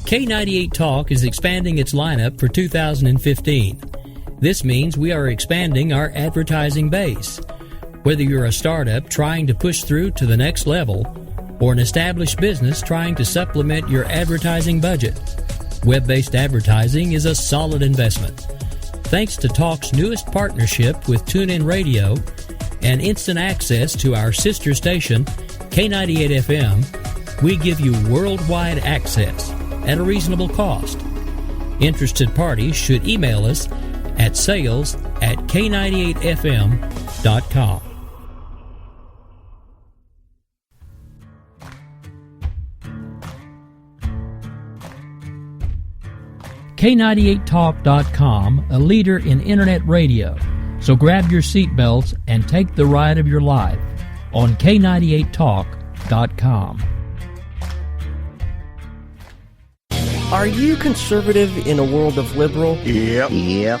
K98 Talk is expanding its lineup for 2015. This means we are expanding our advertising base. Whether you're a startup trying to push through to the next level or an established business trying to supplement your advertising budget, web-based advertising is a solid investment. Thanks to Talk's newest partnership with TuneIn Radio and instant access to our sister station, K98 FM, we give you worldwide access at a reasonable cost. Interested parties should email us at sales@k98fm.com. K98Talk.com, a leader in Internet radio. So grab your seatbelts and take the ride of your life on K98Talk.com. Are you conservative in a world of liberal? Yep.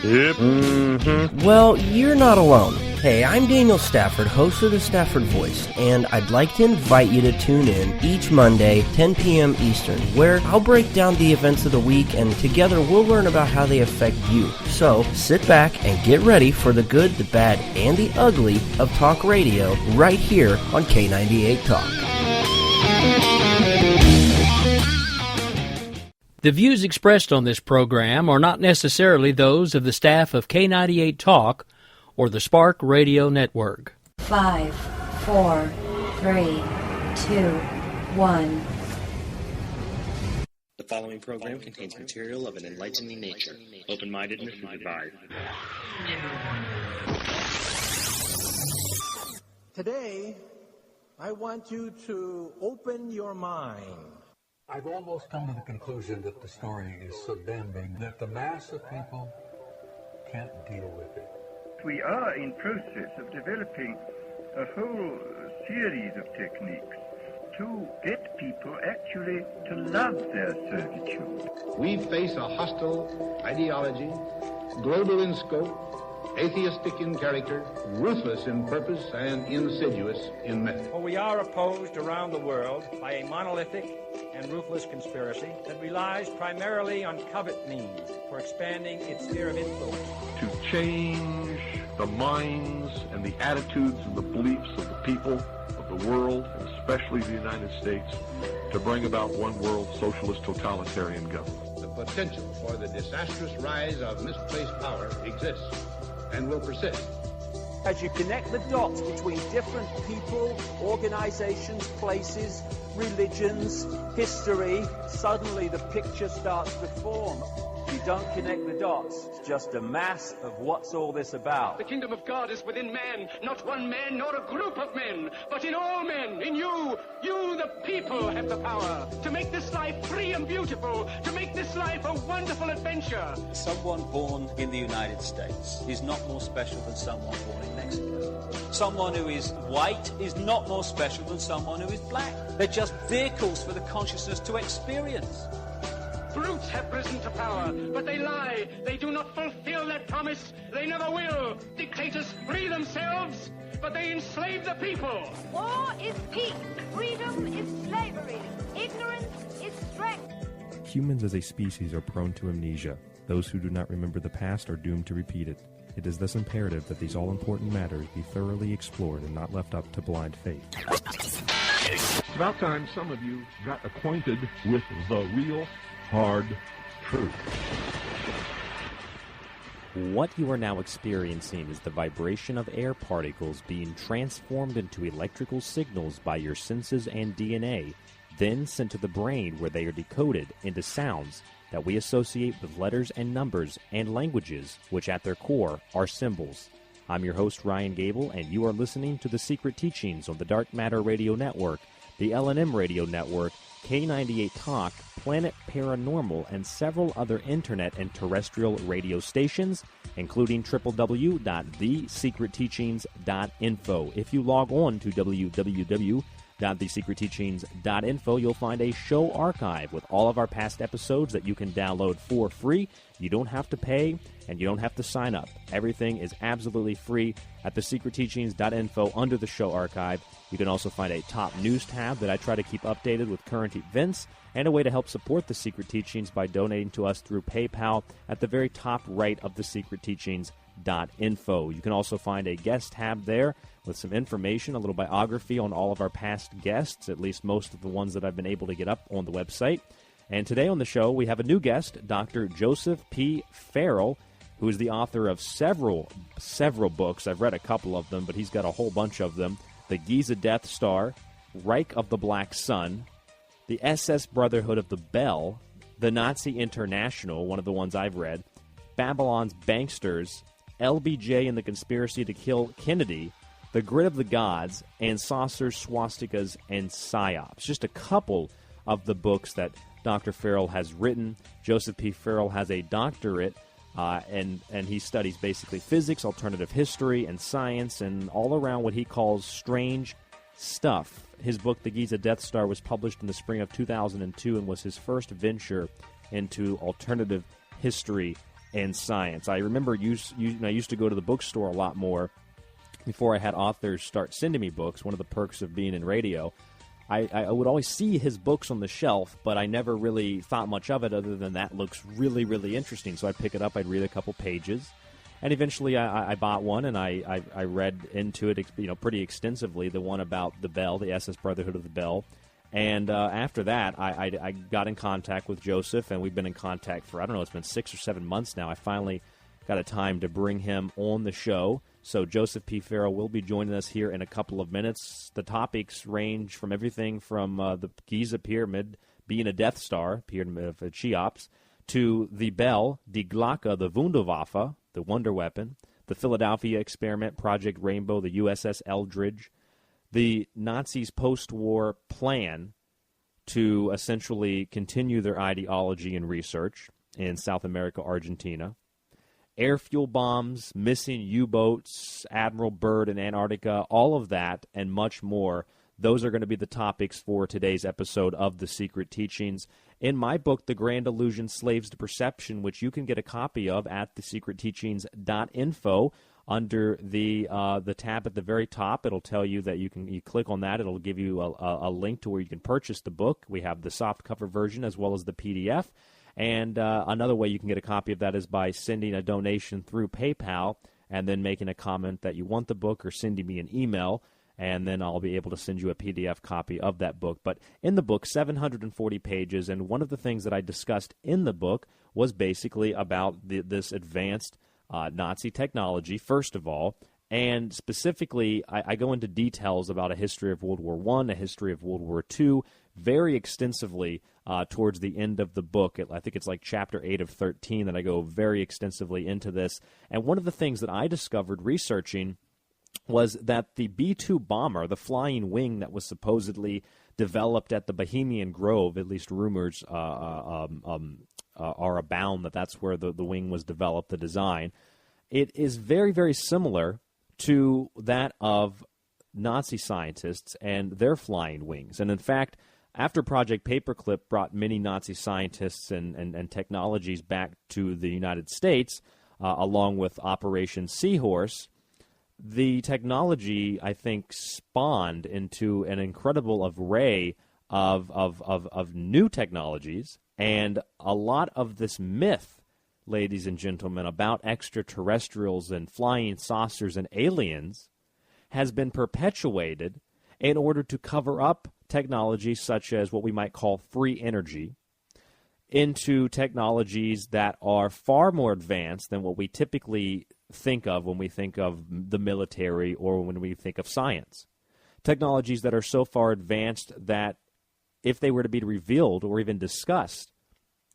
Mm-hmm. Well, you're not alone. Hey, I'm Daniel Stafford, host of the Stafford Voice, and I'd like to invite you to tune in each Monday, 10 p.m. Eastern, where I'll break down the events of the week, and together we'll learn about how they affect you. So, sit back and get ready for the good, the bad, and the ugly of talk radio right here on K98 Talk. The views expressed on this program are not necessarily those of the staff of K98 Talk or the Spark Radio Network. 5, 4, 3, 2, 1. The following program contains material of an enlightening nature. Open-mindedness is advised. Today, I want you to open your mind. I've almost come to the conclusion that the story is so damning that the mass of people can't deal with it. We are in process of developing a whole series of techniques to get people actually to love their servitude. We face a hostile ideology, global in scope, atheistic in character, ruthless in purpose, and insidious in method. For we are opposed around the world by a monolithic and ruthless conspiracy that relies primarily on covert means for expanding its sphere of influence. To change the minds and the attitudes and the beliefs of the people of the world, and especially the United States, to bring about one world socialist totalitarian government. The potential for the disastrous rise of misplaced power exists and will persist. As you connect the dots between different people, organizations, places, religions, history, suddenly the picture starts to form. If you don't connect the dots, it's just a mass of what's all this about. The kingdom of God is within man, not one man nor a group of men, but in all men, in you. You, the people, have the power to make this life free and beautiful, to make this life a wonderful adventure. Someone born in the United States is not more special than someone born in Mexico. Someone who is white is not more special than someone who is black. They're just vehicles for the consciousness to experience. Brutes have risen to power, but they lie. They do not fulfill that promise. They never will. Dictators free themselves, but they enslave the people. War is peace. Freedom is slavery. Ignorance is strength. Humans as a species are prone to amnesia. Those who do not remember the past are doomed to repeat it. It is thus imperative that these all-important matters be thoroughly explored and not left up to blind faith. It's about time some of you got acquainted with the real hard truth. What you are now experiencing is the vibration of air particles being transformed into electrical signals by your senses and DNA, then sent to the brain where they are decoded into sounds that we associate with letters and numbers and languages, which at their core are symbols. I'm your host, Ryan Gable, and you are listening to The Secret Teachings on the Dark Matter Radio Network, the LNM Radio Network, K98 Talk, Planet Paranormal, and several other internet and terrestrial radio stations, including www.thesecretteachings.info. If you log on to www www.thesecretteachings.info, you'll find a show archive with all of our past episodes that you can download for free. You don't have to pay, and you don't have to sign up. Everything is absolutely free at thesecretteachings.info under the show archive. You can also find a top news tab that I try to keep updated with current events, and a way to help support The Secret Teachings by donating to us through PayPal at the very top right of thesecretteachings.info. You can also find a guest tab there with some information, a little biography on all of our past guests, at least most of the ones that I've been able to get up on the website. And today on the show, we have a new guest, Dr. Joseph P. Farrell, who is the author of several books. I've read a couple of them, but he's got a whole bunch of them. The Giza Death Star, Reich of the Black Sun, the SS Brotherhood of the Bell, the Nazi International, one of the ones I've read, Babylon's Banksters, LBJ and the Conspiracy to Kill Kennedy, The Grid of the Gods, and Saucers, Swastikas, and Psyops. Just a couple of the books that Dr. Farrell has written. Joseph P. Farrell has a doctorate, and he studies basically physics, alternative history, and science, and all around what he calls strange stuff. His book, The Giza Death Star, was published in the spring of 2002 and was his first venture into alternative history and science. I remember I used to go to the bookstore a lot more before I had authors start sending me books. One of the perks of being in radio, I would always see his books on the shelf, but I never really thought much of it other than that looks really, really interesting. So I'd pick it up, I'd read a couple pages, and eventually I bought one, and I read into it pretty extensively, the one about the Bell, the SS Brotherhood of the Bell. And after that, I got in contact with Joseph, and we've been in contact for, it's been 6 or 7 months now. I finally got a time to bring him on the show. So Joseph P. Farrell will be joining us here in a couple of minutes. The topics range from everything from the Giza Pyramid being a Death Star, Pyramid of Cheops, to the Bell, Die Glocke, the Wunderwaffe, the Wonder Weapon, the Philadelphia Experiment, Project Rainbow, the USS Eldridge, the Nazis' post-war plan to essentially continue their ideology and research in South America, Argentina, air fuel bombs, missing U-boats, Admiral Byrd in Antarctica, all of that and much more. Those are going to be the topics for today's episode of The Secret Teachings. In my book, The Grand Illusion, Slaves to Perception, which you can get a copy of at thesecretteachings.info, under the tab at the very top, it'll tell you that you click on that. It'll give you a link to where you can purchase the book. We have the softcover version as well as the PDF. And another way you can get a copy of that is by sending a donation through PayPal and then making a comment that you want the book or sending me an email, and then I'll be able to send you a PDF copy of that book. But in the book, 740 pages, and one of the things that I discussed in the book was basically about this advanced Nazi technology, first of all, and specifically I go into details about a history of World War I, a history of World War II, very extensively towards the end of the book. I think it's like chapter 8 of 13 that I go very extensively into this. And one of the things that I discovered researching was that the B-2 bomber, the flying wing that was supposedly developed at the Bohemian Grove, at least rumors are abound that that's where the wing was developed, the design. It is very, very similar to that of Nazi scientists and their flying wings. And in fact, after Project Paperclip brought many Nazi scientists and technologies back to the United States, along with Operation Seahorse, the technology, I think, spawned into an incredible array of new technologies, and a lot of this myth, ladies and gentlemen, about extraterrestrials and flying saucers and aliens has been perpetuated in order to cover up technology such as what we might call free energy into technologies that are far more advanced than what we typically think of when we think of the military or when we think of science. Technologies that are so far advanced that if they were to be revealed or even discussed,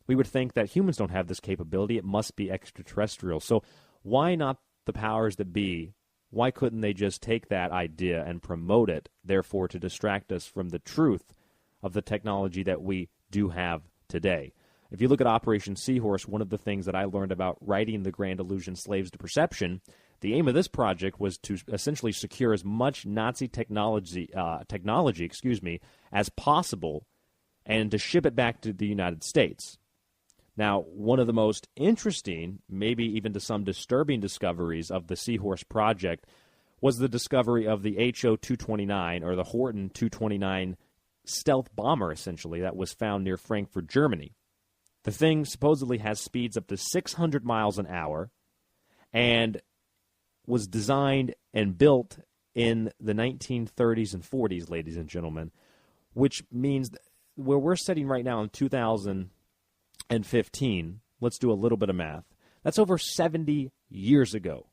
we would think that humans don't have this capability. It must be extraterrestrial. So why not the powers that be? Why couldn't they just take that idea and promote it, therefore to distract us from the truth of the technology that we do have today? If you look at Operation Seahorse, one of the things that I learned about writing The Grand Illusion, Slaves to Perception, The aim of this project was to essentially secure as much Nazi technology as possible and to ship it back to the United States. Now, one of the most interesting, maybe even to some disturbing discoveries of the Seahorse project was the discovery of the HO-229, or the Horten 229 stealth bomber, essentially, that was found near Frankfurt, Germany. The thing supposedly has speeds up to 600 miles an hour and was designed and built in the 1930s and 40s, ladies and gentlemen, which means where we're sitting right now in 2015, let's do a little bit of math, that's over 70 years ago.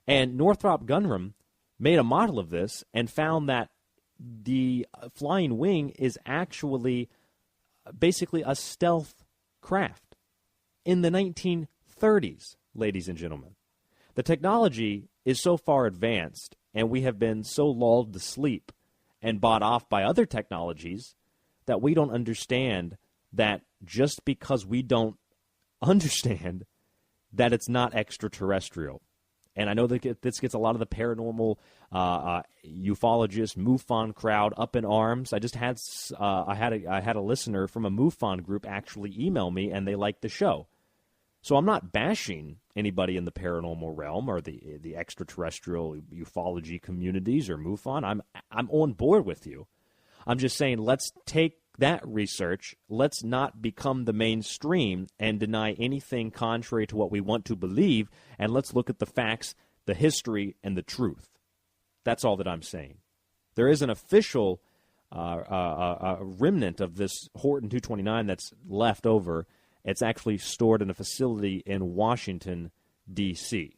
And Northrop Grumman made a model of this and found that the flying wing is actually basically a stealth craft in the 1930s, ladies and gentlemen. The technology is so far advanced, and we have been so lulled to sleep and bought off by other technologies that we don't understand that just because we don't understand that it's not extraterrestrial. And I know that this gets a lot of the paranormal ufologists, MUFON crowd up in arms. I just had I had a listener from a MUFON group actually email me, and they liked the show. So I'm not bashing anybody in the paranormal realm or the extraterrestrial ufology communities or MUFON. I'm on board with you. I'm just saying, let's take that research. Let's not become the mainstream and deny anything contrary to what we want to believe, and let's look at the facts, the history, and the truth. That's all that I'm saying. There is an official remnant of this Horten 229 that's left over. It's actually stored in a facility in Washington, D.C.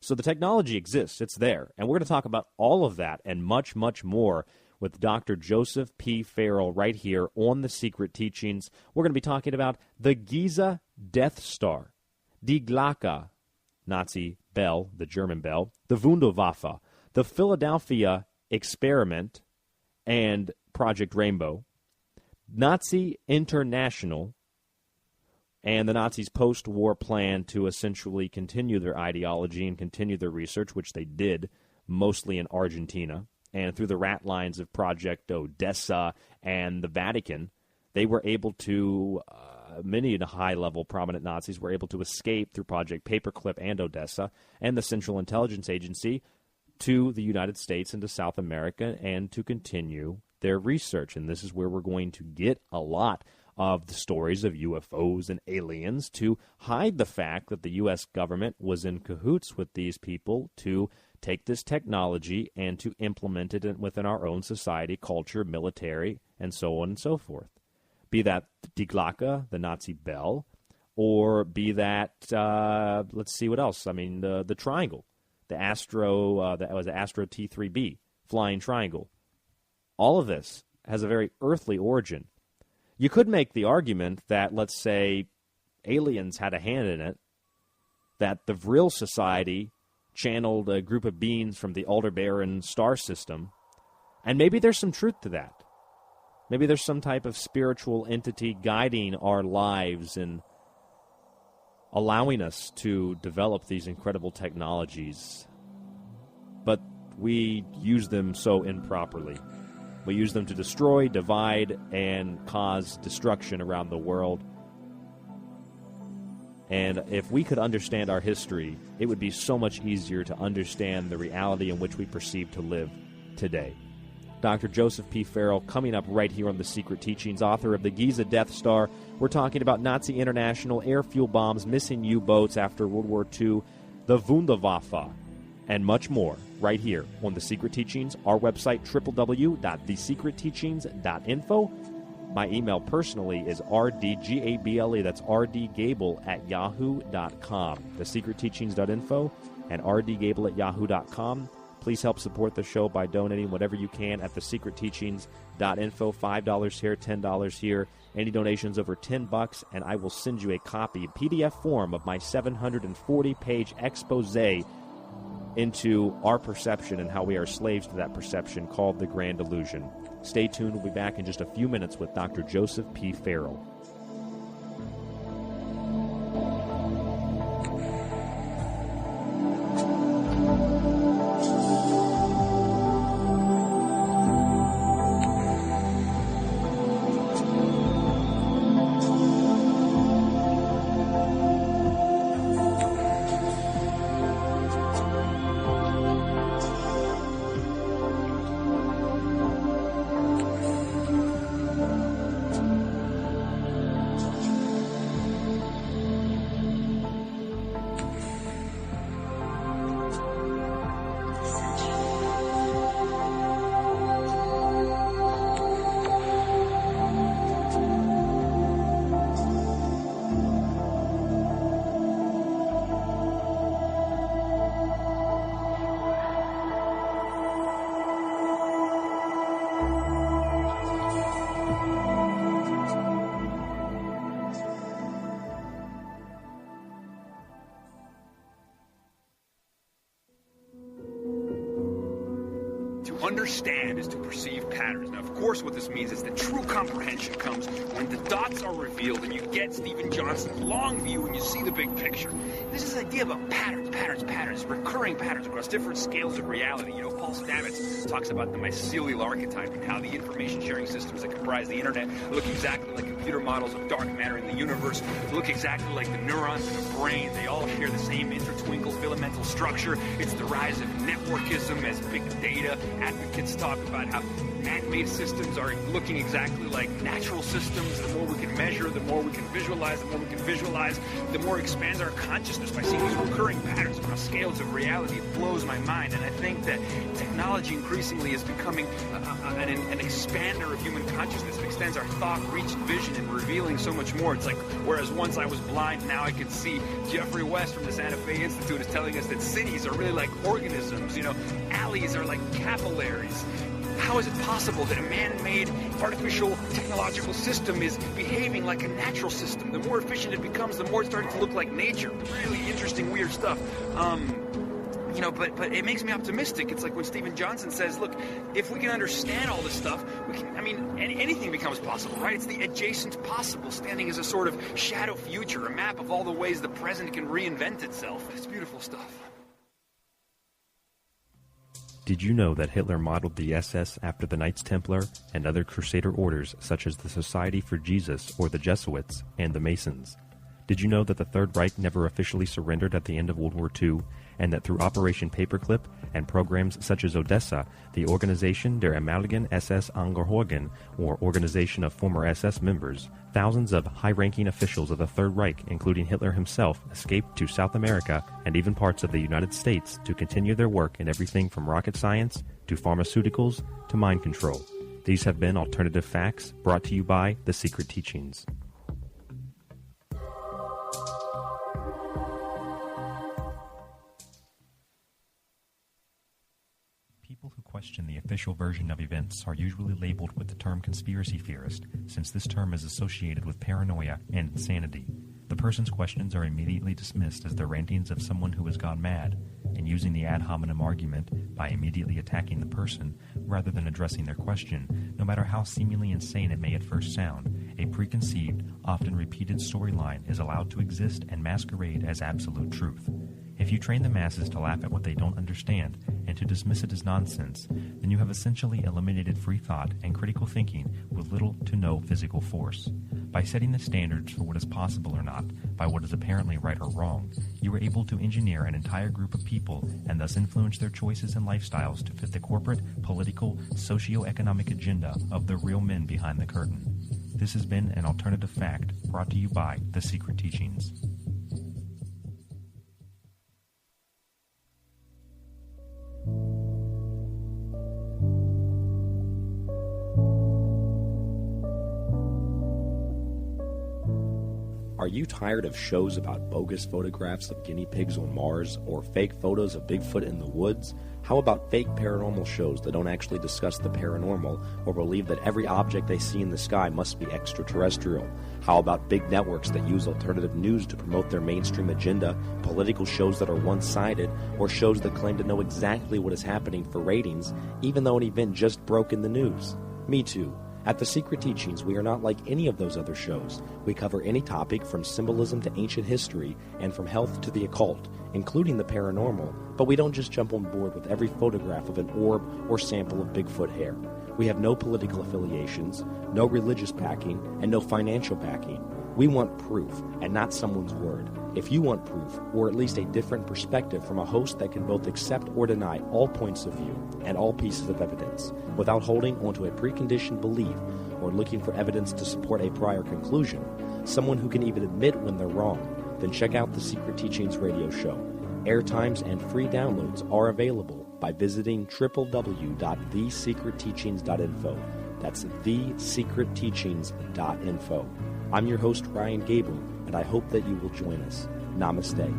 So the technology exists. It's there. And we're going to talk about all of that and much, much more with Dr. Joseph P. Farrell right here on The Secret Teachings. We're going to be talking about the Giza Death Star, Die Glocke, Nazi bell, the German bell, the Wunderwaffe, the Philadelphia Experiment, and Project Rainbow, Nazi International, and the Nazis' post-war plan to essentially continue their ideology and continue their research, which they did, mostly in Argentina. And through the rat lines of Project Odessa and the Vatican, they were able to, many high-level prominent Nazis were able to escape through Project Paperclip and Odessa and the Central Intelligence Agency to the United States and to South America and to continue their research. And this is where we're going to get a lot of the stories of UFOs and aliens to hide the fact that the U.S. government was in cahoots with these people to take this technology and to implement it within our own society, culture, military, and so on and so forth. Be that Die Glocke, the Nazi bell, or be that, let's see what else. I mean, the triangle, the Astro, that was the Astro T3B, flying triangle. All of this has a very earthly origin. You could make the argument that, let's say, aliens had a hand in it, that the Vril Society channeled a group of beings from the Aldebaran star system, and maybe there's some truth to that. Maybe there's some type of spiritual entity guiding our lives and allowing us to develop these incredible technologies, but we use them so improperly. We use them to destroy, divide, and cause destruction around the world. And if we could understand our history, it would be so much easier to understand the reality in which we perceive to live today. Dr. Joseph P. Farrell coming up right here on The Secret Teachings, author of the Giza Death Star. We're talking about Nazi International, air fuel bombs, missing U-boats after World War II, the Wunderwaffe, and much more right here on The Secret Teachings. Our website, www.thesecretteachings.info. My email personally is rdgable, that's rdgable@yahoo.com. Thesecretteachings.info and rdgable@yahoo.com. Please help support the show by donating whatever you can at thesecretteachings.info. $5 here, $10 here. Any donations over $10, and I will send you a copy, PDF form, of my 740-page expose into our perception and how we are slaves to that perception, called The Grand Illusion. Stay tuned. We'll be back in just a few minutes with Dr. Joseph P. Farrell. understand is to perceive patterns. Now, of course, what this means is that true comprehension comes when the dots are revealed and you get Stephen Johnson's long view and you see the big picture. This is the idea about patterns, recurring patterns across different scales of reality. You know, Paul Stamets talks about the mycelial archetype and how the information sharing systems that comprise the internet look exactly like computer models of dark matter in the universe, look exactly like the neurons in the brain. They all share the same intertwinkle filamental structure. It's the rise of networkism as big data advocates talk about how man-made systems are looking exactly like natural systems. The more we can measure, the more we can visualize, the more it expands our consciousness by seeing these recurring patterns across scales of reality. It blows my mind, and I think that technology increasingly is becoming an expander of human consciousness. It extends our thought, reach, and vision, and revealing so much more. It's like, whereas once I was blind, now I can see. Jeffrey West from the Santa Fe Institute is telling us that cities are really like organisms. You know, alleys are like capillaries. How is it possible that a man-made artificial technological system is behaving like a natural system? The more efficient it becomes, the more it's starting to look like nature. Really interesting, weird stuff. You know, but it makes me optimistic. It's like when Stephen Johnson says, look, if we can understand all this stuff, we can, I mean, anything becomes possible, right? It's the adjacent possible standing as a sort of shadow future, a map of all the ways the present can reinvent itself. It's beautiful stuff. Did you know that Hitler modeled the SS after the Knights Templar and other Crusader orders such as the Society for Jesus or the Jesuits and the Masons? Did you know that the Third Reich never officially surrendered at the end of World War II, and that through Operation Paperclip and programs such as Odessa, the Organisation der Ehemaligen SS-Angehörigen, or Organization of Former SS Members, thousands of high-ranking officials of the Third Reich, including Hitler himself, escaped to South America and even parts of the United States to continue their work in everything from rocket science to pharmaceuticals to mind control. These have been Alternative Facts, brought to you by The Secret Teachings. People who question the official version of events are usually labeled with the term conspiracy theorist, since this term is associated with paranoia and insanity. The person's questions are immediately dismissed as the rantings of someone who has gone mad, and using the ad hominem argument by immediately attacking the person rather than addressing their question, no matter how seemingly insane it may at first sound, a preconceived, often repeated storyline is allowed to exist and masquerade as absolute truth. If you train the masses to laugh at what they don't understand and to dismiss it as nonsense, then you have essentially eliminated free thought and critical thinking with little to no physical force. By setting the standards for what is possible or not, by what is apparently right or wrong, you are able to engineer an entire group of people and thus influence their choices and lifestyles to fit the corporate, political, socio-economic agenda of the real men behind the curtain. This has been an Alternative Fact brought to you by The Secret Teachings. Are you tired of shows about bogus photographs of guinea pigs on Mars or fake photos of Bigfoot in the woods? How about fake paranormal shows that don't actually discuss the paranormal or believe that every object they see in the sky must be extraterrestrial? How about big networks that use alternative news to promote their mainstream agenda, political shows that are one-sided, or shows that claim to know exactly what is happening for ratings, even though an event just broke in the news? Me too. At The Secret Teachings, we are not like any of those other shows. We cover any topic from symbolism to ancient history and from health to the occult, including the paranormal, but we don't just jump on board with every photograph of an orb or sample of Bigfoot hair. We have no political affiliations, no religious backing, and no financial backing. We want proof, and not someone's word. If you want proof, or at least a different perspective from a host that can both accept or deny all points of view and all pieces of evidence, without holding onto a preconditioned belief or looking for evidence to support a prior conclusion, someone who can even admit when they're wrong, then check out The Secret Teachings radio show. Airtimes and free downloads are available by visiting www.thesecretteachings.info. That's thesecretteachings.info. I'm your host, Ryan Gable, and I hope that you will join us. Namaste.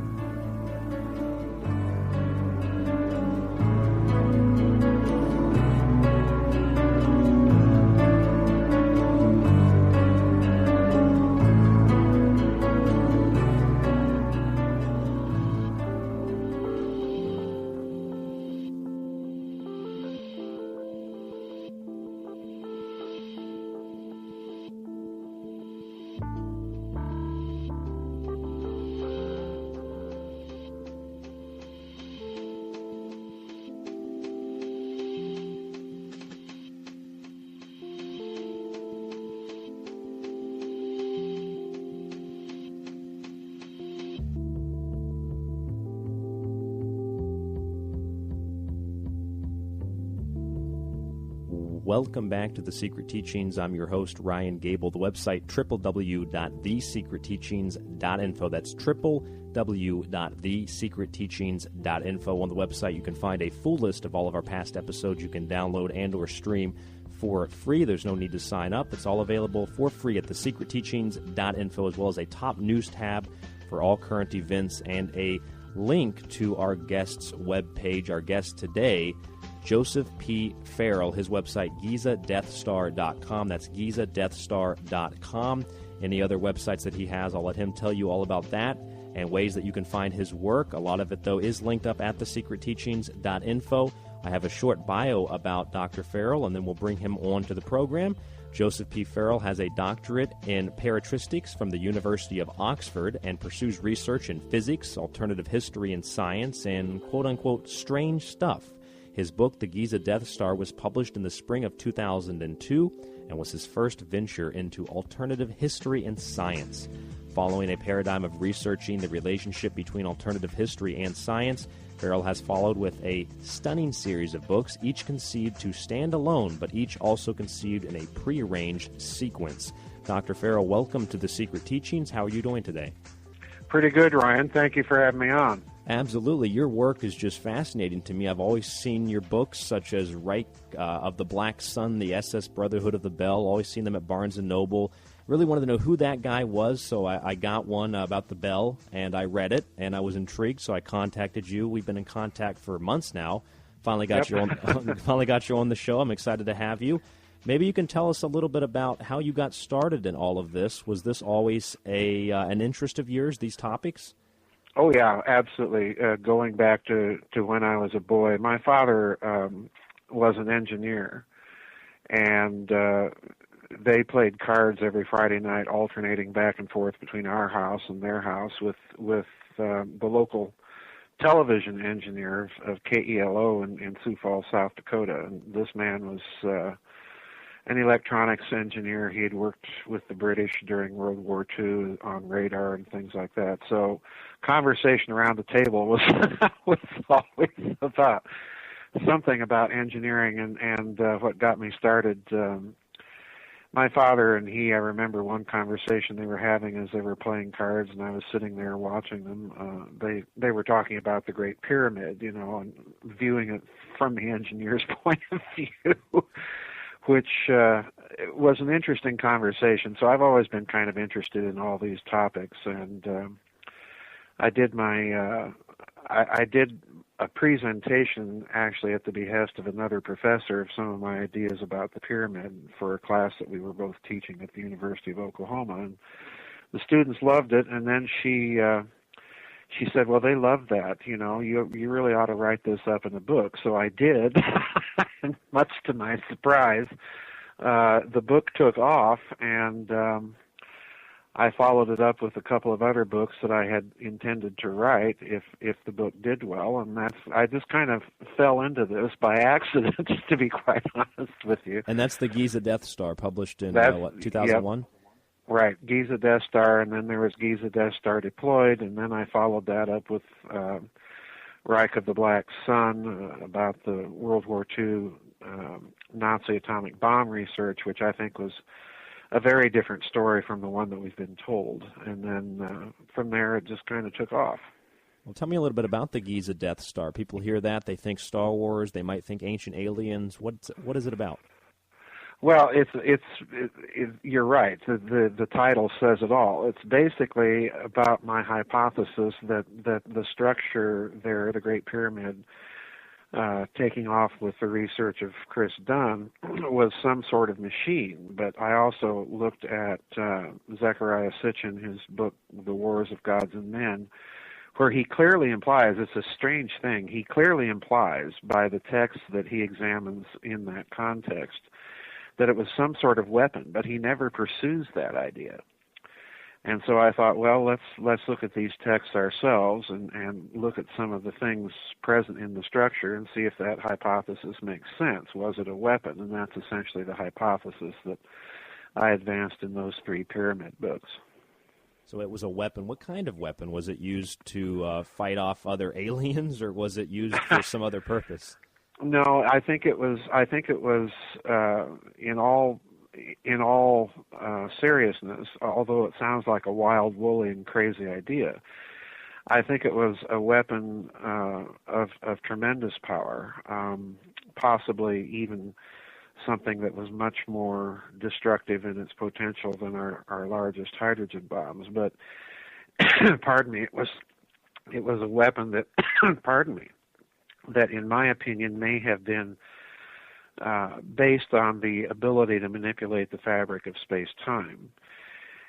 Welcome back to The Secret Teachings. I'm your host, Ryan Gable. The website, www.thesecretteachings.info. That's www.thesecretteachings.info. On the website, you can find a full list of all of our past episodes you can download and or stream for free. There's no need to sign up. It's all available for free at thesecretteachings.info, as well as a top news tab for all current events and a link to our guest's webpage. Our guest today, Joseph P. Farrell, his website, GizaDeathStar.com. That's GizaDeathStar.com. Any other websites that he has, I'll let him tell you all about that and ways that you can find his work. A lot of it, though, is linked up at thesecretteachings.info. I have a short bio about Dr. Farrell, and then we'll bring him on to the program. Joseph P. Farrell has a doctorate in paratristics from the University of Oxford and pursues research in physics, alternative history, and science, and quote-unquote strange stuff. His book, The Giza Death Star, was published in the spring of 2002 and was his first venture into alternative history and science. Following a paradigm of researching the relationship between alternative history and science, Farrell has followed with a stunning series of books, each conceived to stand alone, but each also conceived in a prearranged sequence. Dr. Farrell, welcome to The Secret Teachings. How are you doing today? Pretty good, Ryan. Thank you for having me on. Absolutely. Your work is just fascinating to me. I've always seen your books, such as Reich of the Black Sun, the SS Brotherhood of the Bell, always seen them at Barnes & Noble. Really wanted to know who that guy was, so I got one about the bell, and I read it, and I was intrigued, so I contacted you. We've been in contact for months now. Finally got you on the show. I'm excited to have you. Maybe you can tell us a little bit about how you got started in all of this. Was this always an interest of yours, these topics? Oh, yeah, absolutely. Going back to when I was a boy, my father was an engineer, and they played cards every Friday night, alternating back and forth between our house and their house with the local television engineer of KELO in Sioux Falls, South Dakota. And this man was an electronics engineer. He had worked with the British during World War II on radar and things like that. So conversation around the table was always about something about engineering and what got me started. My father and he, I remember one conversation they were having as they were playing cards, and I was sitting there watching them. They were talking about the Great Pyramid, and viewing it from the engineer's point of view, which was an interesting conversation. So I've always been kind of interested in all these topics, and I did a presentation actually at the behest of another professor of some of my ideas about the pyramid for a class that we were both teaching at the University of Oklahoma, and the students loved it. And then she said, well, they love that, you really ought to write this up in a book. So I did. And much to my surprise, the book took off, and I followed it up with a couple of other books that I had intended to write if the book did well, and I just kind of fell into this by accident, to be quite honest with you. And that's the Giza Death Star, published in 2001? Yep. Right, Giza Death Star, and then there was Giza Death Star Deployed, and then I followed that up with Reich of the Black Sun, about the World War II Nazi atomic bomb research, which I think was a very different story from the one that we've been told. And then from there, it just kind of took off. Well, tell me a little bit about the Giza Death Star. People hear that, they think Star Wars, they might think ancient aliens. What is it about? Well, you're right. The title says it all. It's basically about my hypothesis that the structure there, the Great Pyramid, taking off with the research of Chris Dunn, was some sort of machine. But I also looked at Zecharia Sitchin, his book, The Wars of Gods and Men, where he clearly implies, it's a strange thing, he clearly implies by the text that he examines in that context that it was some sort of weapon, but he never pursues that idea. And so I thought, well, let's look at these texts ourselves and look at some of the things present in the structure and see if that hypothesis makes sense. Was it a weapon? And that's essentially the hypothesis that I advanced in those three pyramid books. So it was a weapon. What kind of weapon? Was it used to fight off other aliens, or was it used for some other purpose? No, I think it was in all seriousness, although it sounds like a wild, woolly, and crazy idea, I think it was a weapon of tremendous power, possibly even something that was much more destructive in its potential than our largest hydrogen bombs. But pardon me, it was a weapon that pardon me, that in my opinion may have been based on the ability to manipulate the fabric of space-time.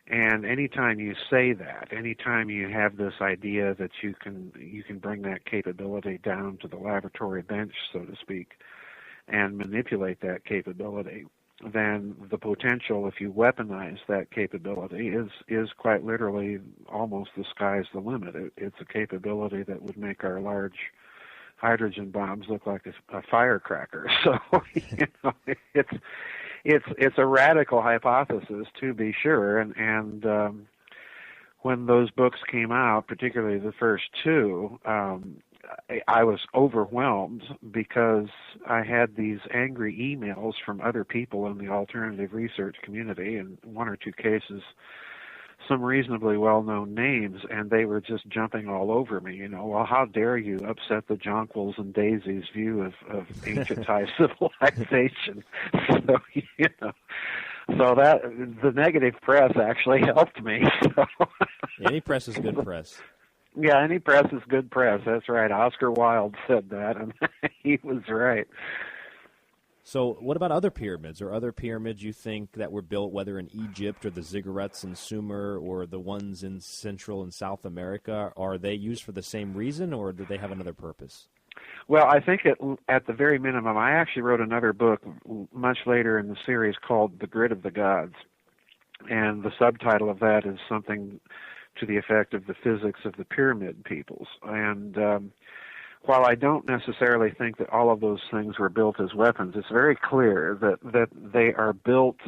And anytime you say that, anytime you have this idea that you can bring that capability down to the laboratory bench, so to speak, and manipulate that capability, then the potential, if you weaponize that capability, is quite literally almost the sky's the limit. It's a capability that would make our large hydrogen bombs look like a firecracker. So it's a radical hypothesis, to be sure. And when those books came out, particularly the first two, I was overwhelmed because I had these angry emails from other people in the alternative research community, in one or two cases, some reasonably well-known names, and they were just jumping all over me. Well, how dare you upset the Jonquils and Daisies' view of ancient high civilization? So that the negative press actually helped me. So. Any press is good press. Yeah, any press is good press. That's right. Oscar Wilde said that, and he was right. So what about other pyramids, or other pyramids you think that were built, whether in Egypt or the ziggurats in Sumer or the ones in Central and South America? Are they used for the same reason, or do they have another purpose? Well, I think at the very minimum, I actually wrote another book much later in the series called The Grid of the Gods, and the subtitle of that is something to the effect of the physics of the pyramid peoples. And while I don't necessarily think that all of those things were built as weapons, it's very clear that they are built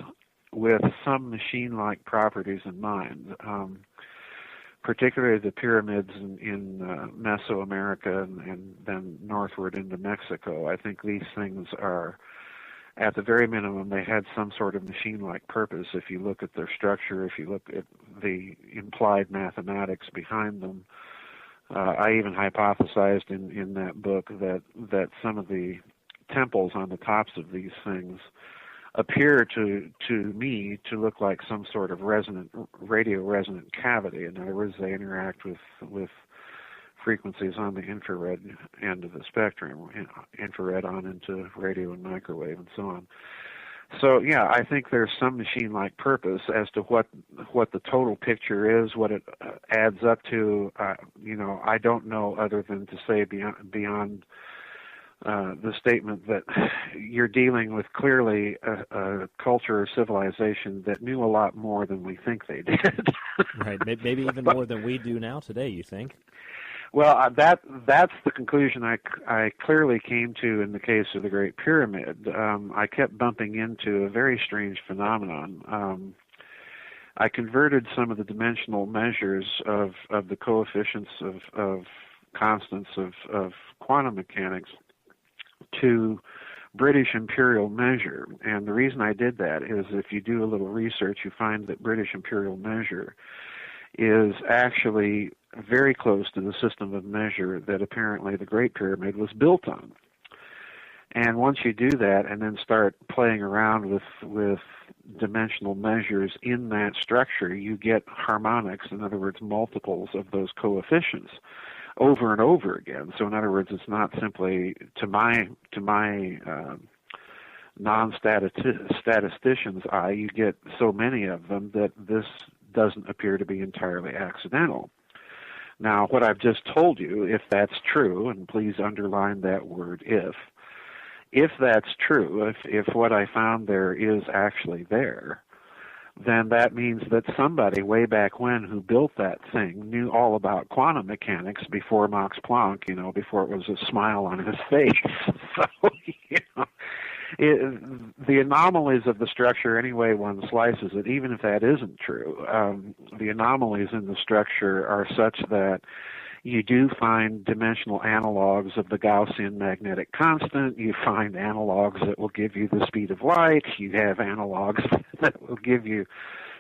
with some machine-like properties in mind, particularly the pyramids in Mesoamerica and then northward into Mexico. I think these things are, at the very minimum, they had some sort of machine-like purpose. If you look at their structure, if you look at the implied mathematics behind them, I even hypothesized in that book that some of the temples on the tops of these things appear to me to look like some sort of radio resonant cavity. In other words, they interact with frequencies on the infrared end of the spectrum, infrared on into radio and microwave and so on. So yeah, I think there's some machine-like purpose. As to what the total picture is, what it adds up to, I don't know, other than to say beyond the statement that you're dealing with clearly a culture or civilization that knew a lot more than we think they did. Right, maybe even more than we do now today, you think? Well, that's the conclusion I clearly came to in the case of the Great Pyramid. I kept bumping into a very strange phenomenon. I converted some of the dimensional measures of the coefficients of constants of quantum mechanics to British imperial measure. And the reason I did that is if you do a little research, you find that British imperial measure is actually very close to the system of measure that apparently the Great Pyramid was built on. And once you do that and then start playing around with dimensional measures in that structure, you get harmonics, in other words, multiples of those coefficients over and over again. So in other words, it's not simply, to my non-statistician's eye, you get so many of them that this doesn't appear to be entirely accidental. Now, what I've just told you, if that's true, and please underline that word if that's true, if what I found there is actually there, then that means that somebody way back when who built that thing knew all about quantum mechanics before Max Planck, before it was a smile on his face. So, the anomalies of the structure, any way one slices it, even if that isn't true, the anomalies in the structure are such that You do find dimensional analogs of the Gaussian magnetic constant. You find analogs that will give you the speed of light. You have analogs that will give you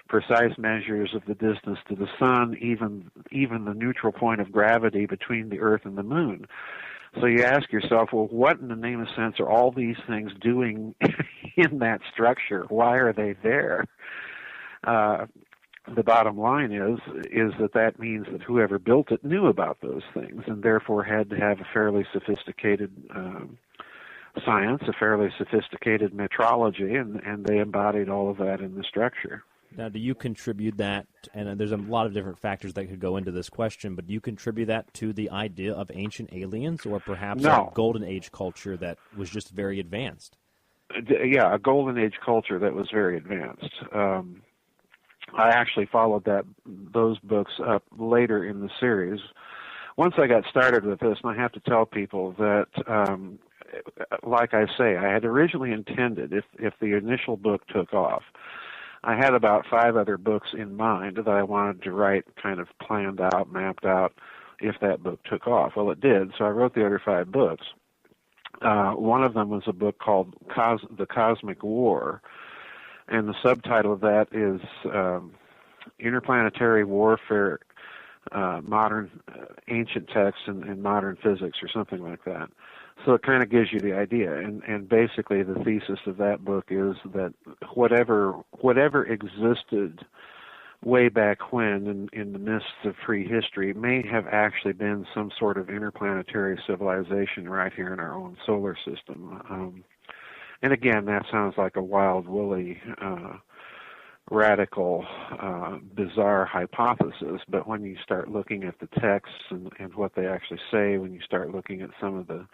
precise measures of the distance to the sun, even the neutral point of gravity between the Earth and the Moon. So you ask yourself, well, what in the name of sense are all these things doing in that structure? Why are they there? The bottom line is that means that whoever built it knew about those things and therefore had to have a fairly sophisticated science, a fairly sophisticated metrology, and they embodied all of that in the structure. Now, do you contribute that, and there's a lot of different factors that could go into this question, but do you contribute that to the idea of ancient aliens or perhaps a golden age culture that was just very advanced? Yeah, a golden age culture that was very advanced. I actually followed those books up later in the series. Once I got started with this, and I have to tell people that, like I say, I had originally intended, if the initial book took off, I had about 5 other books in mind that I wanted to write, kind of planned out, mapped out, if that book took off. Well, it did, so I wrote the other 5 books. One of them was a book called The Cosmic War, and the subtitle of that is Interplanetary Warfare, Modern Ancient Texts and Modern Physics, or something like that. So it kind of gives you the idea, and basically the thesis of that book is that whatever existed way back when in the midst of prehistory may have actually been some sort of interplanetary civilization right here in our own solar system. And again, that sounds like a wild, woolly, radical, bizarre hypothesis, but when you start looking at the texts and what they actually say, when you start looking at some of the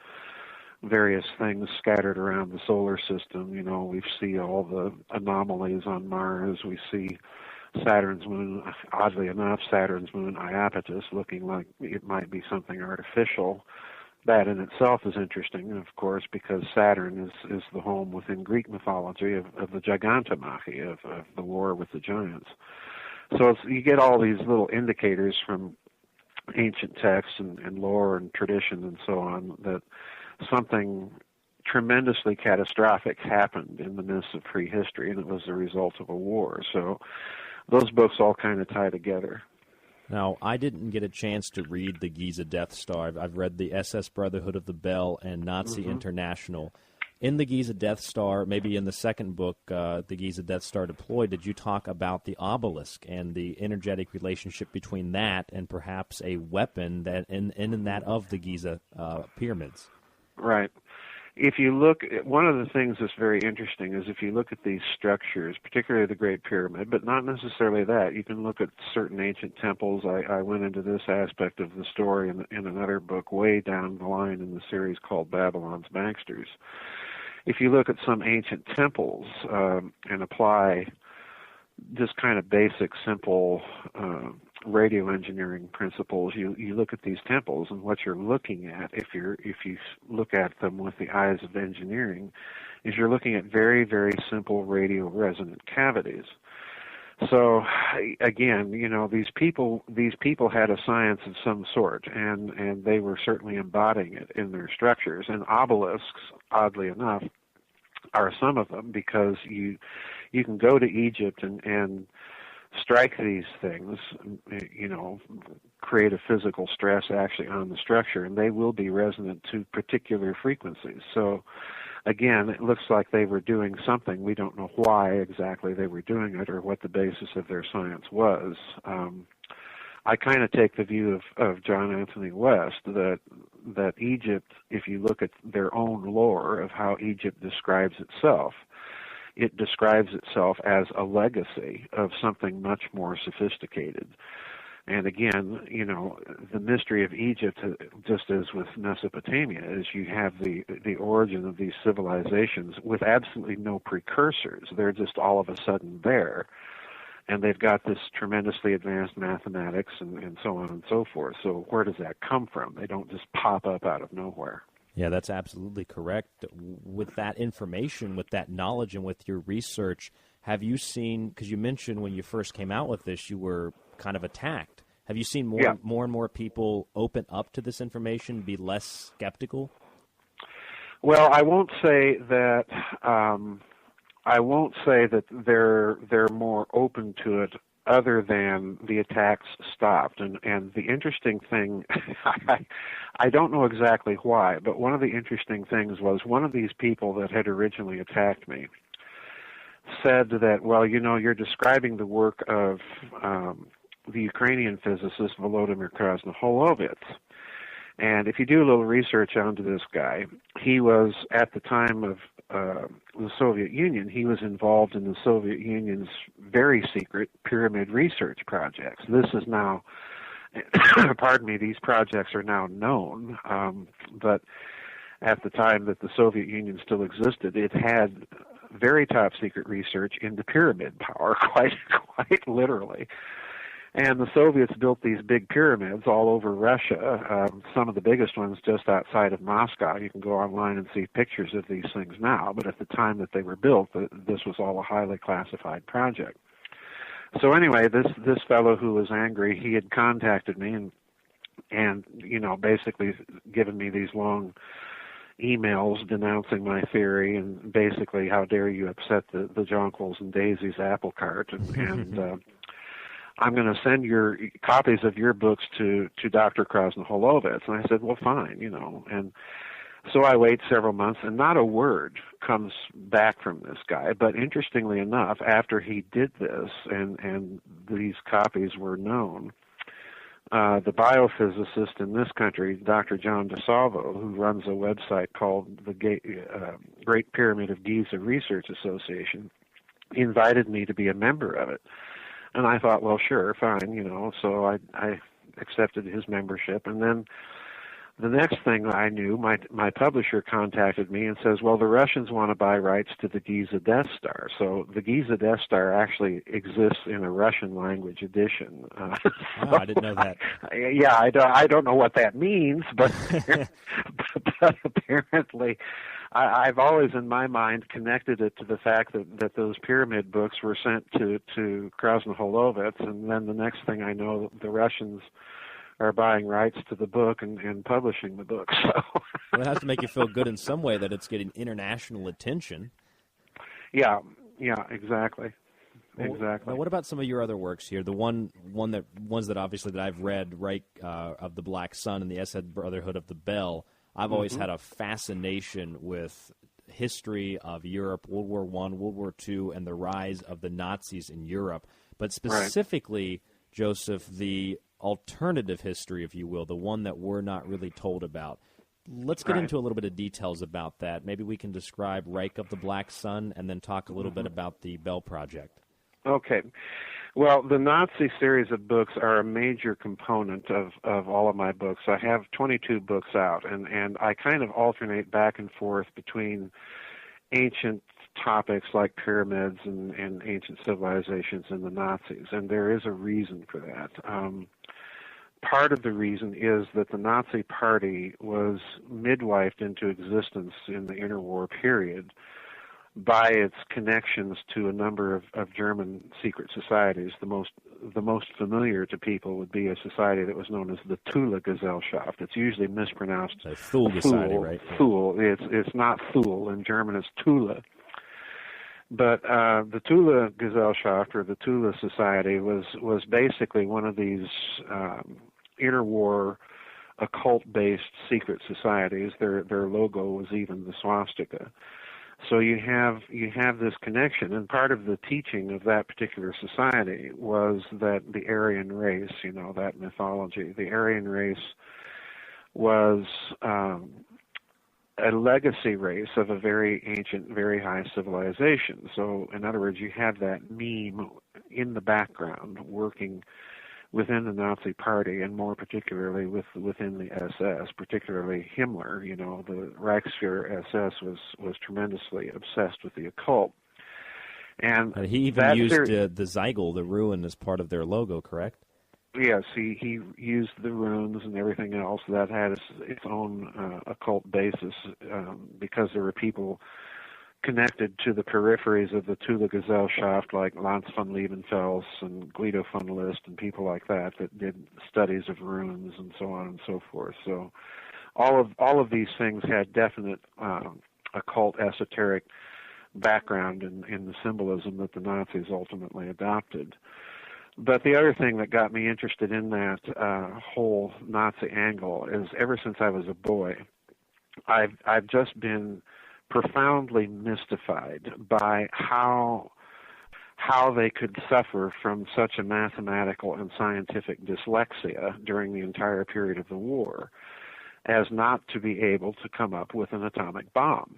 various things scattered around the solar system, we see all the anomalies on Mars, we see Saturn's moon, oddly enough, Saturn's moon Iapetus, looking like it might be something artificial. That in itself is interesting, of course, because Saturn is the home within Greek mythology of the Gigantomachy, of the war with the giants. So you get all these little indicators from ancient texts and lore and tradition and so on that something tremendously catastrophic happened in the midst of prehistory, and it was the result of a war. So those books all kind of tie together. Now, I didn't get a chance to read the Giza Death Star. I've read the SS Brotherhood of the Bell and Nazi International. In the Giza Death Star, maybe in the second book, The Giza Death Star Deployed, did you talk about the obelisk and the energetic relationship between that and perhaps a weapon that in that of the Giza pyramids? Right. If you look, one of the things that's very interesting is if you look at these structures, particularly the Great Pyramid, but not necessarily that. You can look at certain ancient temples. I went into this aspect of the story in another book way down the line in the series called Babylon's Banksters. If you look at some ancient temples and apply just kind of basic, simple radio engineering principles, you look at these temples, and what you're looking at, if you look at them with the eyes of engineering, is you're looking at very, very simple radio resonant cavities. So again, these people had a science of some sort, and they were certainly embodying it in their structures. And obelisks, oddly enough, are some of them, because you can go to Egypt and strike these things, create a physical stress actually on the structure, and they will be resonant to particular frequencies. So again, it looks like they were doing something. We don't know why exactly they were doing it or what the basis of their science was. I kind of take the view of John Anthony West that Egypt, if you look at their own lore of how Egypt describes itself, it describes itself as a legacy of something much more sophisticated. And again, the mystery of Egypt, just as with Mesopotamia, is you have the origin of these civilizations with absolutely no precursors. They're just all of a sudden there. And they've got this tremendously advanced mathematics and so on and so forth. So where does that come from? They don't just pop up out of nowhere. Yeah, that's absolutely correct. With that information, with that knowledge, and with your research, have you seen, because you mentioned when you first came out with this, you were kind of attacked. Have you seen more and more people open up to this information, be less skeptical? Well, I won't say that. They're more open to it, other than the attacks stopped. And the interesting thing, I don't know exactly why, but one of the interesting things was one of these people that had originally attacked me said that, well, you're describing the work of the Ukrainian physicist Volodymyr Krasnoholovets. And if you do a little research onto this guy, he was, at the time of the Soviet Union, he was involved in the Soviet Union's very secret pyramid research projects. This is now, pardon me, these projects are now known, but at the time that the Soviet Union still existed, it had very top secret research into pyramid power, quite literally. And the Soviets built these big pyramids all over Russia, some of the biggest ones just outside of Moscow. You can go online and see pictures of these things now, but at the time that they were built, this was all a highly classified project. So anyway, this fellow who was angry, he had contacted me and basically given me these long emails denouncing my theory and basically, how dare you upset the jonquils and daisies apple cart, and I'm going to send your copies of your books to Dr. Krasnoholovets. And I said, well, fine, And so I wait several months, and not a word comes back from this guy. But interestingly enough, after he did this, and these copies were known, the biophysicist in this country, Dr. John DeSalvo, who runs a website called the Great Pyramid of Giza Research Association, invited me to be a member of it. And I thought, well, sure, fine, so I accepted his membership. And then the next thing I knew, my publisher contacted me and says, well, the Russians want to buy rights to the Giza Death Star. So the Giza Death Star actually exists in a Russian language edition. I didn't know that. I don't know what that means, but, but apparently I've always, in my mind, connected it to the fact that those pyramid books were sent to Krasnoholovets, and then the next thing I know, the Russians are buying rights to the book and publishing the book. So well, it has to make you feel good in some way that it's getting international attention. Yeah, exactly. Well, exactly. Now, what about some of your other works here? The ones that obviously that I've read, Reich of the Black Sun and the Esed Brotherhood of the Bell. I've always had a fascination with history of Europe, World War I, World War II, and the rise of the Nazis in Europe. But specifically, Joseph, the alternative history, if you will, the one that we're not really told about. Let's get into a little bit of details about that. Maybe we can describe Reich of the Black Sun and then talk a little bit about the Bell Project. Okay. Well, the Nazi series of books are a major component of all of my books. I have 22 books out, and I kind of alternate back and forth between ancient topics like pyramids and ancient civilizations and the Nazis, and there is a reason for that. Part of the reason is that the Nazi Party was midwifed into existence in the interwar period by its connections to a number of German secret societies. The most familiar to people would be a society that was known as the Thule Gesellschaft. It's usually mispronounced Thule Society, right? Thule. It's not Thule. In German, it's Thule. But the Thule Gesellschaft, or the Thule Society, was basically one of these interwar occult-based secret societies. Their logo was even the swastika. So you have this connection, and part of the teaching of that particular society was that the Aryan race, that mythology, the Aryan race was a legacy race of a very ancient, very high civilization. So, in other words, you have that meme in the background working within the Nazi Party, and more particularly within the SS, particularly Himmler. The Reichsfuhrer SS was tremendously obsessed with the occult. And he even used the Zeigel, the rune, as part of their logo, correct? Yes, he used the runes and everything else. That had its own occult basis, because there were people connected to the peripheries of the Thule-Gesellschaft, like Lanz von Liebenfels and Guido von List and people like that did studies of runes and so on and so forth. So all of these things had definite occult esoteric background in the symbolism that the Nazis ultimately adopted. But the other thing that got me interested in that whole Nazi angle is ever since I was a boy, I've just been profoundly mystified by how they could suffer from such a mathematical and scientific dyslexia during the entire period of the war as not to be able to come up with an atomic bomb.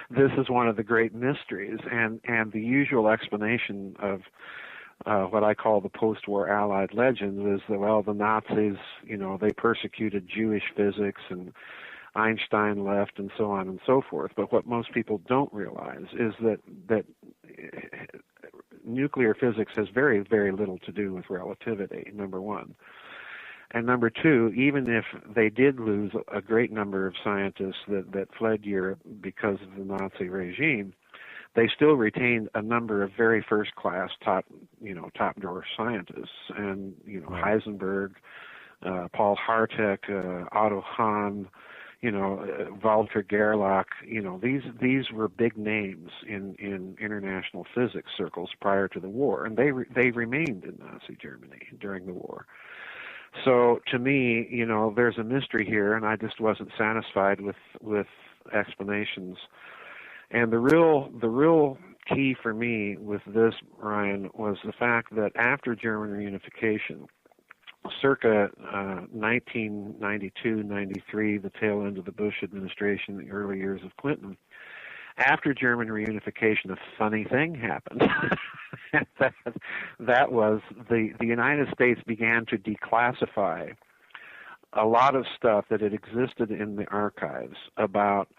This is one of the great mysteries, and the usual explanation of what I call the post-war Allied legends is that, well, the Nazis, they persecuted Jewish physics and Einstein left and so on and so forth. But what most people don't realize is that nuclear physics has very, very little to do with relativity, number one. And number two, even if they did lose a great number of scientists that fled Europe because of the Nazi regime, they still retained a number of very first-class top drawer scientists, and Heisenberg, Paul Hartek, Otto Hahn, Walter Gerlach. These were big names in international physics circles prior to the war, and they remained in Nazi Germany during the war. So to me, there's a mystery here, and I just wasn't satisfied with explanations. And the real key for me with this, Ryan, was the fact that after German reunification, circa 1992-93, the tail end of the Bush administration, the early years of Clinton, after German reunification, a funny thing happened. that was the United States began to declassify a lot of stuff that had existed in the archives about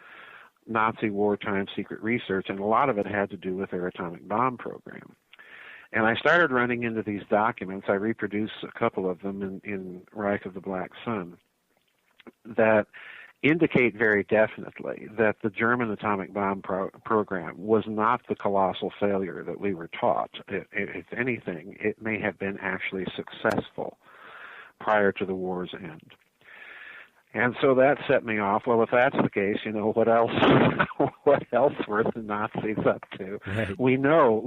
Nazi wartime secret research, and a lot of it had to do with their atomic bomb program. And I started running into these documents. I reproduced a couple of them in Reich of the Black Sun that indicate very definitely that the German atomic bomb program was not the colossal failure that we were taught. If anything, it may have been actually successful prior to the war's end. And so that set me off. Well, if that's the case, what else? What else were the Nazis up to? Right. We know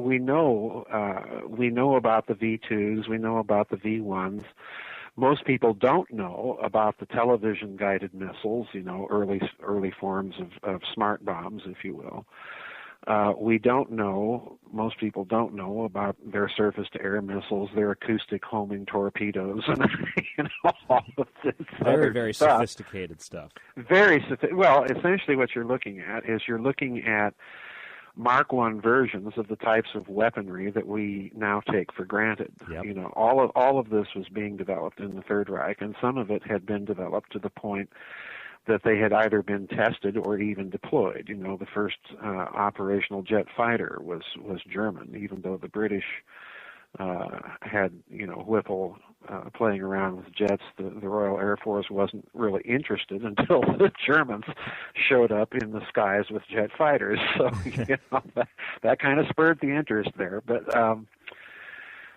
about the V2s. We know about the V1s. Most people don't know about the television-guided missiles. Early forms of smart bombs, if you will. Most people don't know about their surface-to-air missiles, their acoustic homing torpedoes, and all of this very, very stuff. Sophisticated stuff. Well, essentially what you're looking at Mark I versions of the types of weaponry that we now take for granted. Yep. All of this was being developed in the Third Reich, and some of it had been developed to the point that they had either been tested or even deployed. The first operational jet fighter was German, even though the British had Whipple playing around with jets. The Royal Air Force wasn't really interested until the Germans showed up in the skies with jet fighters. So that kind of spurred the interest there. But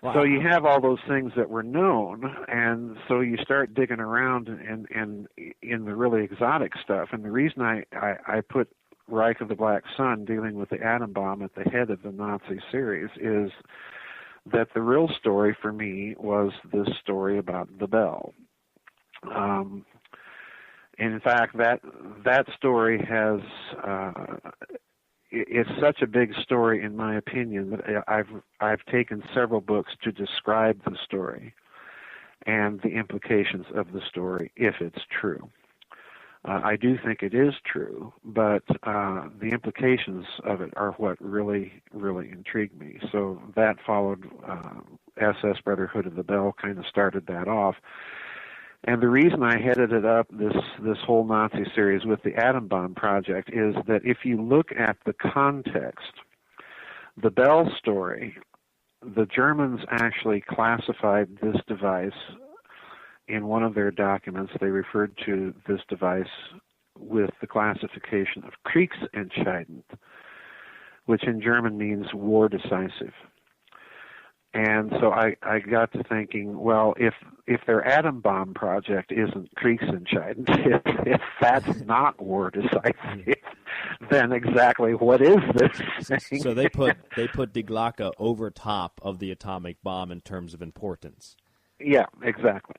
Wow. So you have all those things that were known, and so you start digging around and in the really exotic stuff. And the reason I put Reich of the Black Sun, dealing with the atom bomb, at the head of the Nazi series is that the real story for me was this story about the bell. And in fact, that story has it's such a big story, in my opinion, that I've taken several books to describe the story and the implications of the story, if it's true. I do think it is true, but the implications of it are what really, really intrigued me. So that followed SS Brotherhood of the Bell, kind of started that off. And the reason I headed it up, this whole Nazi series with the atom bomb project, is that if you look at the context, the Bell story, the Germans actually classified this device in one of their documents. They referred to this device with the classification of Kriegsentscheidend, which in German means war decisive. And so I got to thinking, well, if their atom bomb project isn't Kriegsentscheidend, if that's not war decisive, then exactly what is this thing? So they put Die Glocke over top of the atomic bomb in terms of importance. Yeah, exactly.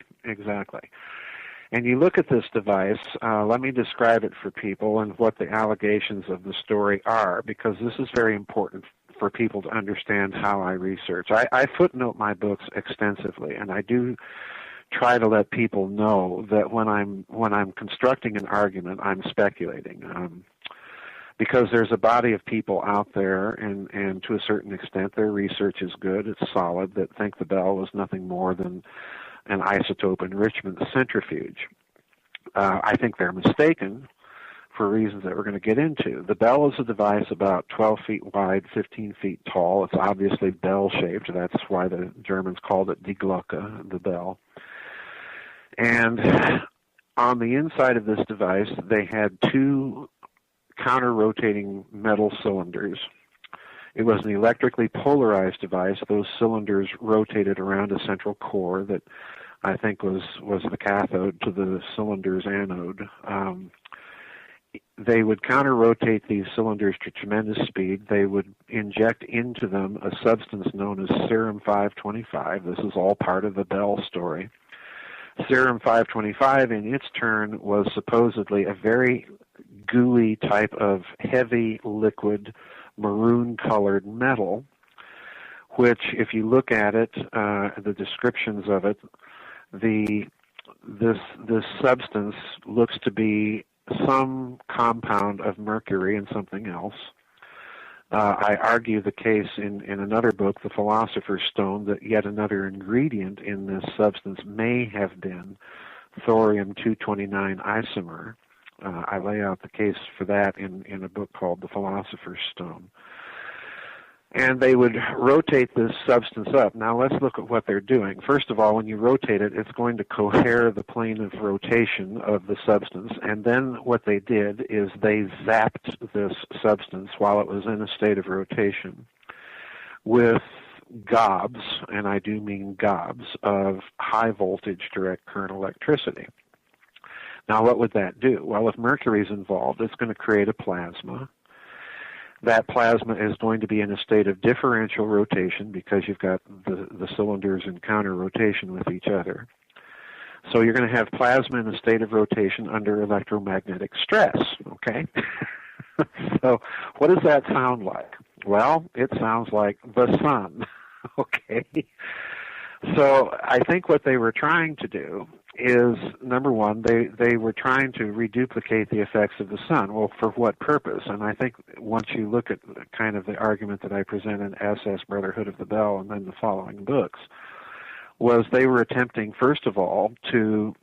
And you look at this device, let me describe it for people and what the allegations of the story are, because this is very important for people to understand how I research. I footnote my books extensively, and I do try to let people know that when I'm constructing an argument, I'm speculating. Because there's a body of people out there, and to a certain extent their research is good, it's solid, that think the Bell was nothing more than an isotope enrichment centrifuge. I think they're mistaken for reasons that we're going to get into. The Bell is a device about 12 feet wide, 15 feet tall. It's obviously bell-shaped. That's why the Germans called it Die Glocke, the bell. And on the inside of this device, they had two counter-rotating metal cylinders. It was an electrically polarized device. Those cylinders rotated around a central core that I think was the cathode to the cylinder's anode. They would counter-rotate these cylinders to tremendous speed. They would inject into them a substance known as serum 525. This is all part of the Bell story. Serum 525, in its turn, was supposedly a very gooey type of heavy liquid maroon-colored metal, which, if you look at it, the descriptions of it, this substance looks to be some compound of mercury and something else. I argue the case in another book, The Philosopher's Stone, that yet another ingredient in this substance may have been thorium-229 isomer. I lay out the case for that in a book called The Philosopher's Stone. And they would rotate this substance up. Now let's look at what they're doing. First of all, when you rotate it, it's going to cohere the plane of rotation of the substance. And then what they did is they zapped this substance while it was in a state of rotation with gobs, and I do mean gobs, of high voltage direct current electricity. Now what would that do? Well, if mercury is involved, it's going to create a plasma. That plasma is going to be in a state of differential rotation because you've got the cylinders in counter rotation with each other. So you're going to have plasma in a state of rotation under electromagnetic stress, okay? So what does that sound like? Well, it sounds like the sun, okay? So I think what they were trying to do is, number one, they were trying to reduplicate the effects of the sun. Well, for what purpose? And I think once you look at kind of the argument that I present in SS Brotherhood of the Bell and then the following books, was they were attempting, first of all, to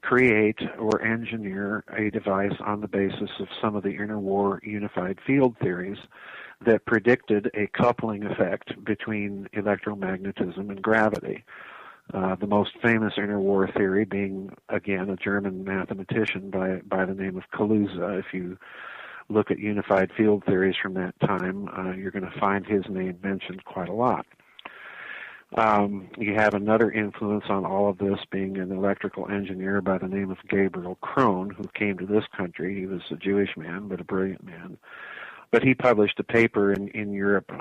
create or engineer a device on the basis of some of the interwar unified field theories that predicted a coupling effect between electromagnetism and gravity. The most famous interwar theory being, again, a German mathematician by the name of Kaluza. If you look at unified field theories from that time, you're going to find his name mentioned quite a lot. You have another influence on all of this being an electrical engineer by the name of Gabriel Krohn, who came to this country. He was a Jewish man, but a brilliant man. But he published a paper in Europe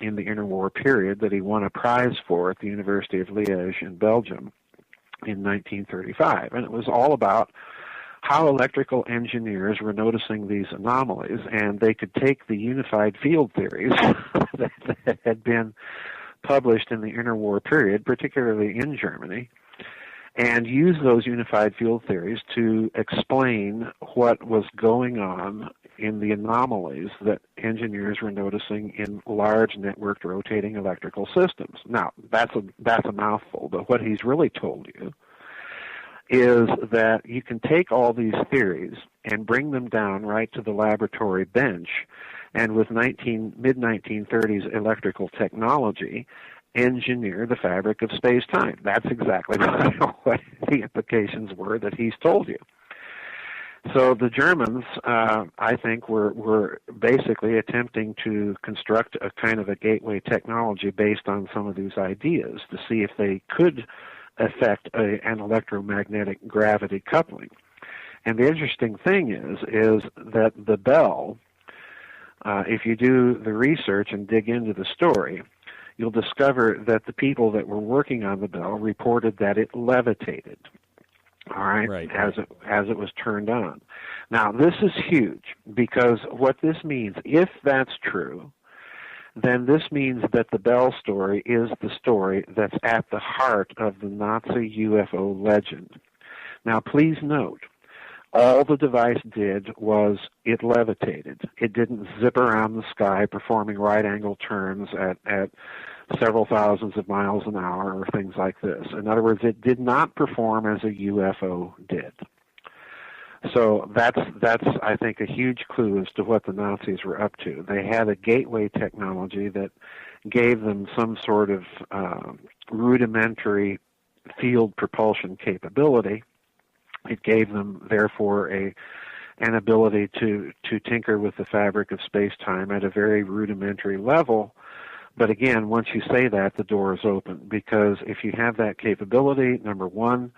in the interwar period that he won a prize for at the University of Liège in Belgium in 1935. And it was all about how electrical engineers were noticing these anomalies, and they could take the unified field theories that had been published in the interwar period, particularly in Germany, and use those unified field theories to explain what was going on in the anomalies that engineers were noticing in large networked rotating electrical systems. Now, that's a mouthful, but what he's really told you is that you can take all these theories and bring them down right to the laboratory bench, and with mid-1930s electrical technology, engineer the fabric of space-time. That's exactly what the implications were that he's told you. So the Germans, I think, were basically attempting to construct a kind of a gateway technology based on some of these ideas to see if they could affect an electromagnetic gravity coupling. And the interesting thing is that the bell, if you do the research and dig into the story, you'll discover that the people that were working on the bell reported that it levitated. All right, as it was turned on. Now, this is huge because what this means, if that's true, then this means that the Bell story is the story that's at the heart of the Nazi UFO legend. Now, please note, all the device did was it levitated. It didn't zip around the sky performing right-angle turns at several thousands of miles an hour or things like this. In other words, it did not perform as a UFO did. So that's I think, a huge clue as to what the Nazis were up to. They had a gateway technology that gave them some sort of rudimentary field propulsion capability. It gave them, therefore, an ability to tinker with the fabric of space-time at a very rudimentary level. But again, once you say that, the door is open, because if you have that capability, number one,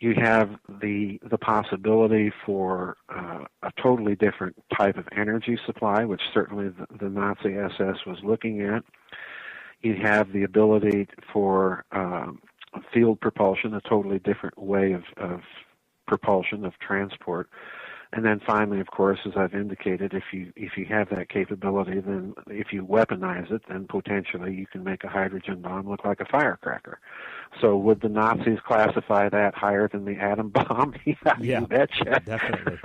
you have the possibility for a totally different type of energy supply, which certainly the Nazi SS was looking at. You have the ability for field propulsion, a totally different way of propulsion, of transport. And then finally, of course, as I've indicated, if you have that capability, then if you weaponize it, then potentially you can make a hydrogen bomb look like a firecracker. So would the Nazis classify that higher than the atom bomb? Yeah, you betcha. Definitely.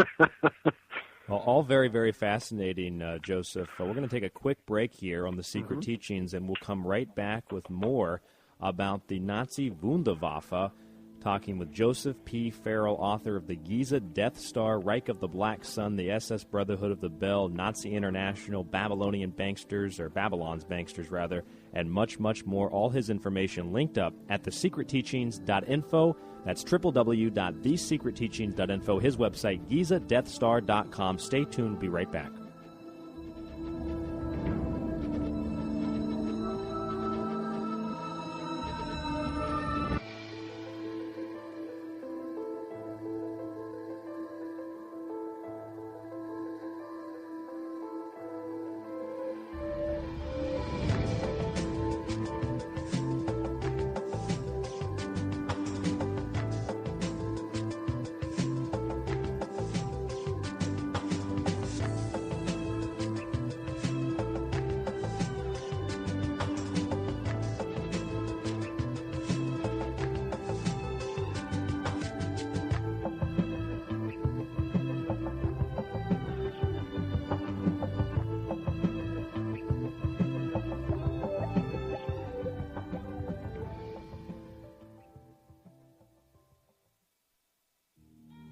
Well, all very, very fascinating, Joseph. We're going to take a quick break here on The Secret Teachings, and we'll come right back with more about the Nazi Wunderwaffe, talking with Joseph P. Farrell, author of the Giza Death Star, Reich of the Black Sun, the SS Brotherhood of the Bell, Nazi International, Babylon's Banksters, and much, much more. All his information linked up at thesecretteachings.info. That's www.thesecretteachings.info. His website, GizaDeathStar.com. Stay tuned. We'll be right back.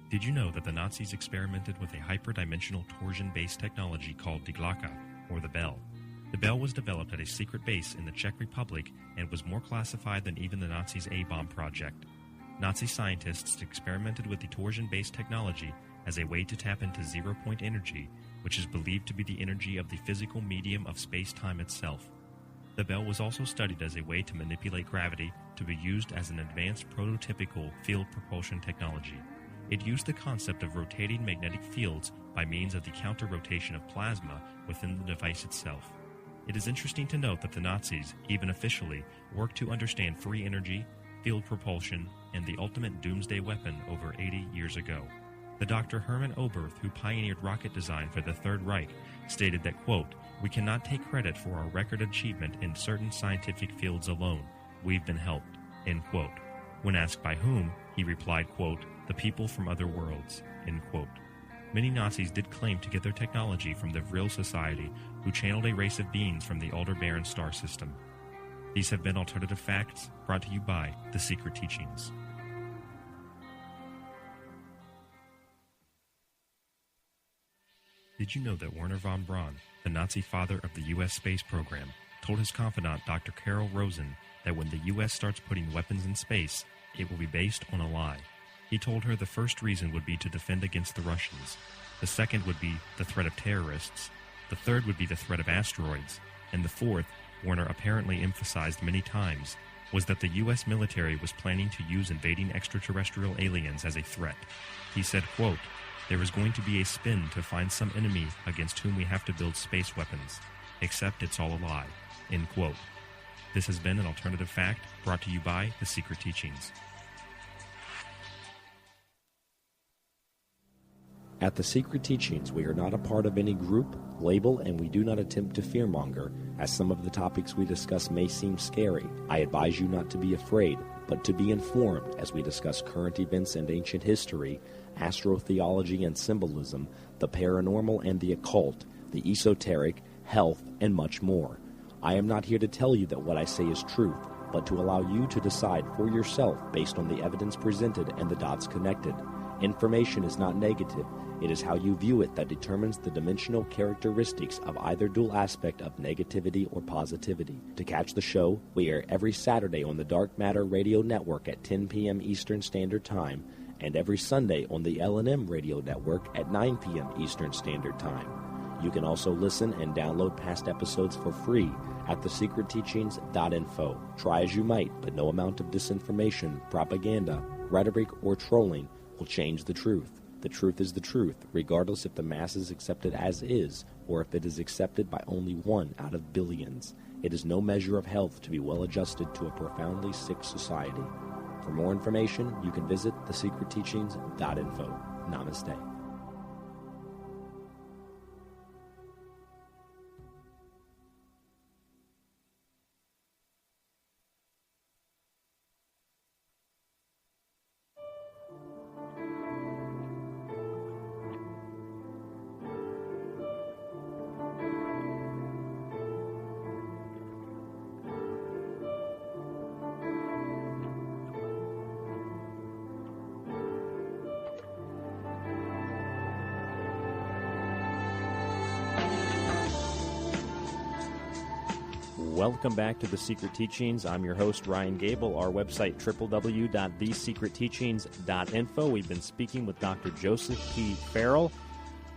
Did you know that the Nazis experimented with a hyperdimensional torsion-based technology called Die Glocke, or the Bell? The Bell was developed at a secret base in the Czech Republic and was more classified than even the Nazis' A-bomb project. Nazi scientists experimented with the torsion-based technology as a way to tap into zero-point energy, which is believed to be the energy of the physical medium of space-time itself. The Bell was also studied as a way to manipulate gravity to be used as an advanced prototypical field propulsion technology. It used the concept of rotating magnetic fields by means of the counter-rotation of plasma within the device itself. It is interesting to note that the Nazis, even officially, worked to understand free energy, field propulsion, and the ultimate doomsday weapon over 80 years ago. The Dr. Hermann Oberth, who pioneered rocket design for the Third Reich, stated that, quote, "We cannot take credit for our record achievement in certain scientific fields alone. We've been helped," end quote. When asked by whom, he replied, quote, "The people from other worlds," end quote. Many Nazis did claim to get their technology from the Vril Society, who channeled a race of beings from the Aldebaran star system. These have been Alternative Facts, brought to you by The Secret Teachings. Did you know that Werner von Braun, the Nazi father of the U.S. space program, told his confidant Dr. Carol Rosen that when the U.S. starts putting weapons in space, it will be based on a lie? He told her the first reason would be to defend against the Russians, the second would be the threat of terrorists, the third would be the threat of asteroids, and the fourth, Warner apparently emphasized many times, was that the U.S. military was planning to use invading extraterrestrial aliens as a threat. He said, quote, "There is going to be a spin to find some enemy against whom we have to build space weapons, except it's all a lie," end quote. This has been an Alternative Fact brought to you by The Secret Teachings. At The Secret Teachings, we are not a part of any group, label, and we do not attempt to fearmonger, as some of the topics we discuss may seem scary. I advise you not to be afraid, but to be informed as we discuss current events and ancient history, astrotheology and symbolism, the paranormal and the occult, the esoteric, health, and much more. I am not here to tell you that what I say is truth, but to allow you to decide for yourself based on the evidence presented and the dots connected. Information is not negative. It is how you view it that determines the dimensional characteristics of either dual aspect of negativity or positivity. To catch the show, we air every Saturday on the Dark Matter Radio Network at 10 p.m. Eastern Standard Time, and every Sunday on the L&M Radio Network at 9 p.m. Eastern Standard Time. You can also listen and download past episodes for free at thesecretteachings.info. Try as you might, but no amount of disinformation, propaganda, rhetoric, or trolling will change the truth. The truth is the truth, regardless if the masses accept it as is, or if it is accepted by only 1 out of billions. It is no measure of health to be well adjusted to a profoundly sick society. For more information, you can visit thesecretteachings.info. Namaste. Welcome back to The Secret Teachings. I'm your host, Ryan Gable. Our website, www.thesecretteachings.info. We've been speaking with Dr. Joseph P. Farrell,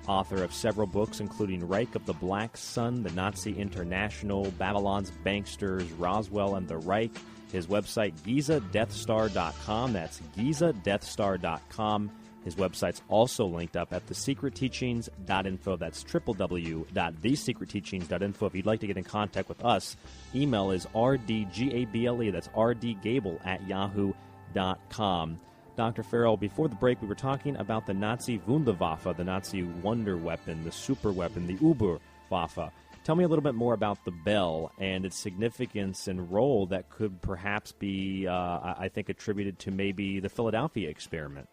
author of several books, including Reich of the Black Sun, The Nazi International, Babylon's Banksters, Roswell and the Reich. His website, GizaDeathStar.com. That's GizaDeathStar.com. His website's also linked up at thesecretteachings.info. That's www.thesecretteachings.info. If you'd like to get in contact with us, email is rdgable, that's rdgable@yahoo.com. Dr. Farrell, before the break, we were talking about the Nazi Wunderwaffe, the Nazi wonder weapon, the super weapon, the Uberwaffe. Tell me a little bit more about the bell and its significance and role that could perhaps be, I think, attributed to maybe the Philadelphia experiment.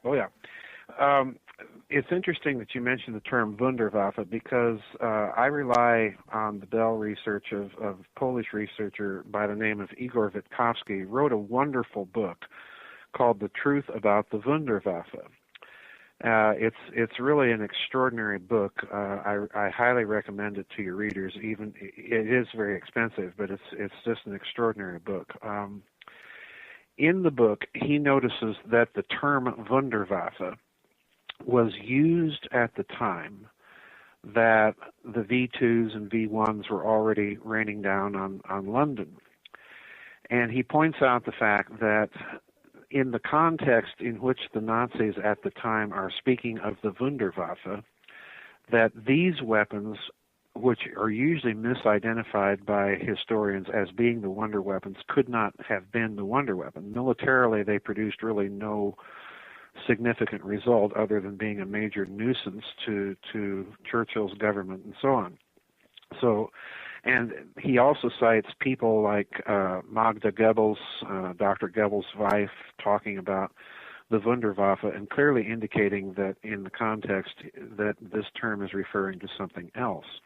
Oh, yeah. It's interesting that you mentioned the term Wunderwaffe because I rely on the Bell research of a Polish researcher by the name of Igor Witkowski, wrote a wonderful book called The Truth About the Wunderwaffe. It's really an extraordinary book. I highly recommend it to your readers. Even it is very expensive, but it's just an extraordinary book. In the book, he notices that the term Wunderwaffe was used at the time that the V2s and V1s were already raining down on London. And he points out the fact that in the context in which the Nazis at the time are speaking of the Wunderwaffe, that these weapons, which are usually misidentified by historians as being the wonder weapons, could not have been the wonder weapon. Militarily, they produced really no significant result other than being a major nuisance to Churchill's government and so on. So, and he also cites people like Magda Goebbels, Dr. Goebbels' wife, talking about the Wunderwaffe and clearly indicating that in the context that this term is referring to something else.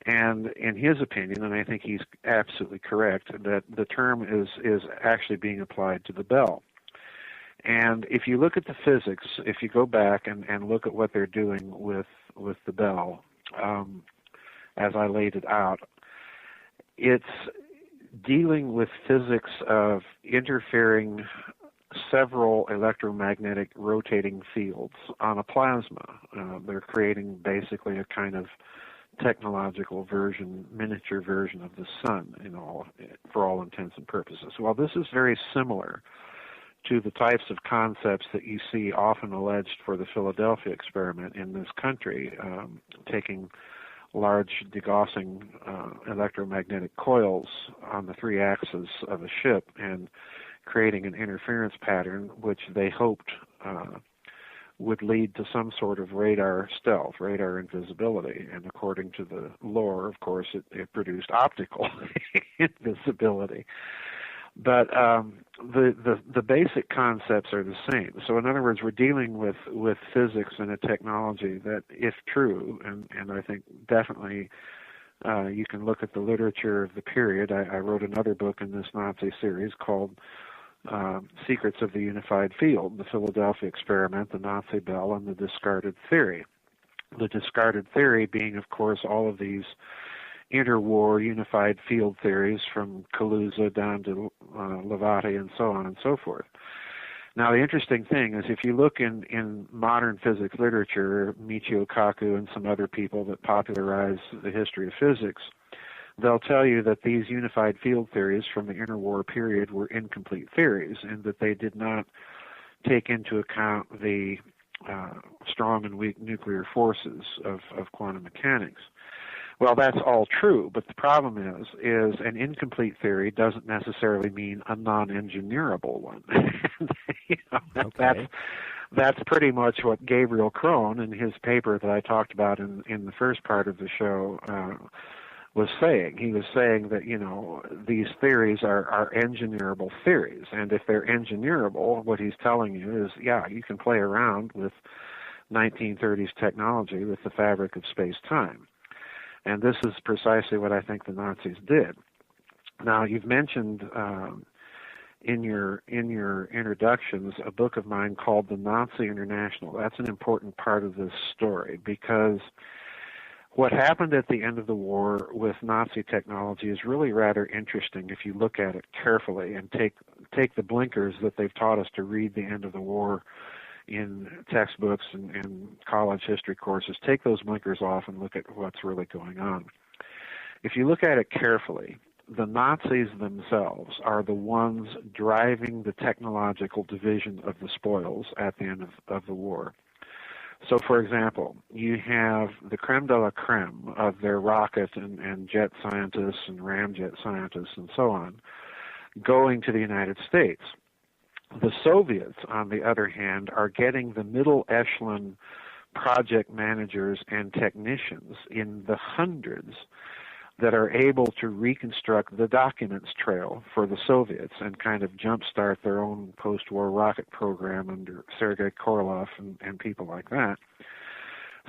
And in his opinion, and I think he's absolutely correct, that the term is actually being applied to the bell. And if you look at the physics, if you go back and look at what they're doing with the bell, as I laid it out, it's dealing with physics of interfering several electromagnetic rotating fields on a plasma. They're creating basically a kind of technological version, miniature version of the sun, for all intents and purposes. Well, this is very similar to the types of concepts that you see often alleged for the Philadelphia experiment in this country, taking large degaussing electromagnetic coils on the three axes of a ship and creating an interference pattern which they hoped would lead to some sort of radar stealth, radar invisibility. And according to the lore, of course, it produced optical invisibility. But the basic concepts are the same. So in other words, we're dealing with physics and a technology that, if true, and I think definitely you can look at the literature of the period. I wrote another book in this Nazi series called Secrets of the Unified Field, the Philadelphia Experiment, the Nazi Bell, and the Discarded Theory. The discarded theory being, of course, all of these interwar unified field theories from Kaluza down to Levati and so on and so forth. Now, the interesting thing is if you look in modern physics literature, Michio Kaku and some other people that popularize the history of physics, they'll tell you that these unified field theories from the interwar period were incomplete theories and that they did not take into account the strong and weak nuclear forces of quantum mechanics. Well, that's all true, but the problem is an incomplete theory doesn't necessarily mean a non-engineerable one. That's pretty much what Gabriel Krohn, in his paper that I talked about in the first part of the show, was saying. He was saying that, these theories are engineerable theories, and if they're engineerable, what he's telling you is, you can play around with 1930s technology with the fabric of space-time. And this is precisely what I think the Nazis did. Now, you've mentioned in your introductions a book of mine called The Nazi International. That's an important part of this story because what happened at the end of the war with Nazi technology is really rather interesting if you look at it carefully and take the blinkers that they've taught us to read the end of the war in textbooks and college history courses. Take those blinkers off and look at what's really going on. If you look at it carefully, the Nazis themselves are the ones driving the technological division of the spoils at the end of the war. So, for example, you have the creme de la creme of their rocket and jet scientists and ramjet scientists and so on going to the United States. The Soviets, on the other hand, are getting the middle echelon project managers and technicians in the hundreds that are able to reconstruct the documents trail for the Soviets and kind of jumpstart their own post-war rocket program under Sergei Korolev and people like that.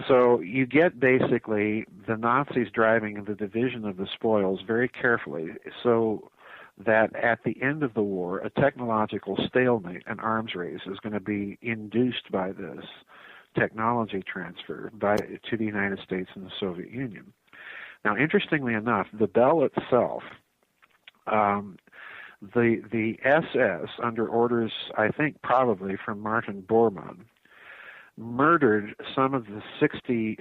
So you get basically the Nazis driving the division of the spoils very carefully, so that at the end of the war, a technological stalemate, an arms race, is going to be induced by this technology transfer to the United States and the Soviet Union. Now, interestingly enough, the Bell itself, the SS, under orders, I think probably from Martin Bormann, murdered some 60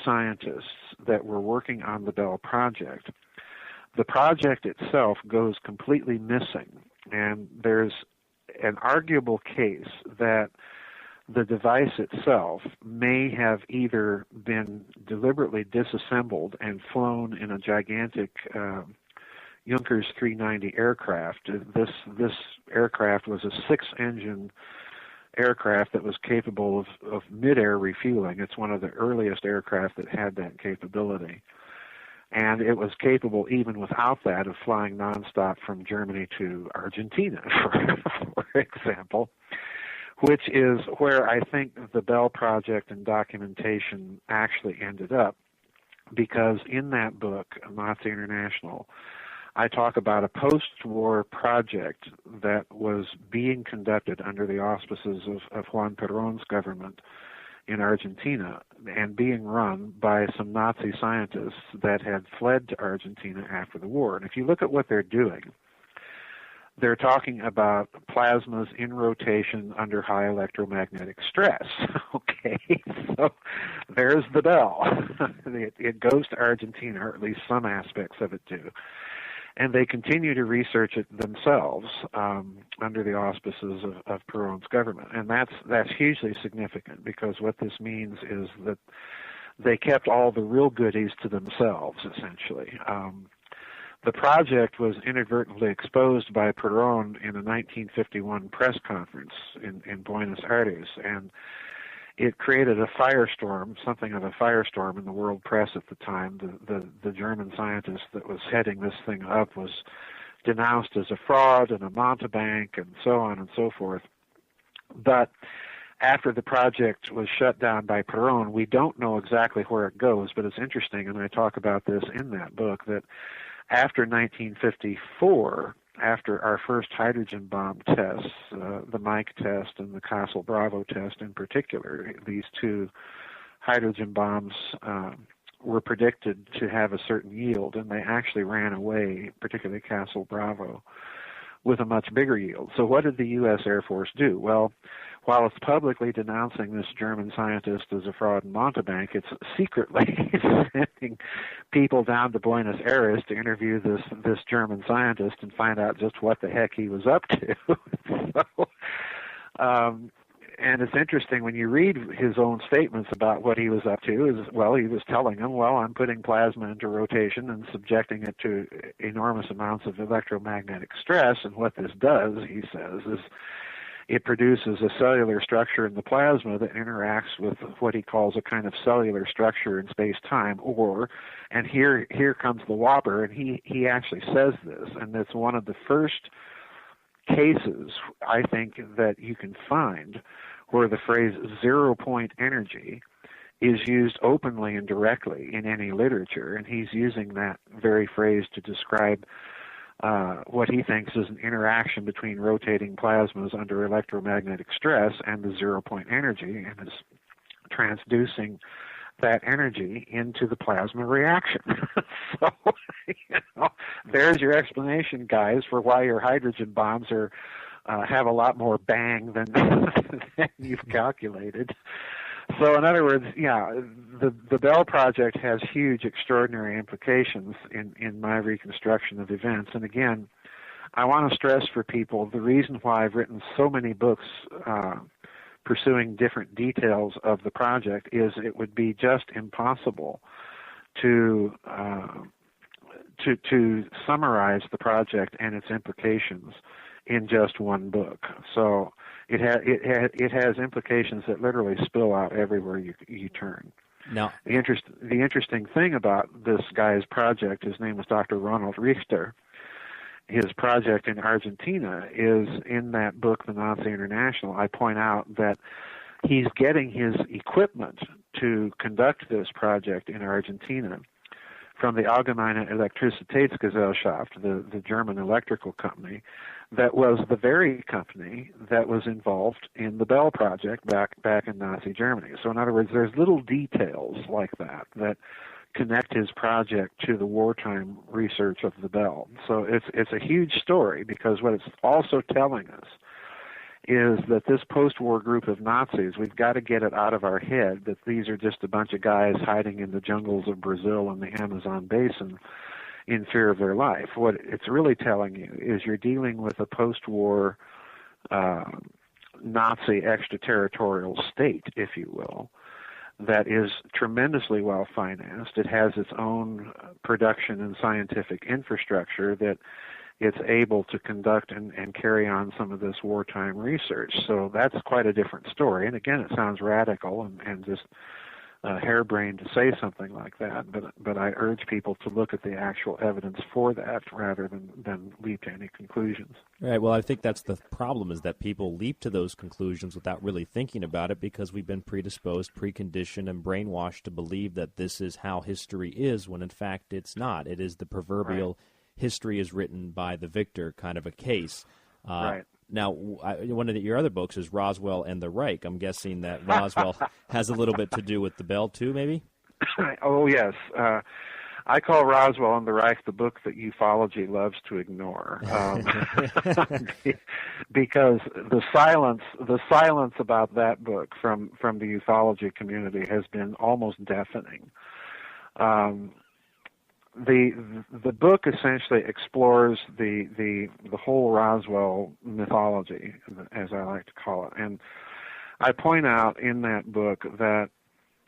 scientists that were working on the Bell project. The project itself goes completely missing, and there's an arguable case that the device itself may have either been deliberately disassembled and flown in a gigantic Junkers 390 aircraft. This aircraft was a 6-engine aircraft that was capable of mid-air refueling. It's one of the earliest aircraft that had that capability. And it was capable, even without that, of flying nonstop from Germany to Argentina, for example, which is where I think the Bell project and documentation actually ended up. Because in that book, Nazi International, I talk about a post-war project that was being conducted under the auspices of Juan Perón's government in Argentina and being run by some Nazi scientists that had fled to Argentina after the war. And if you look at what they're doing, they're talking about plasmas in rotation under high electromagnetic stress. Okay, so there's the bell. It goes to Argentina, or at least some aspects of it do. And they continue to research it themselves under the auspices of Perón's government. And that's hugely significant, because what this means is that they kept all the real goodies to themselves, essentially. The project was inadvertently exposed by Perón in a 1951 press conference in Buenos Aires, and it created a firestorm, something of a firestorm in the world press at the time. The German scientist that was heading this thing up was denounced as a fraud and a mountebank and so on and so forth. But after the project was shut down by Perón, we don't know exactly where it goes, but it's interesting, and I talk about this in that book, that after 1954, after our first hydrogen bomb tests, the Mike test and the Castle Bravo test in particular, these two hydrogen bombs were predicted to have a certain yield, and they actually ran away, particularly Castle Bravo, with a much bigger yield. So what did the U.S. Air Force do? Well, while it's publicly denouncing this German scientist as a fraud and mountebank, it's secretly sending people down to Buenos Aires to interview this German scientist and find out just what the heck he was up to. So, and it's interesting when you read his own statements about what he was up to. He was telling them, well, I'm putting plasma into rotation and subjecting it to enormous amounts of electromagnetic stress, and what this does, he says, is it produces a cellular structure in the plasma that interacts with what he calls a kind of cellular structure in space-time, and here comes the whopper, and he actually says this, and it's one of the first cases, I think, that you can find where the phrase zero-point energy is used openly and directly in any literature, and he's using that very phrase to describe what he thinks is an interaction between rotating plasmas under electromagnetic stress and the zero-point energy, and is transducing that energy into the plasma reaction. So, there's your explanation, guys, for why your hydrogen bombs have a lot more bang than you've calculated. So, in other words, the Bell Project has huge, extraordinary implications in my reconstruction of events. And again, I want to stress for people the reason why I've written so many books pursuing different details of the project is it would be just impossible to summarize the project and its implications in just one book. So it has implications that literally spill out everywhere you turn. Now, the interesting thing about this guy's project, his name was Dr. Ronald Richter. His project in Argentina is in that book, The Nazi International. I point out that he's getting his equipment to conduct this project in Argentina from the Allgemeine Elektrizitätsgesellschaft, the German electrical company, that was the very company that was involved in the Bell Project back in Nazi Germany. So in other words, there's little details like that connect his project to the wartime research of the Bell. So it's a huge story, because what it's also telling us is that this post-war group of Nazis, we've got to get it out of our head that these are just a bunch of guys hiding in the jungles of Brazil and the Amazon basin in fear of their life. What it's really telling you is you're dealing with a post-war Nazi extraterritorial state, if you will, that is tremendously well-financed. It has its own production and scientific infrastructure that it's able to conduct and carry on some of this wartime research. So that's quite a different story. And again, it sounds radical and just harebrained to say something like that, but I urge people to look at the actual evidence for that rather than leap to any conclusions. Right. Well, I think that's the problem, is that people leap to those conclusions without really thinking about it, because we've been predisposed, preconditioned, and brainwashed to believe that this is how history is, when in fact it's not. It is the proverbial history is written by the victor kind of a case. Right. Now, one of your other books is Roswell and the Reich. I'm guessing that Roswell has a little bit to do with the Bell, too, maybe? Oh, yes. I call Roswell and the Reich the book that ufology loves to ignore, because the silence about that book from the ufology community has been almost deafening. The book essentially explores the whole Roswell mythology, as I like to call it, and I point out in that book that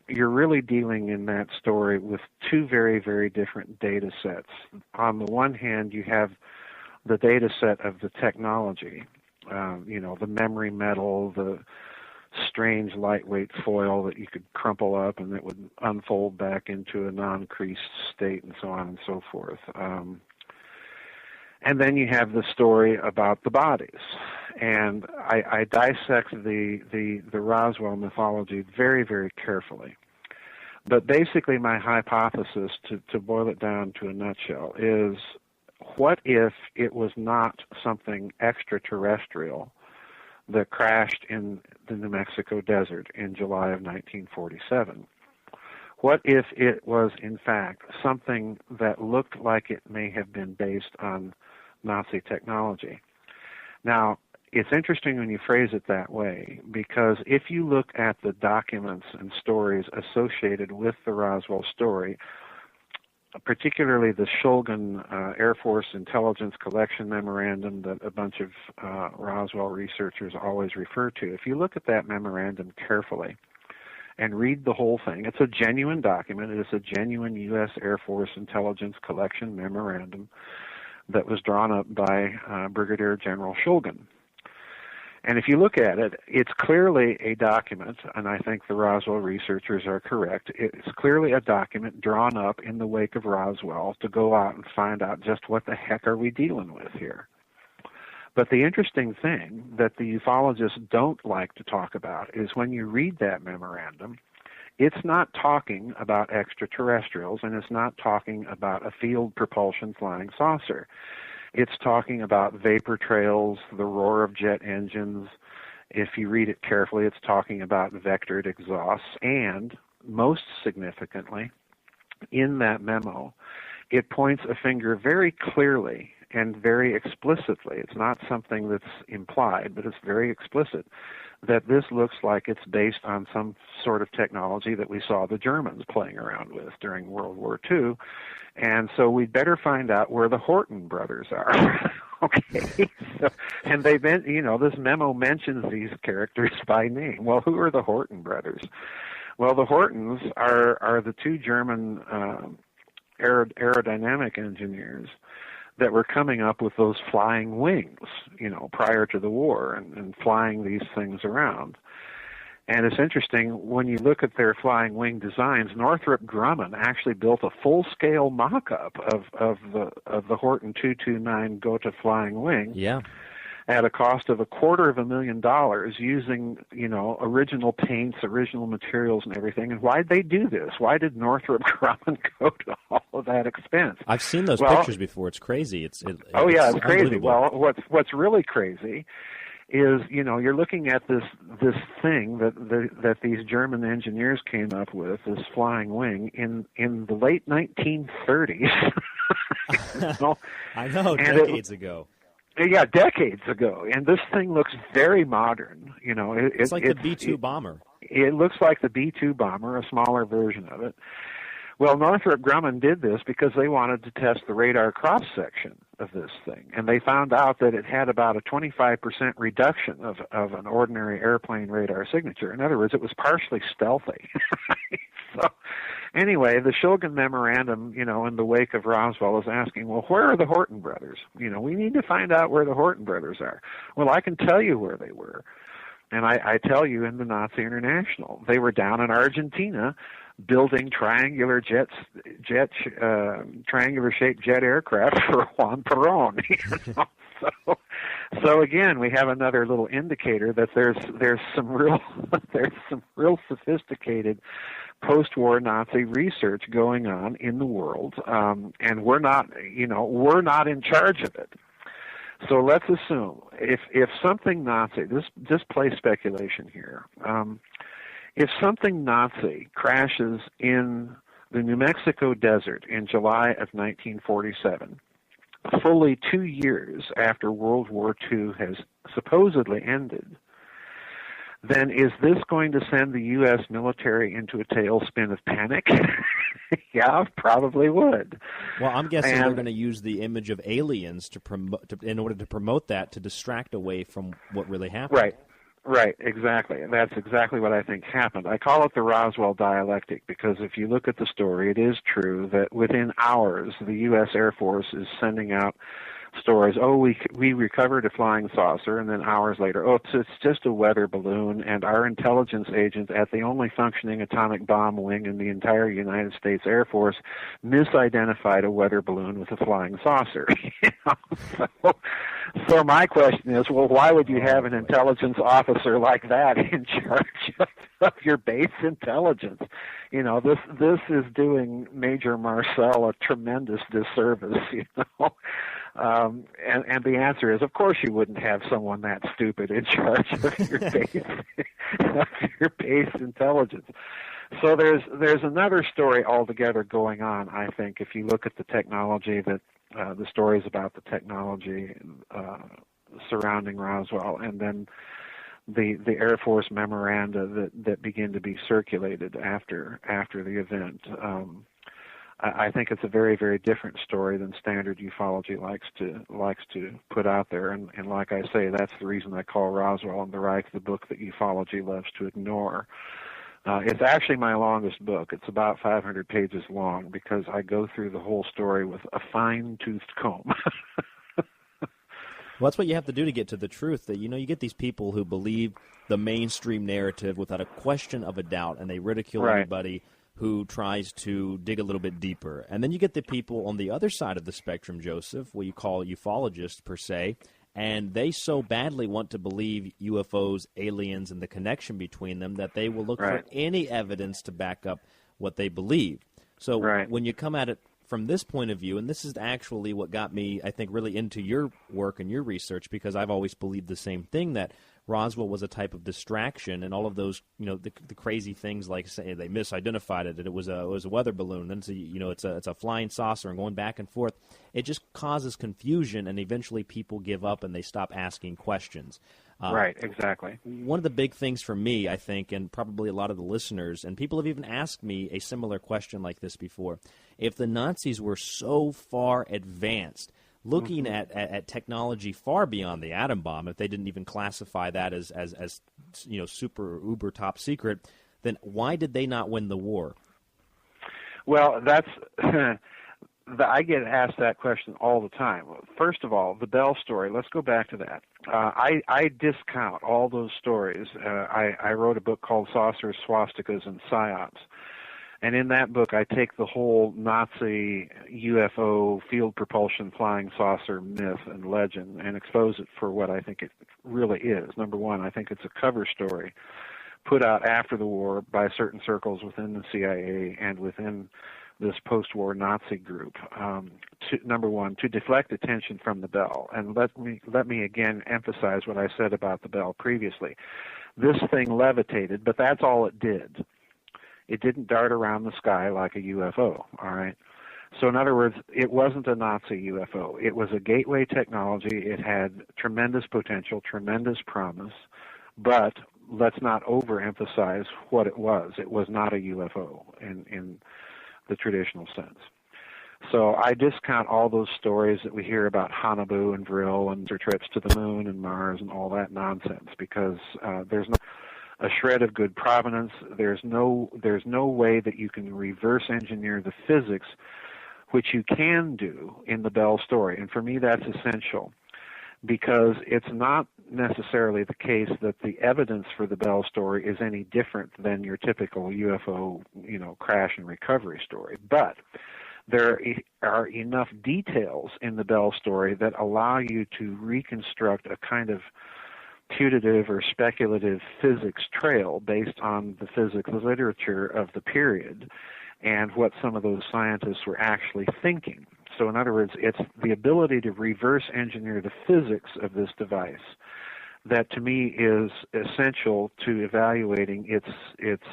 you're really dealing in that story with two very, very different data sets. On the one hand, you have the data set of the technology, the memory metal, the strange lightweight foil that you could crumple up and it would unfold back into a non-creased state, and so on and so forth. And then you have the story about the bodies. And I dissect the Roswell mythology very, very carefully. But basically my hypothesis, to boil it down to a nutshell, is what if it was not something extraterrestrial that crashed in the New Mexico desert in July of 1947? What if it was, in fact, something that looked like it may have been based on Nazi technology? Now, it's interesting when you phrase it that way, because if you look at the documents and stories associated with the Roswell story, particularly the Shulgin Air Force Intelligence Collection Memorandum that a bunch of Roswell researchers always refer to, if you look at that memorandum carefully and read the whole thing, it's a genuine document. It is a genuine U.S. Air Force Intelligence Collection Memorandum that was drawn up by Brigadier General Shulgin. And if you look at it, it's clearly a document, and I think the Roswell researchers are correct. It's clearly a document drawn up in the wake of Roswell to go out and find out just what the heck are we dealing with here. But the interesting thing that the ufologists don't like to talk about is when you read that memorandum, it's not talking about extraterrestrials, and it's not talking about a field propulsion flying saucer. It's talking about vapor trails, the roar of jet engines. If you read it carefully, it's talking about vectored exhausts. And most significantly, in that memo, it points a finger very clearly and very explicitly. It's not something that's implied, but it's very explicit, that this looks like it's based on some sort of technology that we saw the Germans playing around with during World War II. And so we'd better find out where the Horton brothers are. Okay. So, and they've been, this memo mentions these characters by name. Well, who are the Horton brothers? Well, the Hortons are the two German aerodynamic engineers that were coming up with those flying wings, prior to the war and flying these things around. And it's interesting, when you look at their flying wing designs, Northrop Grumman actually built a full-scale mock-up of the Horton 229 Gotha flying wing. Yeah. At a cost of $250,000 using, original paints, original materials and everything. And why'd they do this? Why did Northrop Grumman go to all of that expense? I've seen those pictures before. It's crazy. It's crazy. Well, what's really crazy is, you're looking at this thing that these German engineers came up with, this flying wing, in the late 1930s. I know, decades ago. Yeah, decades ago. And this thing looks very modern. It's like the B-2 bomber. It looks like the B-2 bomber, a smaller version of it. Well, Northrop Grumman did this because they wanted to test the radar cross-section of this thing. And they found out that it had about a 25% reduction of an ordinary airplane radar signature. In other words, it was partially stealthy. So anyway, the Shulgin memorandum, in the wake of Roswell is asking, well, where are the Horton brothers? We need to find out where the Horton brothers are. Well, I can tell you where they were. And I tell you in the Nazi International. They were down in Argentina building triangular-shaped jet aircraft for Juan Perón. So again, we have another little indicator that there's some real sophisticated post-war Nazi research going on in the world, and we're not in charge of it. So let's assume if something Nazi, just play speculation here. If something Nazi crashes in the New Mexico desert in July of 1947, fully 2 years after World War II has supposedly ended, then is this going to send the U.S. military into a tailspin of panic? Yeah, probably would. Well, I'm guessing they're going to use the image of aliens in order to promote that, to distract away from what really happened. Right, exactly. That's exactly what I think happened. I call it the Roswell dialectic because if you look at the story, it is true that within hours, the U.S. Air Force is sending out stories. Oh, we recovered a flying saucer, and then hours later, oh, it's just a weather balloon, and our intelligence agent at the only functioning atomic bomb wing in the entire United States Air Force misidentified a weather balloon with a flying saucer. So my question is, well, why would you have an intelligence officer like that in charge of your base intelligence? This is doing Major Marcel a tremendous disservice, And the answer is, of course, you wouldn't have someone that stupid in charge of your base intelligence. So there's another story altogether going on. I think if you look at the technology that the stories about the technology surrounding Roswell, and then the Air Force memoranda that begin to be circulated after the event. I think it's a very, very different story than standard ufology likes to put out there, and like I say, that's the reason I call Roswell and the Reich the book that ufology loves to ignore. It's actually my longest book. It's about 500 pages long because I go through the whole story with a fine-toothed comb. Well, that's what you have to do to get to the truth. That you get these people who believe the mainstream narrative without a question of a doubt, and they ridicule anybody who tries to dig a little bit deeper. And then you get the people on the other side of the spectrum, Joseph, what you call ufologists per se, and they so badly want to believe UFOs, aliens, and the connection between them that they will look for any evidence to back up what they believe. So when you come at it from this point of view, and this is actually what got me, I think, really into your work and your research, because I've always believed the same thing, that Roswell was a type of distraction, and all of those, the crazy things like say they misidentified it, and it was a weather balloon, then it's a flying saucer, and going back and forth. It just causes confusion, and eventually people give up and they stop asking questions. Right, exactly. One of the big things for me, I think, and probably a lot of the listeners, and people have even asked me a similar question like this before, if the Nazis were so far advanced, looking at technology far beyond the atom bomb, if they didn't even classify that as super uber top secret, then why did they not win the war? Well, that's I get asked that question all the time. First of all, the Bell story. Let's go back to that. I discount all those stories. I wrote a book called Saucers, Swastikas, and Psyops. And in that book, I take the whole Nazi UFO field propulsion flying saucer myth and legend and expose it for what I think it really is. Number one, I think it's a cover story put out after the war by certain circles within the CIA and within this post-war Nazi group. Number one, to deflect attention from the Bell. And let me again emphasize what I said about the Bell previously. This thing levitated, but that's all it did. It didn't dart around the sky like a UFO, all right? So in other words, it wasn't a Nazi UFO. It was a gateway technology. It had tremendous potential, tremendous promise, but let's not overemphasize what it was. It was not a UFO in the traditional sense. So I discount all those stories that we hear about Haunebu and Vril and their trips to the moon and Mars and all that nonsense, because there's no a shred of good provenance. There's no way that you can reverse engineer the physics, which you can do in the Bell story. And for me, that's essential, because it's not necessarily the case that the evidence for the Bell story is any different than your typical UFO, crash and recovery story. But there are enough details in the Bell story that allow you to reconstruct a kind of putative or speculative physics trail based on the physics literature of the period and what some of those scientists were actually thinking. So in other words, it's the ability to reverse engineer the physics of this device that to me is essential to evaluating its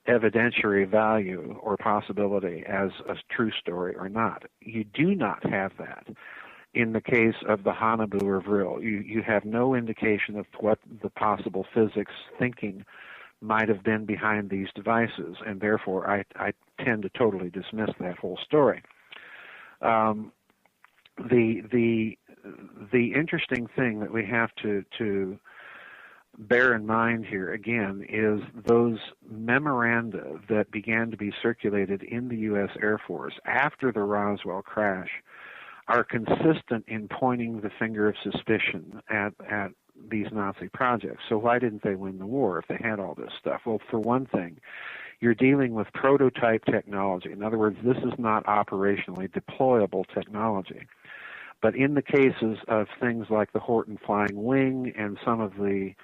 evidentiary value or possibility as a true story or not. You do not have that in the case of the Haunebu or Vril. You have no indication of what the possible physics thinking might have been behind these devices, and therefore I tend to totally dismiss that whole story. The interesting thing that we have to bear in mind here again is those memoranda that began to be circulated in the U.S. Air Force after the Roswell crash are consistent in pointing the finger of suspicion at these Nazi projects. So why didn't they win the war if they had all this stuff? Well, for one thing, you're dealing with prototype technology. In other words, this is not operationally deployable technology. But in the cases of things like the Horten Flying Wing and some of the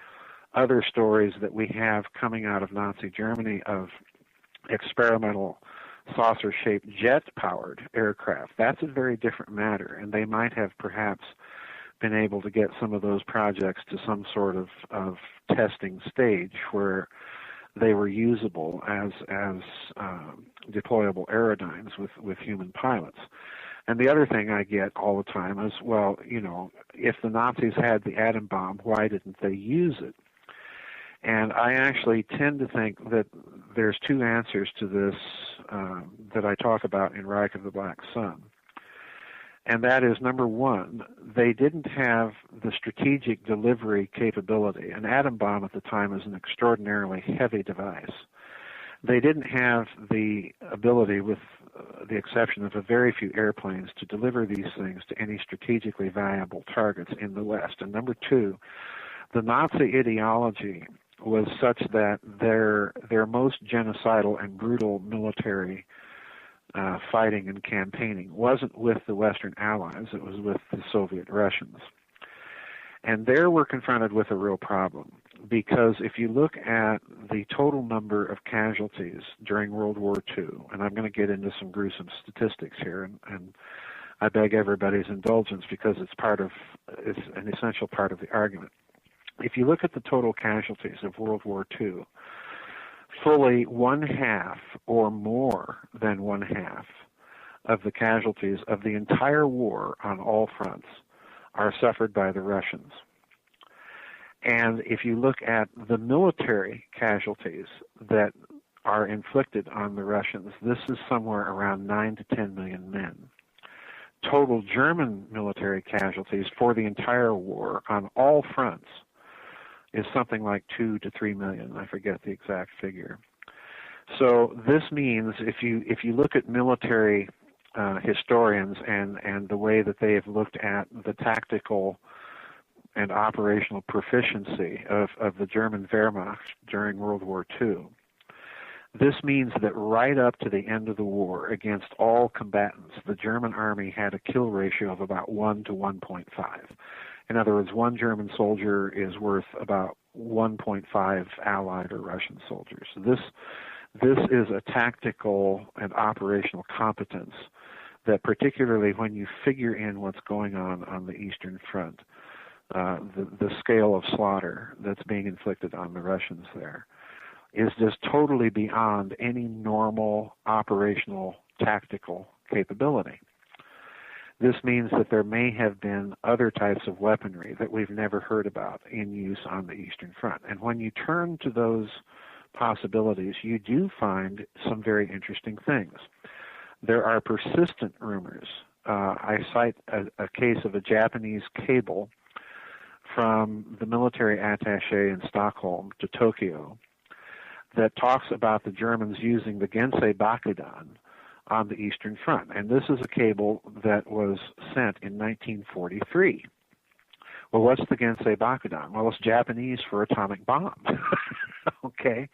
other stories that we have coming out of Nazi Germany of experimental saucer-shaped jet-powered aircraft, that's a very different matter, and they might have perhaps been able to get some of those projects to some sort of testing stage where they were usable as deployable aerodynes with human pilots. And the other thing I get all the time is, well, if the Nazis had the atom bomb, why didn't they use it? And I actually tend to think that there's two answers to this that I talk about in Reich of the Black Sun. And that is, number one, they didn't have the strategic delivery capability. An atom bomb at the time is an extraordinarily heavy device. They didn't have the ability, with the exception of a very few airplanes, to deliver these things to any strategically valuable targets in the West. And number two, the Nazi ideology was such that their most genocidal and brutal military fighting and campaigning wasn't with the Western Allies, it was with the Soviet Russians. And there we're confronted with a real problem, because if you look at the total number of casualties during World War II, and I'm going to get into some gruesome statistics here, and I beg everybody's indulgence because it's an essential part of the argument. If you look at the total casualties of World War II, fully 1/2 or more than 1/2 of the casualties of the entire war on all fronts are suffered by the Russians. And if you look at the military casualties that are inflicted on the Russians, this is somewhere around 9 to 10 million men. Total German military casualties for the entire war on all fronts is something like 2 to 3 million. I forget the exact figure. So this means if you look at military historians and the way that they have looked at the tactical and operational proficiency of the German Wehrmacht during World War II, this means that right up to the end of the war, against all combatants, the German army had a kill ratio of about 1 to 1.5. In other words, one German soldier is worth about 1.5 Allied or Russian soldiers. So this is a tactical and operational competence that, particularly when you figure in what's going on the Eastern Front, the scale of slaughter that's being inflicted on the Russians there is just totally beyond any normal operational tactical capability. This means that there may have been other types of weaponry that we've never heard about in use on the Eastern Front. And when you turn to those possibilities, you do find some very interesting things. There are persistent rumors. I cite a case of a Japanese cable from the military attaché in Stockholm to Tokyo that talks about the Germans using the Gensei Bakudan on the Eastern Front. And this is a cable that was sent in 1943. Well, what's the Gensei Bakudan? Well, it's Japanese for atomic bomb. Okay.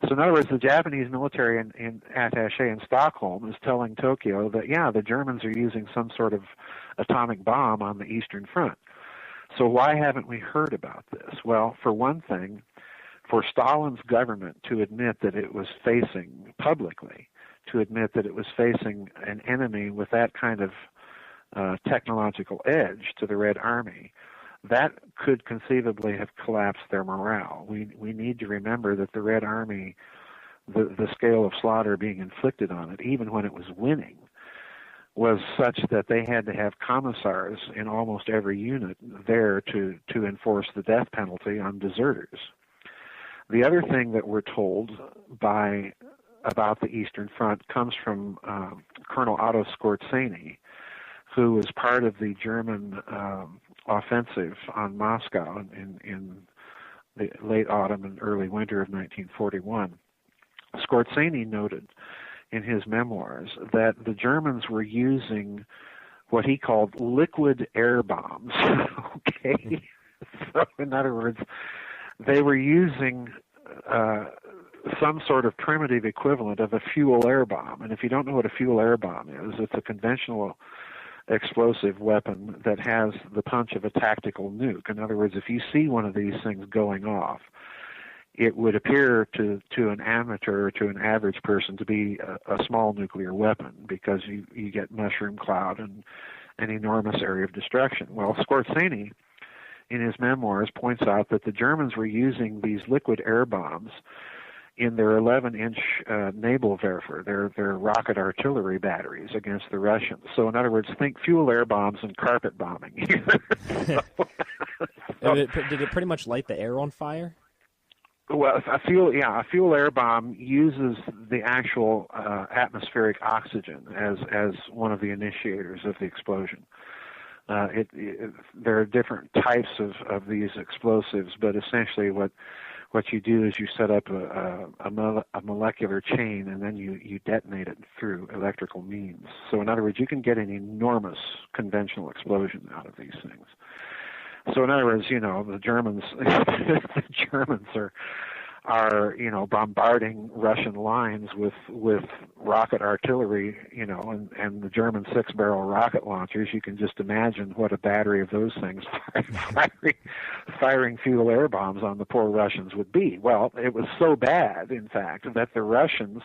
So in other words, the Japanese military in attaché in Stockholm is telling Tokyo that, yeah, the Germans are using some sort of atomic bomb on the Eastern Front. So why haven't we heard about this? Well, for one thing, for Stalin's government to admit that it was facing, publicly, to admit that it was facing an enemy with that kind of technological edge to the Red Army, that could conceivably have collapsed their morale. We need to remember that the Red Army the scale of slaughter being inflicted on it, even when it was winning, was such that they had to have commissars in almost every unit there to enforce the death penalty on deserters. The other thing that we're told about the Eastern Front comes from Colonel Otto Skorzeny, who was part of the German offensive on Moscow in the late autumn and early winter of 1941. Skorzeny noted in his memoirs that the Germans were using what he called liquid air bombs. Okay? So, in other words, they were using some sort of primitive equivalent of a fuel air bomb. And if you don't know what a fuel air bomb is, it's a conventional explosive weapon that has the punch of a tactical nuke. In other words, if you see one of these things going off, it would appear to an amateur or to an average person to be a small nuclear weapon, because you get mushroom cloud and an enormous area of destruction. Well, Skorzeny, in his memoirs, points out that the Germans were using these liquid air bombs in their 11-inch Nebelwerfer, their rocket artillery batteries, against the Russians. So, in other words, think fuel air bombs and carpet bombing. Did it pretty much light the air on fire? Well, a fuel air bomb uses the actual atmospheric oxygen as one of the initiators of the explosion. There are different types of these explosives, but essentially what you do is you set up a molecular chain, and then you detonate it through electrical means. So, in other words, you can get an enormous conventional explosion out of these things. So, in other words, the Germans are bombarding Russian lines with rocket artillery, and the German 6-barrel rocket launchers. You can just imagine what a battery of those things firing fuel air bombs on the poor Russians would be. Well, it was so bad, in fact, that the Russians,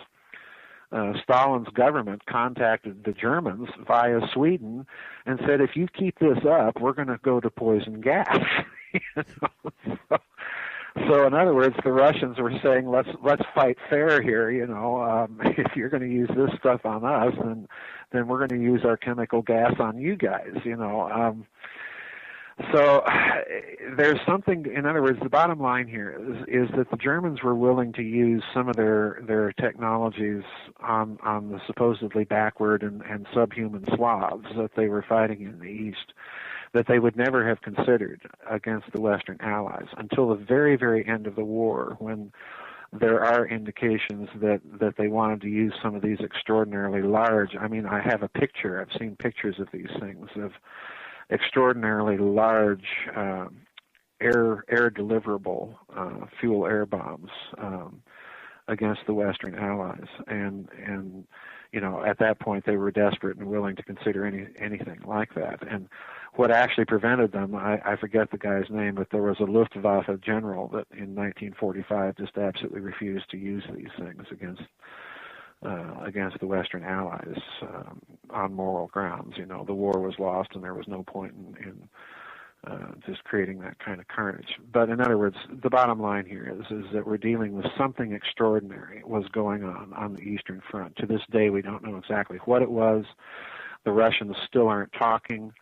Stalin's government, contacted the Germans via Sweden and said, if you keep this up, we're going to go to poison gas. So, in other words, the Russians were saying, let's fight fair here. If you're going to use this stuff on us, then we're going to use our chemical gas on you guys. So there's something. In other words, the bottom line here is that the Germans were willing to use some of their technologies on the supposedly backward and subhuman Slavs that they were fighting in the East, that they would never have considered against the Western Allies until the very, very end of the war, when there are indications that they wanted to use some of these extraordinarily large. I mean, I have a picture. I've seen pictures of these things, of extraordinarily large air deliverable fuel air bombs against the Western Allies, and at that point they were desperate and willing to consider anything like that. And what actually prevented them, I forget the guy's name, but there was a Luftwaffe general that in 1945 just absolutely refused to use these things against the Western Allies on moral grounds. The war was lost, and there was no point in just creating that kind of carnage. But in other words, the bottom line here is that we're dealing with something extraordinary was going on the Eastern Front. To this day, we don't know exactly what it was. The Russians still aren't talking,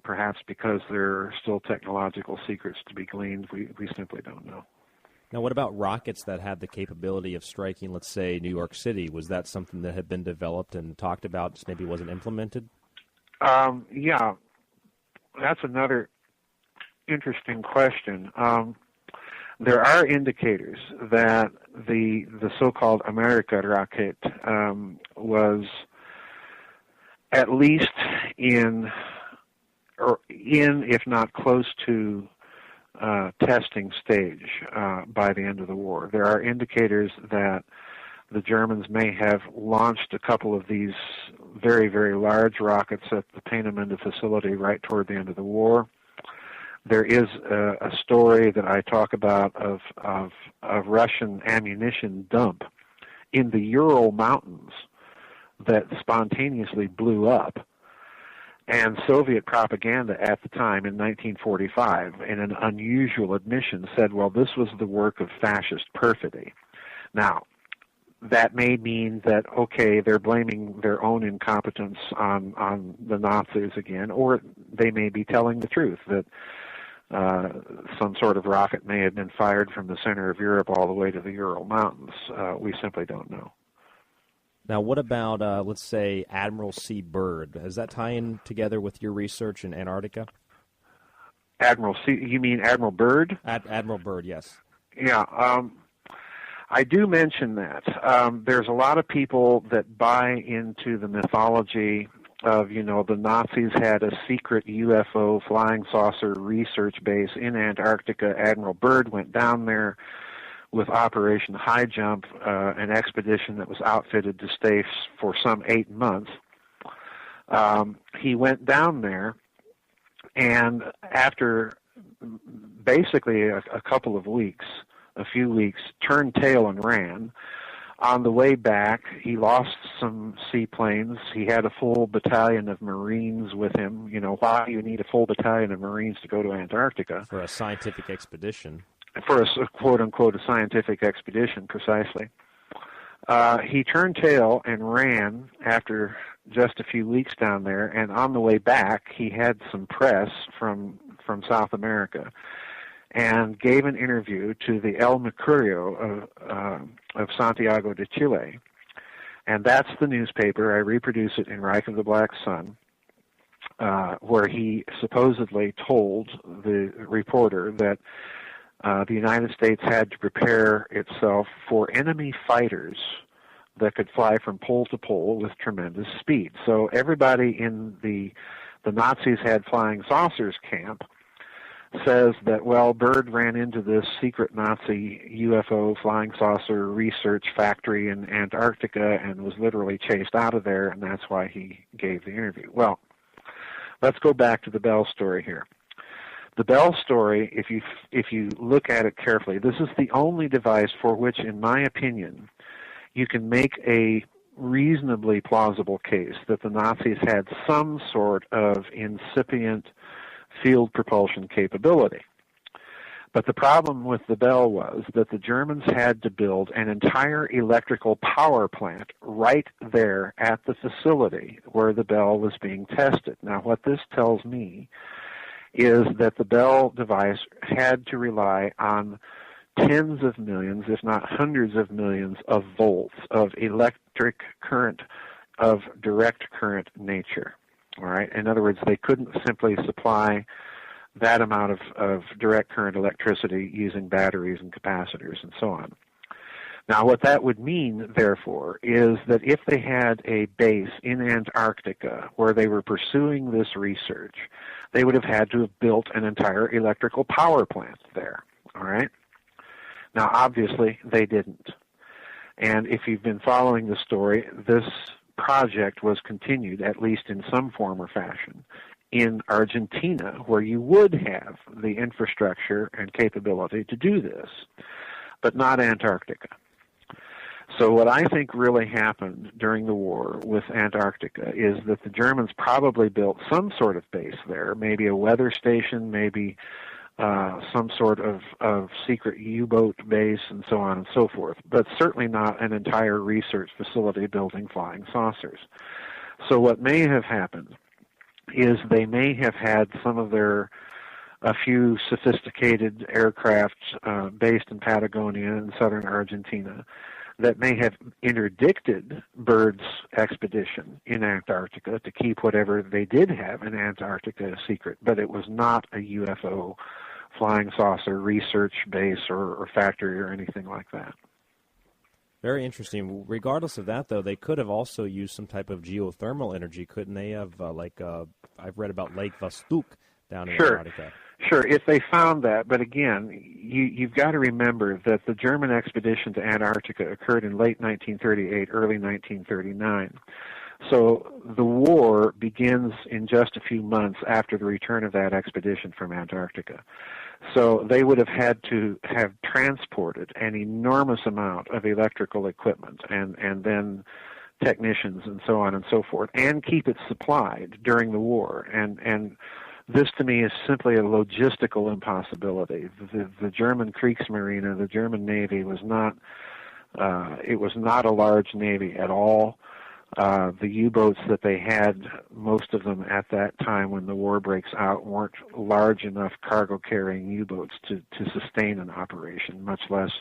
perhaps because there are still technological secrets to be gleaned. We simply don't know. Now, what about rockets that had the capability of striking, let's say, New York City? Was that something that had been developed and talked about, just maybe wasn't implemented? Yeah, that's another interesting question. There are indicators that the so-called America rocket was at least in, if not close to, testing stage by the end of the war. There are indicators that the Germans may have launched a couple of these very, very large rockets at the Peenemünde facility right toward the end of the war. There is a story that I talk about of Russian ammunition dump in the Ural Mountains that spontaneously blew up. And Soviet propaganda at the time in 1945, in an unusual admission, said, well, this was the work of fascist perfidy. Now, that may mean that, okay, they're blaming their own incompetence on the Nazis again, or they may be telling the truth, that some sort of rocket may have been fired from the center of Europe all the way to the Ural Mountains. We simply don't know. Now, what about, let's say, Admiral C. Byrd? Does that tie in together with your research in Antarctica? Admiral C. You mean Admiral Byrd? Admiral Byrd, yes. Yeah, I do mention that. There's a lot of people that buy into the mythology of, the Nazis had a secret UFO flying saucer research base in Antarctica. Admiral Byrd went down there with Operation High Jump, an expedition that was outfitted to stay for some 8 months. He went down there, and after basically a couple of weeks, a few weeks, turned tail and ran. On the way back, he lost some seaplanes. He had a full battalion of Marines with him. Why do you need a full battalion of Marines to go to Antarctica? For a scientific expedition. For a quote-unquote a scientific expedition, precisely. He turned tail and ran after just a few weeks down there, and on the way back, he had some press from South America and gave an interview to the El Mercurio of Santiago de Chile. And that's the newspaper. I reproduce it in Reich of the Black Sun, where he supposedly told the reporter that the United States had to prepare itself for enemy fighters that could fly from pole to pole with tremendous speed. So everybody in the Nazis had flying saucers camp says that, well, Byrd ran into this secret Nazi UFO flying saucer research factory in Antarctica and was literally chased out of there, and that's why he gave the interview. Well, let's go back to the Bell story here. The Bell story, if you look at it carefully, this is the only device for which, in my opinion, you can make a reasonably plausible case that the Nazis had some sort of incipient field propulsion capability. But the problem with the Bell was that the Germans had to build an entire electrical power plant right there at the facility where the Bell was being tested. Now, what this tells me is that the Bell device had to rely on tens of millions, if not hundreds of millions of volts of electric current of direct current nature. All right. In other words, they couldn't simply supply that amount of direct current electricity using batteries and capacitors and so on. Now, what that would mean, therefore, is that if they had a base in Antarctica where they were pursuing this research, they would have had to have built an entire electrical power plant there. All right. Now, obviously, they didn't. And if you've been following the story, this project was continued, at least in some form or fashion, in Argentina, where you would have the infrastructure and capability to do this, but not Antarctica. So what I think really happened during the war with Antarctica is that the Germans probably built some sort of base there, maybe a weather station, maybe some sort of secret U-boat base and so on and so forth, but certainly not an entire research facility building flying saucers. So what may have happened is they may have had a few sophisticated aircraft based in Patagonia and southern Argentina that may have interdicted Byrd's expedition in Antarctica to keep whatever they did have in Antarctica a secret, but it was not a UFO flying saucer research base or factory or anything like that. Very interesting. Regardless of that, though, they could have also used some type of geothermal energy, couldn't they have? I've read about Lake Vostok down in Antarctica. Sure, if they found that. But again, you've got to remember that the German expedition to Antarctica occurred in late 1938, early 1939. So the war begins in just a few months after the return of that expedition from Antarctica. So they would have had to have transported an enormous amount of electrical equipment and then technicians and so on and so forth, and keep it supplied during the war. And this, to me, is simply a logistical impossibility. The German Kriegsmarine, the German Navy, was not It was not a large Navy at all. The U-boats that they had, most of them at that time when the war breaks out, weren't large enough cargo-carrying U-boats to sustain an operation, much less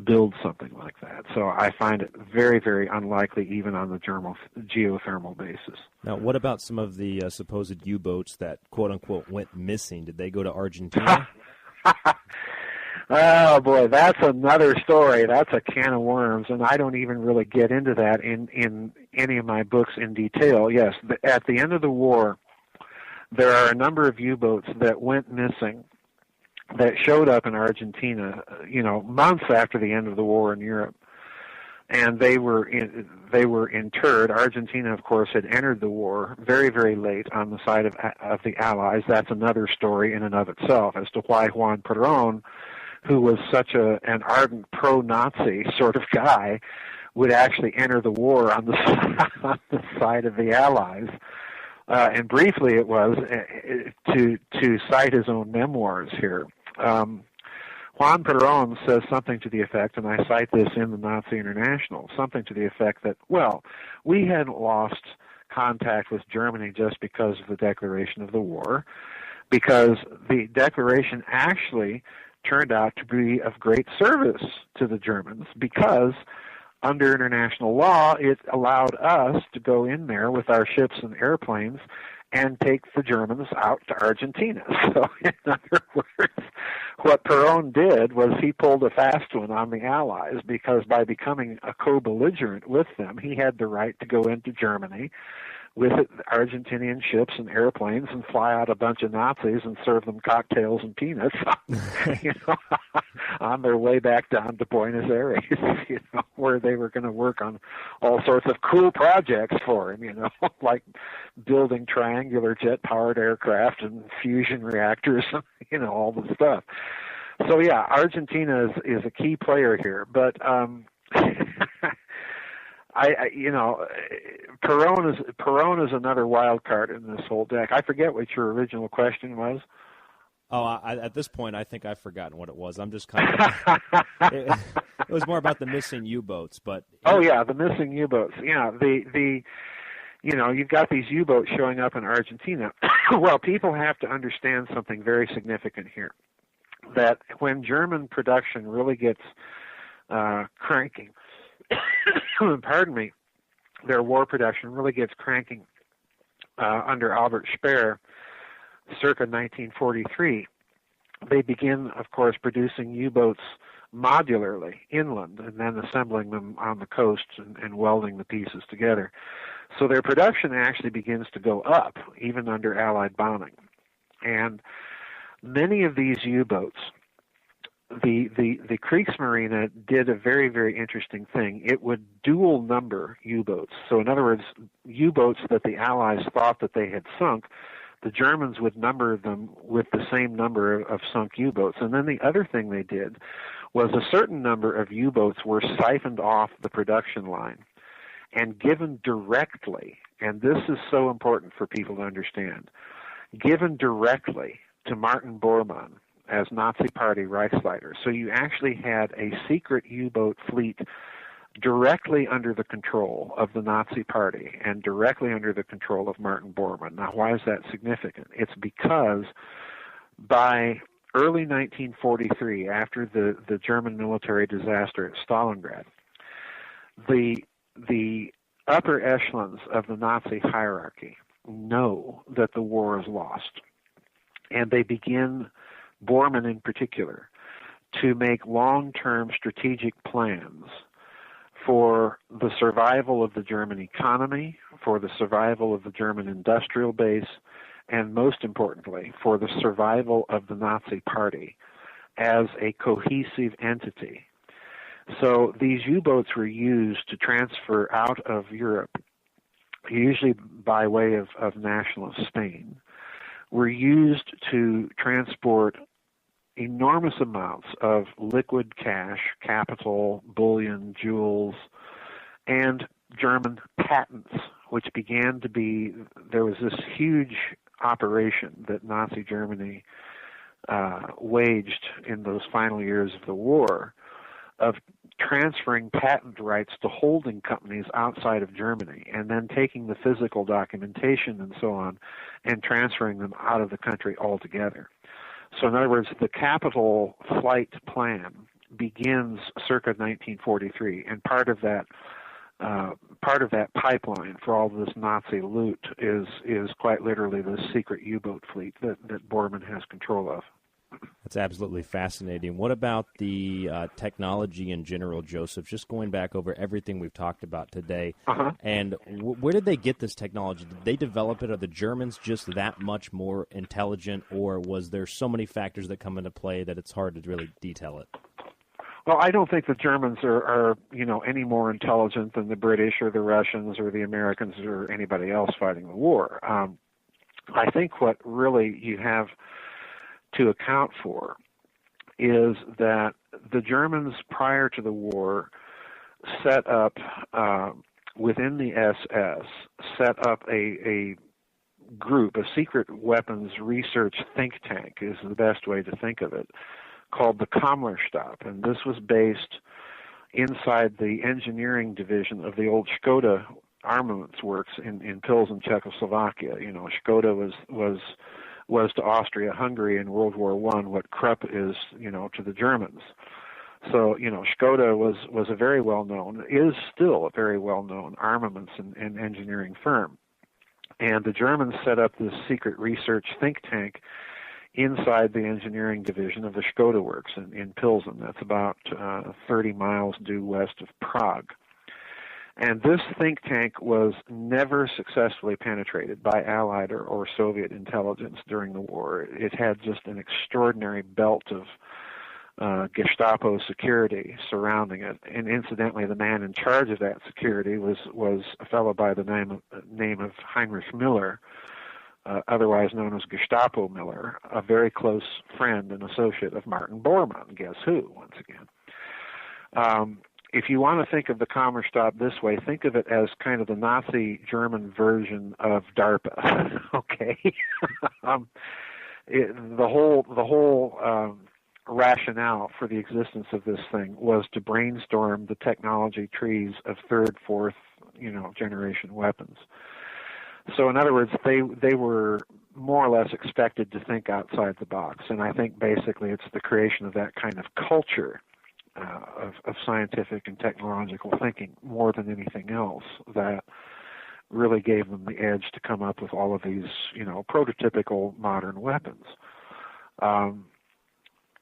build something like that. So I find it very, very unlikely even on the geothermal basis. Now, what about some of the supposed U-boats that, quote-unquote, went missing? Did they go to Argentina? Oh, boy, that's another story. That's a can of worms, and I don't even really get into that in any of my books in detail. Yes, at the end of the war, there are a number of U-boats that went missing that showed up in Argentina, months after the end of the war in Europe, and they were interred. Argentina, of course, had entered the war very, very late on the side of the Allies. That's another story in and of itself as to why Juan Perón, who was such an ardent pro-Nazi sort of guy, would actually enter the war on the side of the Allies. And briefly, it was to cite his own memoirs here. Juan Perón says something to the effect, and I cite this in the Nazi International, something to the effect that, well, we hadn't lost contact with Germany just because of the declaration of the war, because the declaration actually turned out to be of great service to the Germans, because under international law, it allowed us to go in there with our ships and airplanes and take the Germans out to Argentina. So, in other words, what Perón did was he pulled a fast one on the Allies, because by becoming a co-belligerent with them, he had the right to go into Germany with Argentinian ships and airplanes and fly out a bunch of Nazis and serve them cocktails and peanuts on their way back down to Buenos Aires, where they were going to work on all sorts of cool projects for him, like building triangular jet-powered aircraft and fusion reactors, all the stuff. So, yeah, Argentina is a key player here, but Perón is another wild card in this whole deck. I forget what your original question was. Oh, at this point, I think I've forgotten what it was. I'm just kind of. It was more about the missing U-boats, but. Oh yeah, the missing U-boats. Yeah, you've got these U-boats showing up in Argentina. Well, people have to understand something very significant here. That when German production really gets cranking. Pardon me, their war production really gets cranking under Albert Speer circa 1943. They begin, of course, producing U-boats modularly inland and then assembling them on the coast and welding the pieces together. So their production actually begins to go up, even under Allied bombing. And many of these U-boats, the Kriegsmarine did a very, very interesting thing. It would dual number U-boats. So in other words, U-boats that the Allies thought that they had sunk, the Germans would number them with the same number of sunk U-boats. And then the other thing they did was a certain number of U-boats were siphoned off the production line and given directly, and this is so important for people to understand, given directly to Martin Bormann as Nazi Party Reichsleiter. So you actually had a secret U-boat fleet directly under the control of the Nazi Party and directly under the control of Martin Bormann. Now, why is that significant? It's because by early 1943, after the German military disaster at Stalingrad, the upper echelons of the Nazi hierarchy know that the war is lost. And they begin, Bormann in particular, to make long-term strategic plans for the survival of the German economy, for the survival of the German industrial base, and most importantly, for the survival of the Nazi Party as a cohesive entity. So these U-boats were used to transfer out of Europe, usually by way of nationalist Spain, were used to transport enormous amounts of liquid cash, capital, bullion, jewels, and German patents, which began to be, there was this huge operation that Nazi Germany waged in those final years of the war of transferring patent rights to holding companies outside of Germany, and then taking the physical documentation and so on and transferring them out of the country altogether. So in other words, the capital flight plan begins circa 1943, and part of that pipeline for all of this Nazi loot is quite literally the secret U-boat fleet that Bormann has control of. That's absolutely fascinating. What about the technology in general, Joseph? Just going back over everything we've talked about today, and where did they get this technology? Did they develop it? Are the Germans just that much more intelligent, or was there so many factors that come into play that it's hard to really detail it? Well, I don't think the Germans are any more intelligent than the British or the Russians or the Americans or anybody else fighting the war. I think what really you have to account for is that the Germans prior to the war set up within the SS a group, a secret weapons research think tank is the best way to think of it, called the Kammerstab, and this was based inside the engineering division of the old Škoda armaments works in Pilsen, Czechoslovakia. Škoda was to Austria-Hungary in World War I what Krupp is, to the Germans. So, Škoda was a very well-known, is still a very well-known armaments and engineering firm. And the Germans set up this secret research think tank inside the engineering division of the Škoda works in Pilsen. That's about 30 miles due west of Prague. And this think tank was never successfully penetrated by Allied or Soviet intelligence during the war. It had just an extraordinary belt of Gestapo security surrounding it. And incidentally, the man in charge of that security was a fellow by the name of Heinrich Müller, otherwise known as Gestapo Miller, a very close friend and associate of Martin Bormann. Guess who, once again? If you want to think of the Kammerstab this way, think of it as kind of the Nazi German version of DARPA. Okay, the whole rationale for the existence of this thing was to brainstorm the technology trees of third, fourth, generation weapons. So in other words, they were more or less expected to think outside the box, and I think basically it's the creation of that kind of culture of scientific and technological thinking more than anything else that really gave them the edge to come up with all of these, prototypical modern weapons.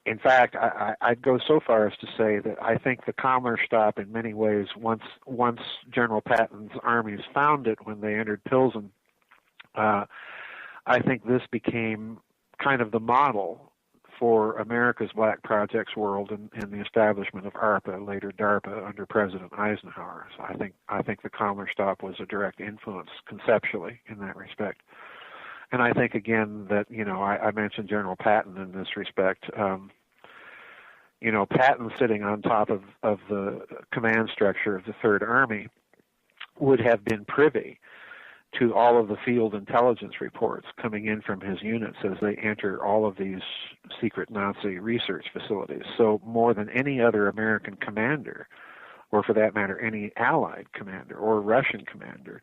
In fact, I'd go so far as to say that I think the Kammerstab, in many ways, once General Patton's armies found it when they entered Pilsen, I think this became kind of the model for America's Black Projects world and the establishment of ARPA, later DARPA, under President Eisenhower. So I think the Kammerstab was a direct influence conceptually in that respect. And I think, again, that, I mentioned General Patton in this respect. Patton sitting on top of the command structure of the Third Army would have been privy to all of the field intelligence reports coming in from his units as they enter all of these secret Nazi research facilities. So more than any other American commander, or for that matter, any Allied commander or Russian commander,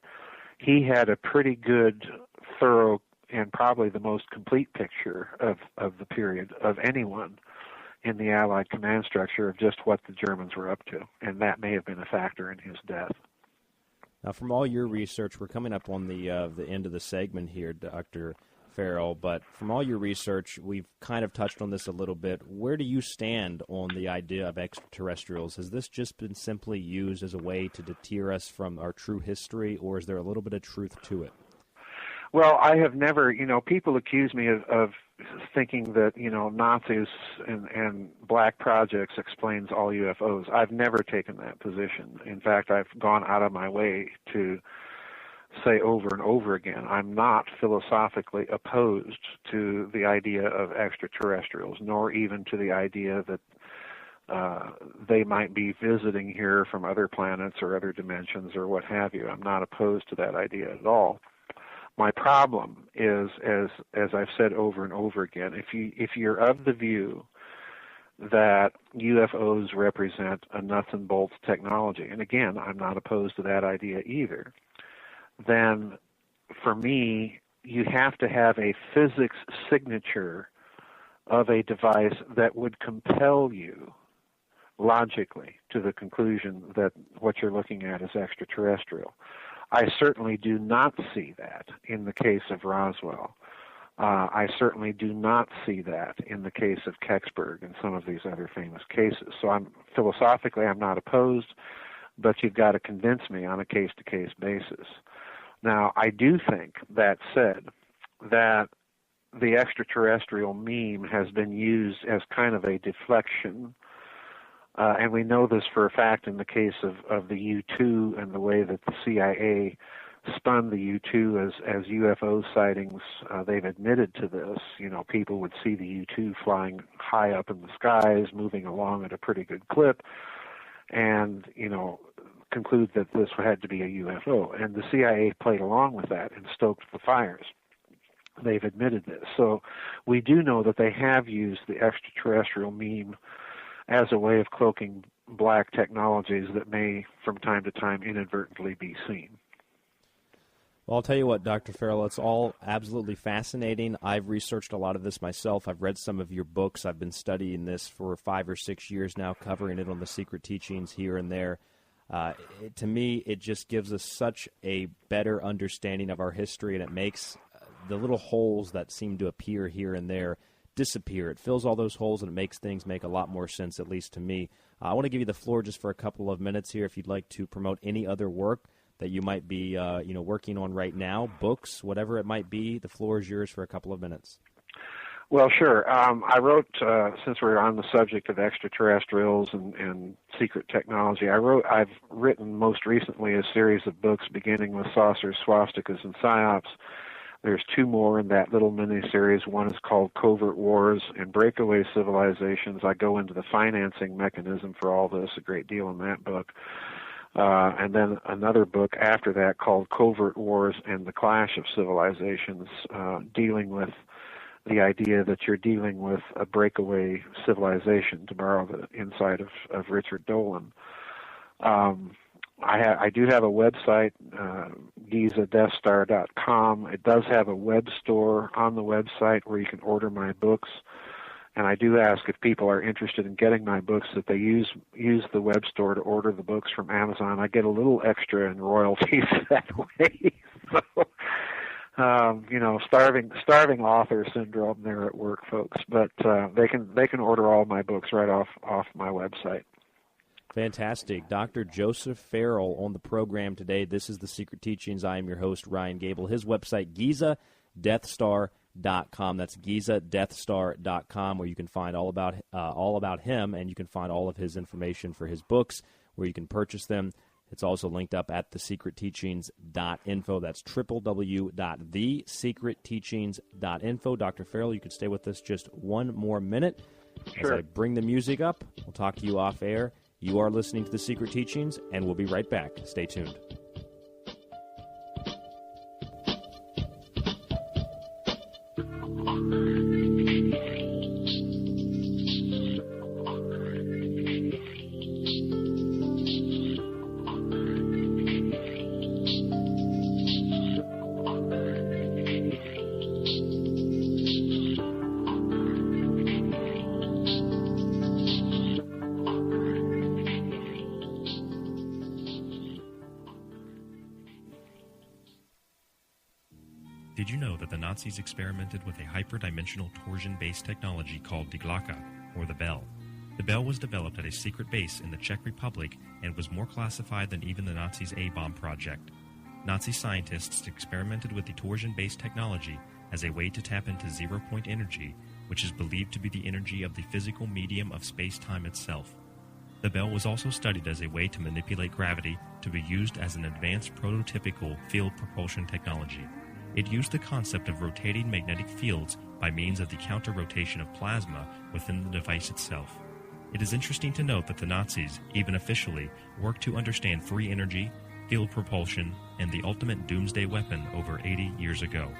he had a pretty good, thorough, and probably the most complete picture of the period of anyone in the Allied command structure of just what the Germans were up to, and that may have been a factor in his death. Now, from all your research, we're coming up on the end of the segment here, Dr. Farrell, but from all your research, we've kind of touched on this a little bit. Where do you stand on the idea of extraterrestrials? Has this just been simply used as a way to deter us from our true history, or is there a little bit of truth to it? Well, I have never, people accuse me of thinking that, Nazis and black projects explains all UFOs. I've never taken that position. In fact, I've gone out of my way to say over and over again, I'm not philosophically opposed to the idea of extraterrestrials, nor even to the idea that they might be visiting here from other planets or other dimensions or what have you. I'm not opposed to that idea at all. My problem is, as I've said over and over again, if you're of the view that UFOs represent a nuts and bolts technology, and again, I'm not opposed to that idea either, then for me, you have to have a physics signature of a device that would compel you logically to the conclusion that what you're looking at is extraterrestrial. I certainly do not see that in the case of Roswell. I certainly do not see that in the case of Kecksburg and some of these other famous cases. So philosophically, I'm not opposed, but you've got to convince me on a case-to-case basis. Now, I do think, that said, that the extraterrestrial meme has been used as kind of a deflection, and we know this for a fact in the case of the U-2 and the way that the CIA spun the U-2 as UFO sightings. They've admitted to this. You know, people would see the U-2 flying high up in the skies, moving along at a pretty good clip, and, you know, conclude that this had to be a UFO. And the CIA played along with that and stoked the fires. They've admitted this. So we do know that they have used the extraterrestrial meme as a way of cloaking black technologies that may, from time to time, inadvertently be seen. Well, I'll tell you what, Dr. Farrell, it's all absolutely fascinating. I've researched a lot of this myself. I've read some of your books. I've been studying this for 5 or 6 years now, covering it on the Secret Teachings here and there. To me, it just gives us such a better understanding of our history, and it makes the little holes that seem to appear here and there disappear. It fills all those holes, and it makes things make a lot more sense, at least to me. I want to give you the floor just for a couple of minutes here if you'd like to promote any other work that you might be working on right now, books, whatever it might be. The floor is yours for a couple of minutes. Well, sure. I wrote, since we're on the subject of extraterrestrials and secret technology, I've written most recently a series of books beginning with Saucers, Swastikas, and Psyops. There's 2 more in that little mini-series. One is called Covert Wars and Breakaway Civilizations. I go into the financing mechanism for all this a great deal in that book. And then another book after that called Covert Wars and the Clash of Civilizations, dealing with the idea that you're dealing with a breakaway civilization, to borrow the insight of Richard Dolan. I do have a website, GizaDeathStar.com. It does have a web store on the website where you can order my books. And I do ask if people are interested in getting my books that they use the web store to order the books from Amazon. I get a little extra in royalties that way. So, starving author syndrome there at work, folks. But they can order all my books right off my website. Fantastic. Dr. Joseph Farrell on the program today. This is The Secret Teachings. I am your host, Ryan Gable. His website, GizaDeathStar.com. That's GizaDeathStar.com, where you can find all about him, and you can find all of his information for his books, where you can purchase them. It's also linked up at thesecretteachings.info. That's www.thesecretteachings.info. Dr. Farrell, you could stay with us just one more minute. Sure. As I bring the music up, we'll talk to you off air. You are listening to The Secret Teachings, and we'll be right back. Stay tuned. Did you know that the Nazis experimented with a hyperdimensional torsion-based technology called Die Glocke, or the Bell? The Bell was developed at a secret base in the Czech Republic and was more classified than even the Nazis' A-bomb project. Nazi scientists experimented with the torsion-based technology as a way to tap into zero-point energy, which is believed to be the energy of the physical medium of space-time itself. The Bell was also studied as a way to manipulate gravity to be used as an advanced prototypical field propulsion technology. It used the concept of rotating magnetic fields by means of the counter-rotation of plasma within the device itself. It is interesting to note that the Nazis, even officially, worked to understand free energy, field propulsion, and the ultimate doomsday weapon over 80 years ago.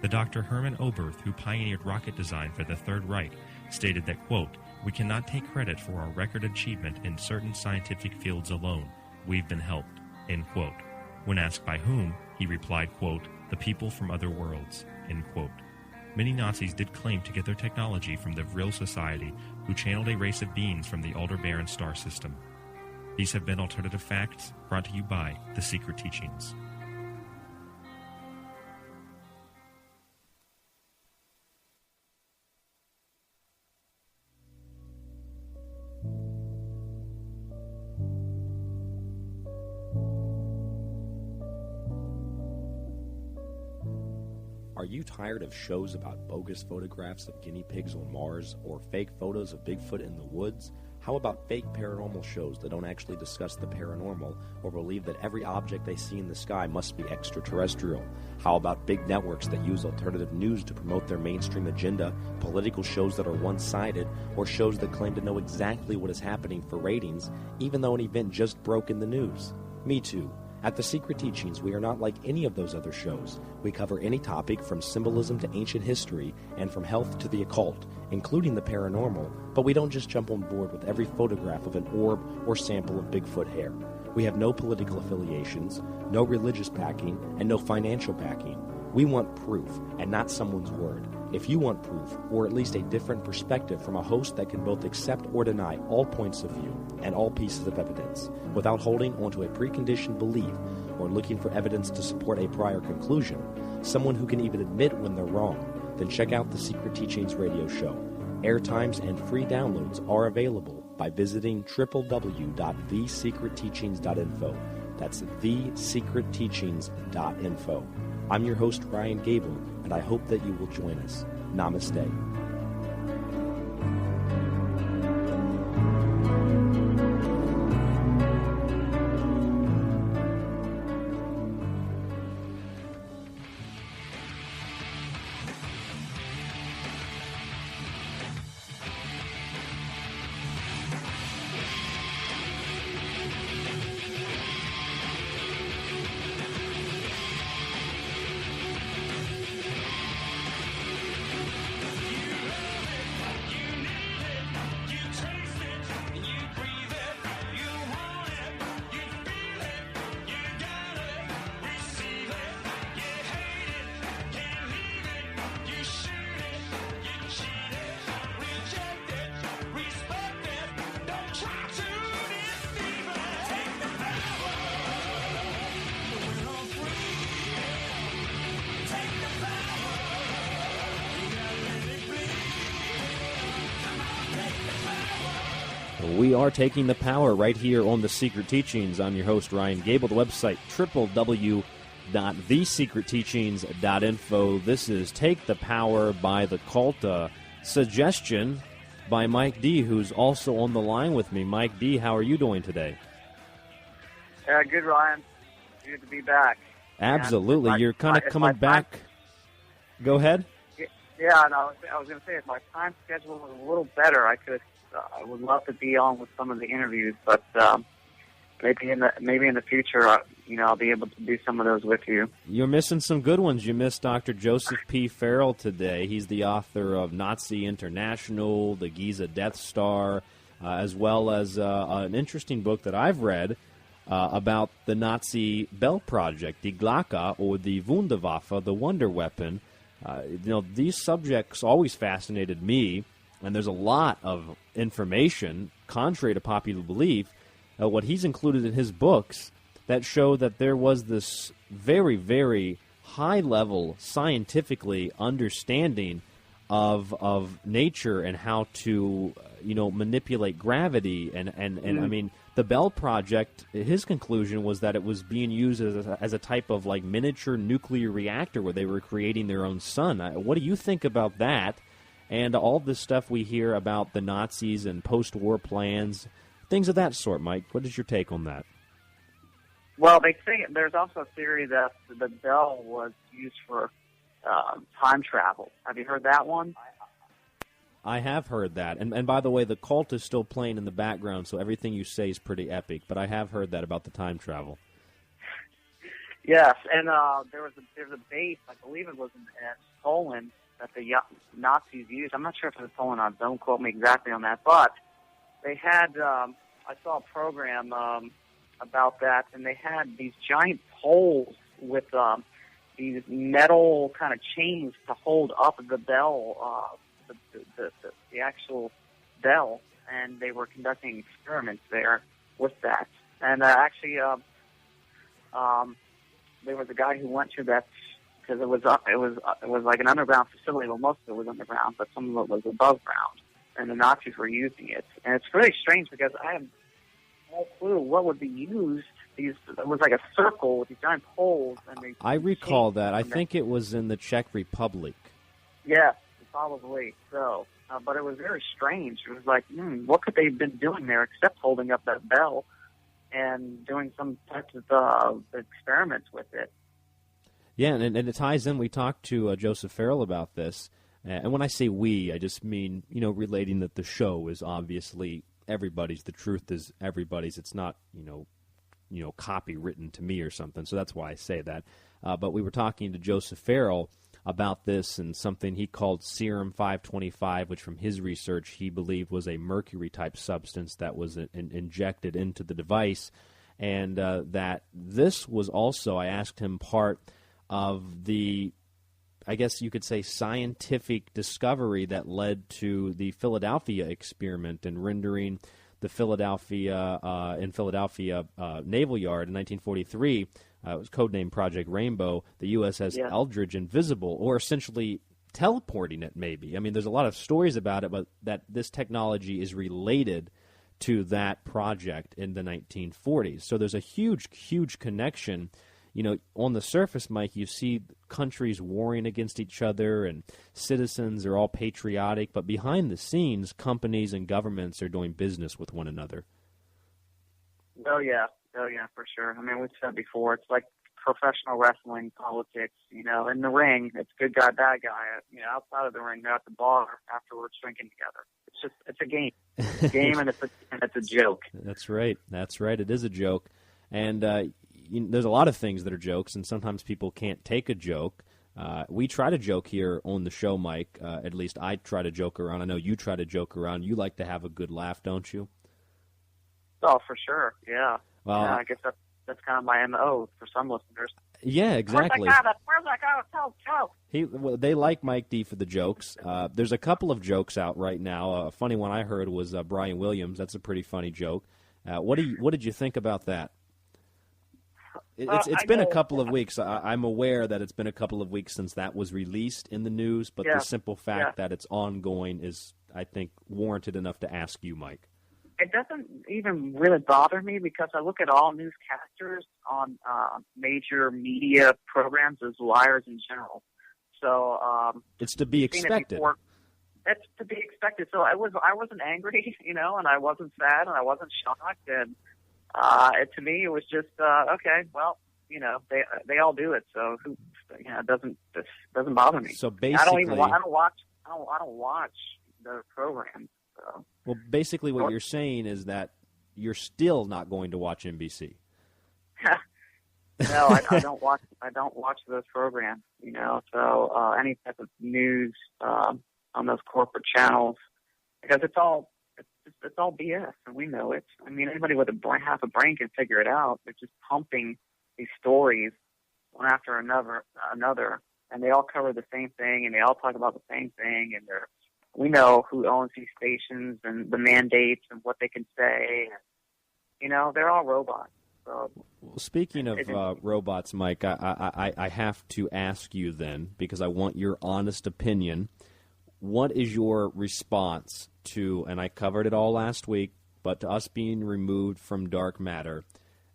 The Dr. Hermann Oberth, who pioneered rocket design for the Third Reich, stated that, quote, We cannot take credit for our record achievement in certain scientific fields alone. We've been helped." End quote. When asked by whom, he replied, quote, "The people from other worlds." End quote. Many Nazis did claim to get their technology from the Vril Society, who channeled a race of beings from the Aldebaran star system. These have been Alternative Facts, brought to you by The Secret Teachings. Are you tired of shows about bogus photographs of guinea pigs on Mars or fake photos of Bigfoot in the woods? How about fake paranormal shows that don't actually discuss the paranormal or believe that every object they see in the sky must be extraterrestrial? How about big networks that use alternative news to promote their mainstream agenda, political shows that are one-sided, or shows that claim to know exactly what is happening for ratings, even though an event just broke in the news? Me too. At The Secret Teachings, we are not like any of those other shows. We cover any topic from symbolism to ancient history and from health to the occult, including the paranormal, but we don't just jump on board with every photograph of an orb or sample of Bigfoot hair. We have no political affiliations, no religious backing, and no financial backing. We want proof, and not someone's word. If you want proof, or at least a different perspective from a host that can both accept or deny all points of view and all pieces of evidence, without holding onto a preconditioned belief or looking for evidence to support a prior conclusion, someone who can even admit when they're wrong, then check out the Secret Teachings radio show. Airtimes and free downloads are available by visiting www.thesecretteachings.info. That's thesecretteachings.info. I'm your host, Ryan Gable, and I hope that you will join us. Namaste. We are taking the power right here on The Secret Teachings. I'm your host, Ryan Gable. The website, www.thesecretteachings.info. This is Take the Power by the Cult. Suggestion by Mike D., who's also on the line with me. Mike D., how are you doing today? Good, Ryan. Good to be back. Absolutely. You're kind of coming back. Go ahead. Yeah, no, I was going to say, if my time schedule was a little better, I would love to be on with some of the interviews, but maybe in the future, I'll be able to do some of those with you. You're missing some good ones. You missed Dr. Joseph P. Farrell today. He's the author of Nazi International, the Giza Death Star, as well as an interesting book that I've read about the Nazi Bell Project, Die Glocke, or the Wunderwaffe, the Wonder Weapon. These subjects always fascinated me. And there's a lot of information, contrary to popular belief, what he's included in his books that show that there was this very, very high-level, scientifically understanding of nature and how to, manipulate gravity. And I mean, the Bell Project, his conclusion was that it was being used as a type of, like, miniature nuclear reactor where they were creating their own sun. What do you think about that? And all this stuff we hear about the Nazis and post-war plans, things of that sort, Mike. What is your take on that? Well, they say there's also a theory that the bell was used for time travel. Have you heard that one? I have heard that. And by the way, the cult is still playing in the background, so everything you say is pretty epic. But I have heard that about the time travel. Yes, and there's a base, I believe it was in Poland, the Nazis used. I'm not sure if it was Poland or not. Don't quote me exactly on that. But they had, I saw a program about that, and they had these giant poles with these metal kind of chains to hold up the bell, the actual bell, and they were conducting experiments there with that. And actually, there was a guy who went to that because it was like an underground facility. Well, most of it was underground, but some of it was above ground, and the Nazis were using it. And it's really strange because I have no clue what would be used. It was like a circle with these giant poles. And I recall that. I think it was in the Czech Republic. Yeah, probably so. But it was very strange. It was like, what could they have been doing there except holding up that bell and doing some types of experiments with it? Yeah, and it ties in. We talked to Joseph Farrell about this. And when I say we, I just mean, relating that the show is obviously everybody's. The truth is everybody's. It's not, copy written to me or something. So that's why I say that. But we were talking to Joseph Farrell about this and something he called serum 525, which from his research he believed was a mercury-type substance that was injected into the device, and that this was also, I asked him, part of the, I guess you could say, scientific discovery that led to the Philadelphia experiment and rendering the Philadelphia Naval Yard in 1943, it was codenamed Project Rainbow, the USS Eldridge invisible, or essentially teleporting it maybe. I mean, there's a lot of stories about it, but that this technology is related to that project in the 1940s. So there's a huge, huge connection. On the surface, Mike, you see countries warring against each other and citizens are all patriotic, but behind the scenes, companies and governments are doing business with one another. Oh, yeah, for sure. I mean, we've said before, it's like professional wrestling, politics, in the ring, it's good guy, bad guy. Outside of the ring, they're at the bar afterwards drinking together. It's a game. It's a game, and it's a joke. That's right. It is a joke. And there's a lot of things that are jokes, and sometimes people can't take a joke. We try to joke here on the show, Mike. At least I try to joke around. I know you try to joke around. You like to have a good laugh, don't you? Oh, for sure, yeah. Well, I guess that's kind of my MO for some listeners. Yeah, exactly. Where's that guy to tell jokes? They like Mike D for the jokes. There's a couple of jokes out right now. A funny one I heard was Brian Williams. That's a pretty funny joke. What did you think about that? It's been a couple of weeks. I'm aware that it's been a couple of weeks since that was released in the news, but the simple fact that it's ongoing is, I think, warranted enough to ask you, Mike. It doesn't even really bother me because I look at all newscasters on major media programs as liars in general. So it's to be expected. It's to be expected. So I wasn't angry, and I wasn't sad, and I wasn't shocked, and to me it was just okay. Well, they all do it, so it doesn't bother me. So basically, I don't watch the program. So. Well, basically, what you're saying is that you're still not going to watch NBC. No, I don't watch. I don't watch those programs. So any type of news on those corporate channels, because it's all BS, and we know it. I mean, anybody with half a brain can figure it out. They're just pumping these stories one after another, and they all cover the same thing, and they all talk about the same thing, and we know who owns these stations and the mandates and what they can say. They're all robots. So, well, speaking of robots, Mike, I have to ask you then, because I want your honest opinion. What is your response to, and I covered it all last week, but to us being removed from dark matter,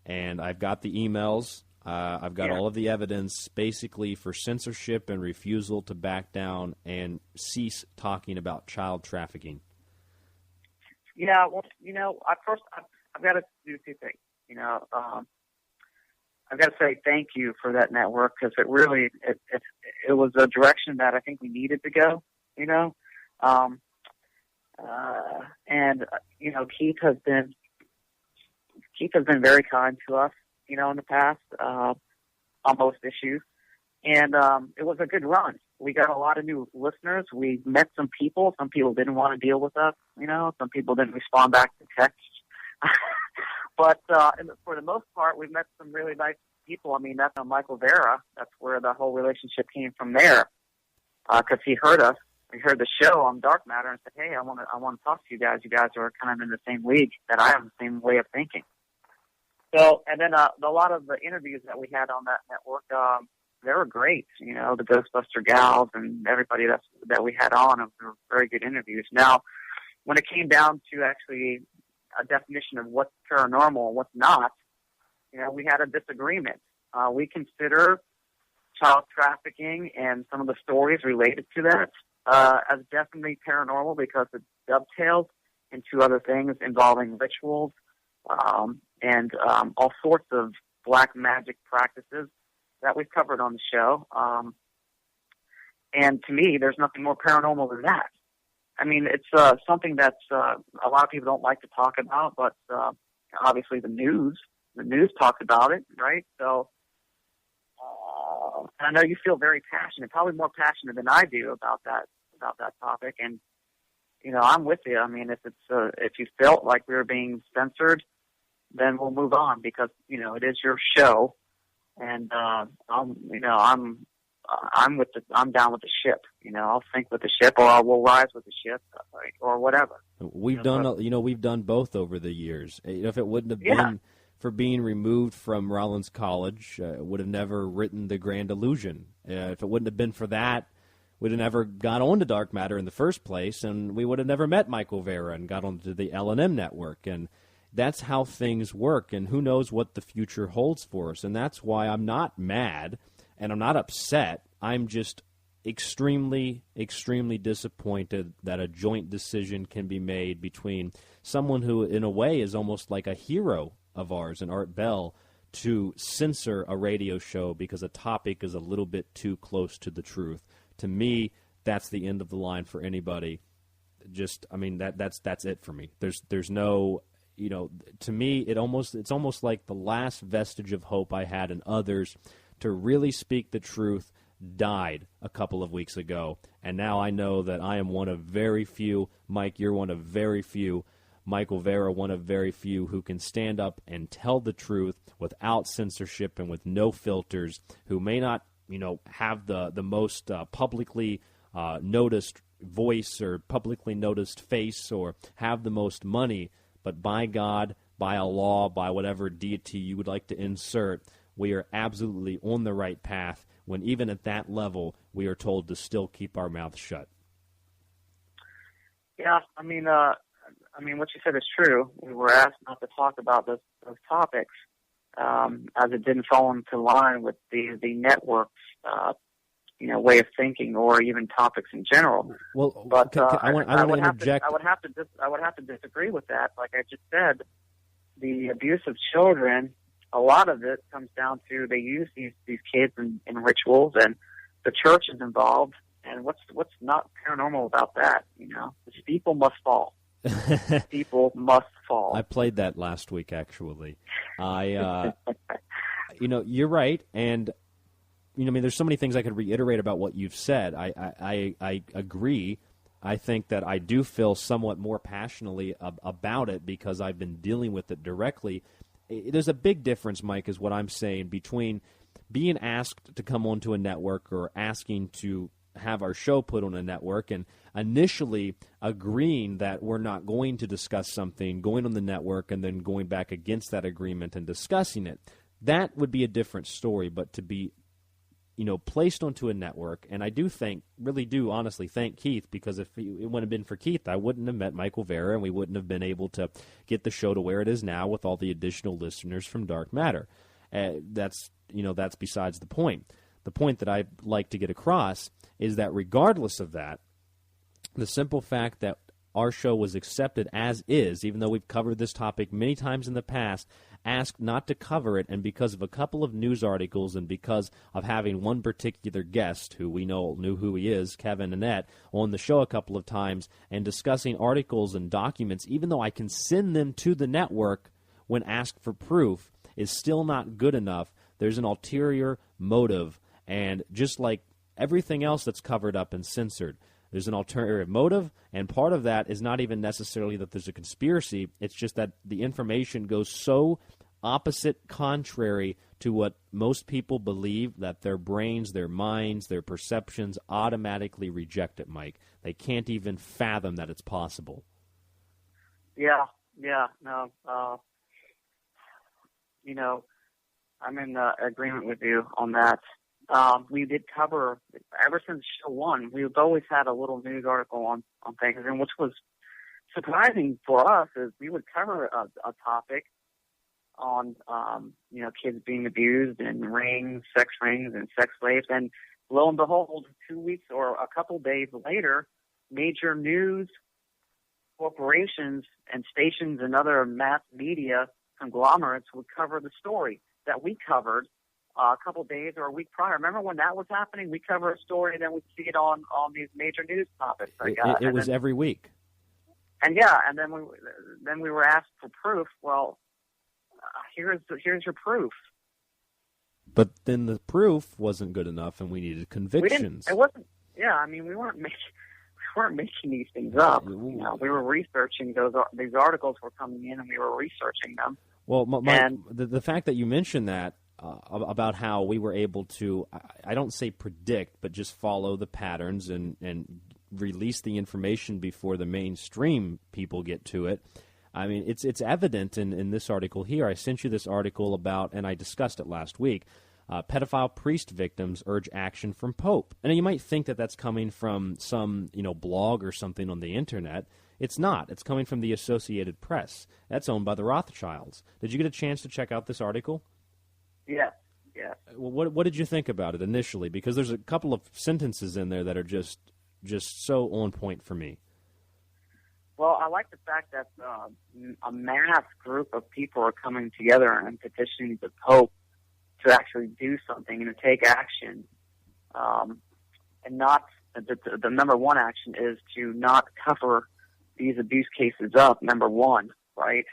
and I've got the emails, I've got all of the evidence, basically for censorship and refusal to back down and cease talking about child trafficking. Yeah, well, I've got to do two things. I've got to say thank you for that network, because it really it was a direction that I think we needed to go. And Keith has been very kind to us, in the past on most issues, and it was a good run. we got a lot of new listeners. We met some people. Some people didn't want to deal with us, Some people didn't respond back to text. But for the most part, we've met some really nice people. I mean, that's Michael Vera. That's where the whole relationship came from there. Because he heard us. He heard the show on Dark Matter and said, "Hey, I want to talk to you guys. You guys are kind of in the same league that I have, the same way of thinking." So, and then a lot of the interviews that we had on that network, they were great. The Ghostbuster gals and everybody that we had on, were very good interviews. Now, when it came down to actually a definition of what's paranormal and what's not, we had a disagreement. We consider child trafficking and some of the stories related to that as definitely paranormal because it dovetails into other things involving rituals and all sorts of black magic practices that we've covered on the show. And to me, there's nothing more paranormal than that. I mean, it's something that's a lot of people don't like to talk about, but obviously the news talks about it, right? So I know you feel very passionate, probably more passionate than I do about that topic. And I'm with you. I mean, if you felt like we were being censored, then we'll move on because it is your show, and I'm down with the ship. I'll sink with the ship, or I will rise with the ship, or whatever. We've done both over the years. If it wouldn't have been for being removed from Rollins College, would have never written The Grand Illusion. If it wouldn't have been for that, we'd have never got on to Dark Matter in the first place, and we would have never met Michael Vera and got onto the L&M network. And that's how things work, and who knows what the future holds for us. And that's why I'm not mad, and I'm not upset. I'm just extremely, extremely disappointed that a joint decision can be made between someone who, in a way, is almost like a hero of ours, and Art Bell, to censor a radio show because a topic is a little bit too close to the truth. To me, that's the end of the line for anybody. That's it for me. There's no, to me, it's almost like the last vestige of hope I had in others to really speak the truth died a couple of weeks ago, and now I know that I am one of very few. Mike, you're one of very few. Michael Vera, one of very few who can stand up and tell the truth without censorship and with no filters, who may not, have the most publicly noticed voice or publicly noticed face or have the most money, but by God, by a law, by whatever deity you would like to insert, we are absolutely on the right path when even at that level we are told to still keep our mouths shut. Yeah, I mean, what you said is true. We were asked not to talk about those topics as it didn't fall into line with the network's, way of thinking, or even topics in general. Well, but I would have to disagree with that. Like I just said, the abuse of children, a lot of it comes down to they use these kids in rituals, and the church is involved. And what's not paranormal about that? These people must fall. People must fall. I played that last week, actually. You're right, and there's so many things I could reiterate about what you've said. I agree. I think that I do feel somewhat more passionately about it because I've been dealing with it directly. There's a big difference, Mike, is what I'm saying, between being asked to come onto a network or asking to have our show put on a network and initially agreeing that we're not going to discuss something, going on the network, and then going back against that agreement and discussing it. That would be a different story, but to be placed onto a network, and I really do honestly thank Keith, because if it wouldn't have been for Keith, I wouldn't have met Michael Vera, and we wouldn't have been able to get the show to where it is now with all the additional listeners from Dark Matter. That's besides the point. The point that I'd like to get across is that regardless of that, the simple fact that our show was accepted as is, even though we've covered this topic many times in the past, asked not to cover it, and because of a couple of news articles and because of having one particular guest who we knew who he is, Kevin Annette, on the show a couple of times and discussing articles and documents, even though I can send them to the network when asked for proof, is still not good enough. There's an ulterior motive, and just like everything else that's covered up and censored. There's an alternative motive, and part of that is not even necessarily that there's a conspiracy. It's just that the information goes so opposite, contrary to what most people believe, that their brains, their minds, their perceptions automatically reject it, Mike. They can't even fathom that it's possible. Yeah, no. I'm in agreement with you on that. We did cover, ever since show 1, we've always had a little news article on things, and which was surprising for us is we would cover a topic on, kids being abused and sex rings and sex slaves, and lo and behold, 2 weeks or a couple days later, major news corporations and stations and other mass media conglomerates would cover the story that we covered a couple days or a week prior. Remember when that was happening? We cover a story and then we'd see it on these major news topics. It was every week. And then we were asked for proof. Well, here's your proof. But then the proof wasn't good enough, and we needed convictions. It wasn't. Yeah, I mean, we weren't making these things up. We were researching these articles were coming in, and we were researching them. Well, the fact that you mentioned that about how we were able to, I don't say predict, but just follow the patterns and release the information before the mainstream people get to it. I mean, it's evident in this article here. I sent you this article about, and I discussed it last week, pedophile priest victims urge action from Pope. And you might think that that's coming from some blog or something on the internet. It's not. It's coming from the Associated Press. That's owned by the Rothschilds. Did you get a chance to check out this article? Yeah. Well, what did you think about it initially? Because there's a couple of sentences in there that are just so on point for me. Well, I like the fact that a mass group of people are coming together and petitioning the Pope to actually do something and to take action. And not the number one action is to not cover these abuse cases up, number one, right?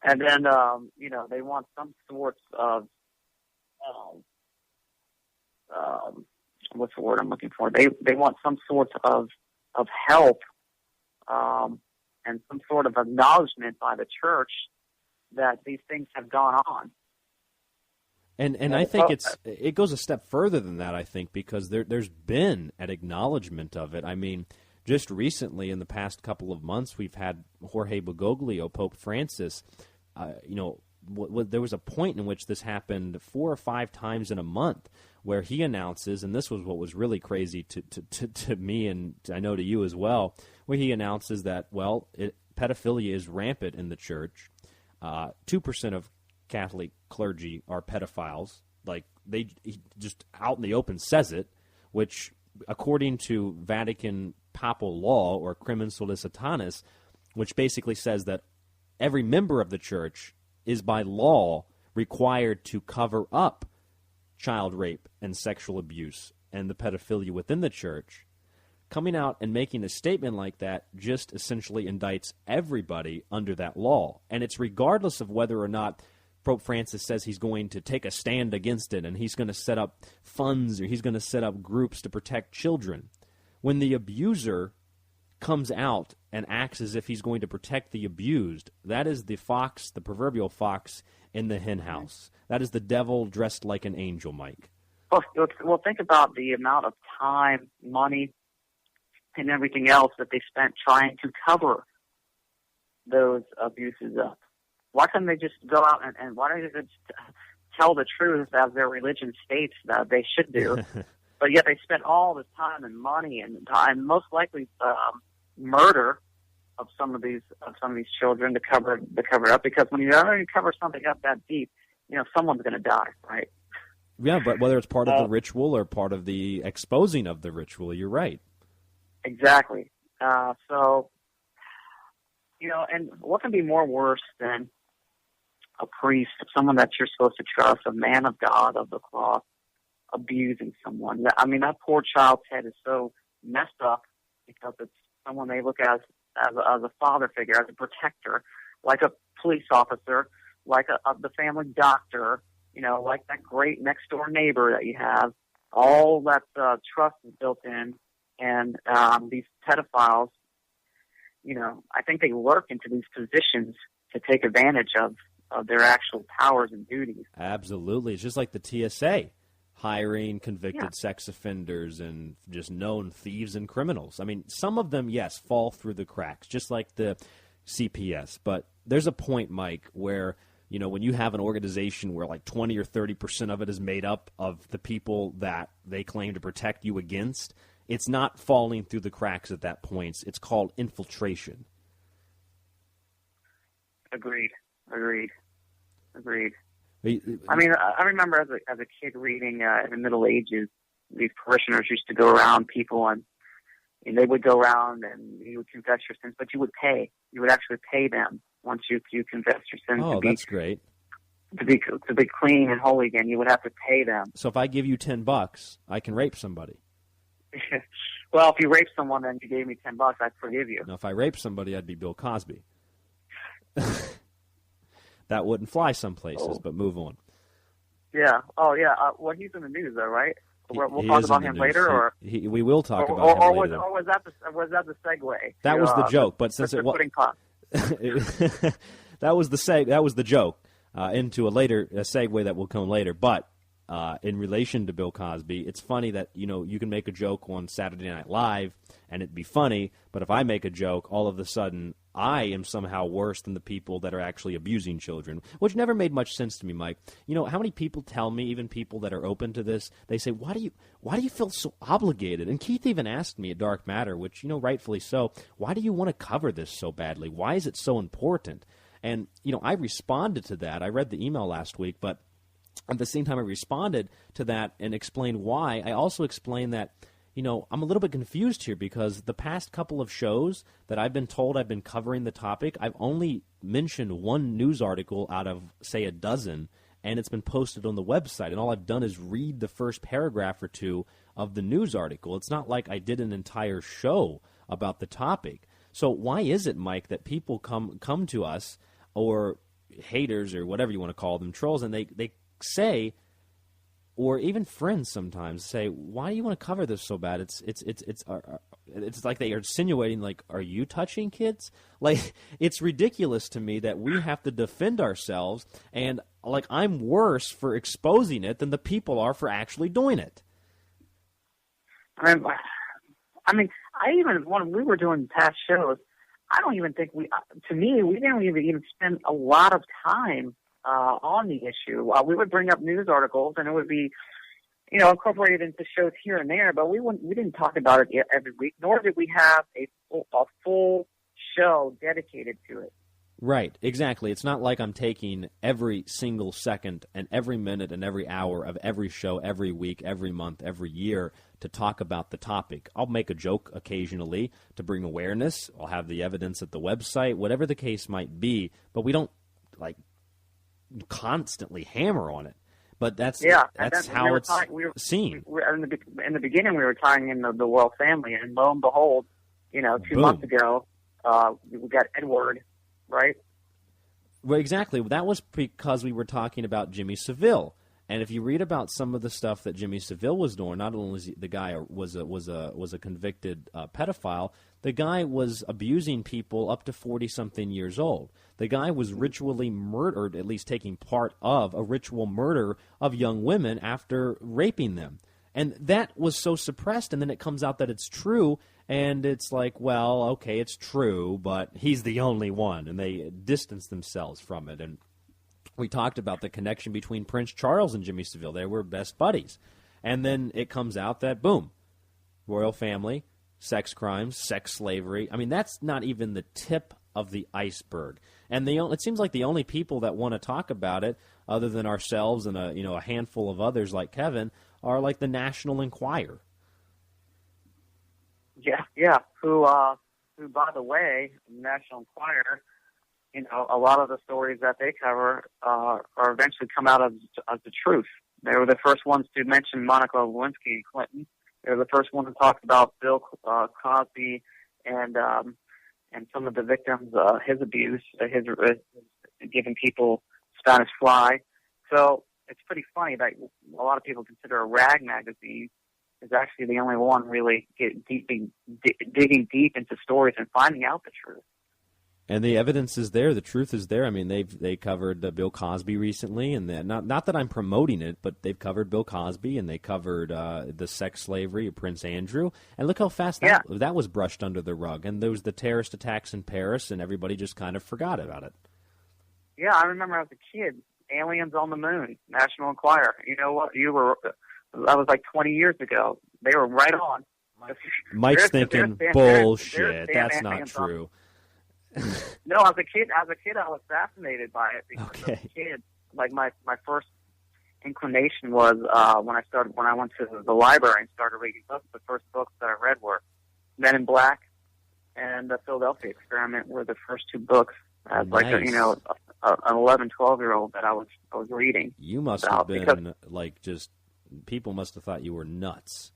And then, they want some sorts of, what's the word I'm looking for? They want some sort of help, and some sort of acknowledgement by the church that these things have gone on. And I think it goes a step further than that, I think, because there's been an acknowledgement of it. I mean, just recently, in the past couple of months, we've had Jorge Bergoglio, Pope Francis. There was a point in which this happened 4 or 5 times in a month, where he announces, and this was what was really crazy to me, and I know to you as well, where he announces that, pedophilia is rampant in the church. 2% of Catholic clergy are pedophiles. He just out in the open says it, which, according to Vatican papal law, or Crimen Solicitatis, which basically says that every member of the church is by law required to cover up child rape and sexual abuse and the pedophilia within the church. Coming out and making a statement like that just essentially indicts everybody under that law. And it's regardless of whether or not Pope Francis says he's going to take a stand against it and he's going to set up funds or he's going to set up groups to protect children. When the abuser comes out and acts as if he's going to protect the abused, that is the fox, the proverbial fox in the hen house. That is the devil dressed like an angel, Mike. Well, think about the amount of time, money, and everything else that they spent trying to cover those abuses up. Why couldn't they just go out and why don't they just tell the truth as their religion states that they should do? But yet they spent all this time and money and most likely murder of some of these children to cover it up, because when you already cover something up that deep, someone's going to die, right? Yeah, but whether it's part of the ritual or part of the exposing of the ritual, you're right. Exactly. So, and what can be more worse than a priest, someone that you're supposed to trust, a man of God, of the cross, abusing someone? I mean, that poor child's head is so messed up because it's someone they look at as a father figure, as a protector, like a police officer, like the family doctor, like that great next door neighbor that you have. all that trust is built in, and these pedophiles, I think they lurk into these positions to take advantage of their actual powers and duties. Absolutely. It's just like the TSA, hiring convicted sex offenders and just known thieves and criminals. I mean, some of them, yes, fall through the cracks, just like the CPS. But there's a point, Mike, where, when you have an organization where like 20 or 30% of it is made up of the people that they claim to protect you against, it's not falling through the cracks at that point. It's called infiltration. Agreed. I mean, I remember as a kid reading in the Middle Ages, these parishioners used to go around people, and they would go around and you would confess your sins, but you would pay. You would actually pay them once you confess your sins. Oh, that's great. To be clean and holy again, you would have to pay them. So if I give you $10, I can rape somebody. Well, if you rape someone and you gave me $10, I'd forgive you. Now, if I rape somebody, I'd be Bill Cosby. That wouldn't fly some places, but move on. Yeah. Oh, yeah. Well, he's in the news, though, right? We'll talk about him later, or we will talk about him later. Or was that the segue? That was the joke, but since it was that was the joke into a segue that will come later. But in relation to Bill Cosby, it's funny that you can make a joke on Saturday Night Live and it'd be funny, but if I make a joke, all of a sudden I am somehow worse than the people that are actually abusing children, which never made much sense to me, Mike. How many people tell me, even people that are open to this, they say, why do you feel so obligated? And Keith even asked me at Dark Matter, which, rightfully so, why do you want to cover this so badly? Why is it so important? And, I responded to that. I read the email last week, but at the same time I responded to that and explained why. I also explained that, I'm a little bit confused here because the past couple of shows that I've been told I've been covering the topic, I've only mentioned one news article out of, say, a dozen, and it's been posted on the website. And all I've done is read the first paragraph or two of the news article. It's not like I did an entire show about the topic. So why is it, Mike, that people come to us, or haters or whatever you want to call them, trolls, and they say, or even friends sometimes say, why do you want to cover this so bad? It's like they are insinuating, like, are you touching kids? Like, it's ridiculous to me that we have to defend ourselves, and like I'm worse for exposing it than the people are for actually doing it. I mean, when we were doing past shows, I don't even think we didn't even spend a lot of time on the issue. We would bring up news articles, and it would be, incorporated into shows here and there, but we didn't talk about it every week, nor did we have a full show dedicated to it. Right, exactly. It's not like I'm taking every single second and every minute and every hour of every show every week, every month, every year to talk about the topic. I'll make a joke occasionally to bring awareness. I'll have the evidence at the website, whatever the case might be, but we don't, constantly hammer on it. But that's how it's seen. In the beginning, we were tying in the royal family, and lo and behold, 2 months ago, we got Edward, right? Well, exactly. That was because we were talking about Jimmy Savile. And if you read about some of the stuff that Jimmy Savile was doing, not only was the guy was a convicted pedophile, the guy was abusing people up to 40-something years old. The guy was ritually murdered, at least taking part of a ritual murder of young women after raping them. And that was so suppressed, and then it comes out that it's true, and it's like, well, okay, it's true, but he's the only one, and they distance themselves from it. And we talked about the connection between Prince Charles and Jimmy Savile. They were best buddies. And then it comes out that, boom, royal family, sex crimes, sex slavery. I mean, that's not even the tip of the iceberg. And it seems like the only people that want to talk about it, other than ourselves and a handful of others like Kevin, are like the National Enquirer. Yeah. Who, by the way, National Enquirer, a lot of the stories that they cover are eventually come out of the truth. They were the first ones to mention Monica Lewinsky and Clinton. They were the first ones to talk about Bill Cosby and some of the victims, his abuse, his giving people Spanish fly. So it's pretty funny that a lot of people consider a rag magazine is actually the only one really digging deep into stories and finding out the truth. And the evidence is there. The truth is there. I mean, they covered Bill Cosby recently, and not that I'm promoting it, but they've covered Bill Cosby, and they covered the sex slavery of Prince Andrew. And look how fast that was brushed under the rug. And there was the terrorist attacks in Paris, and everybody just kind of forgot about it. Yeah, I remember as a kid, Aliens on the Moon, National Enquirer. You know what? That was like 20 years ago. They were right on. Mike's thinking, bullshit. That's not true. No, as a kid, I was fascinated by it because as a kid, like my first inclination was when I went to the library and started reading books. The first books that I read were Men in Black and The Philadelphia Experiment were the first two books as like an 11, 12-year-old that I was reading. You must have been like just people must have thought you were nuts.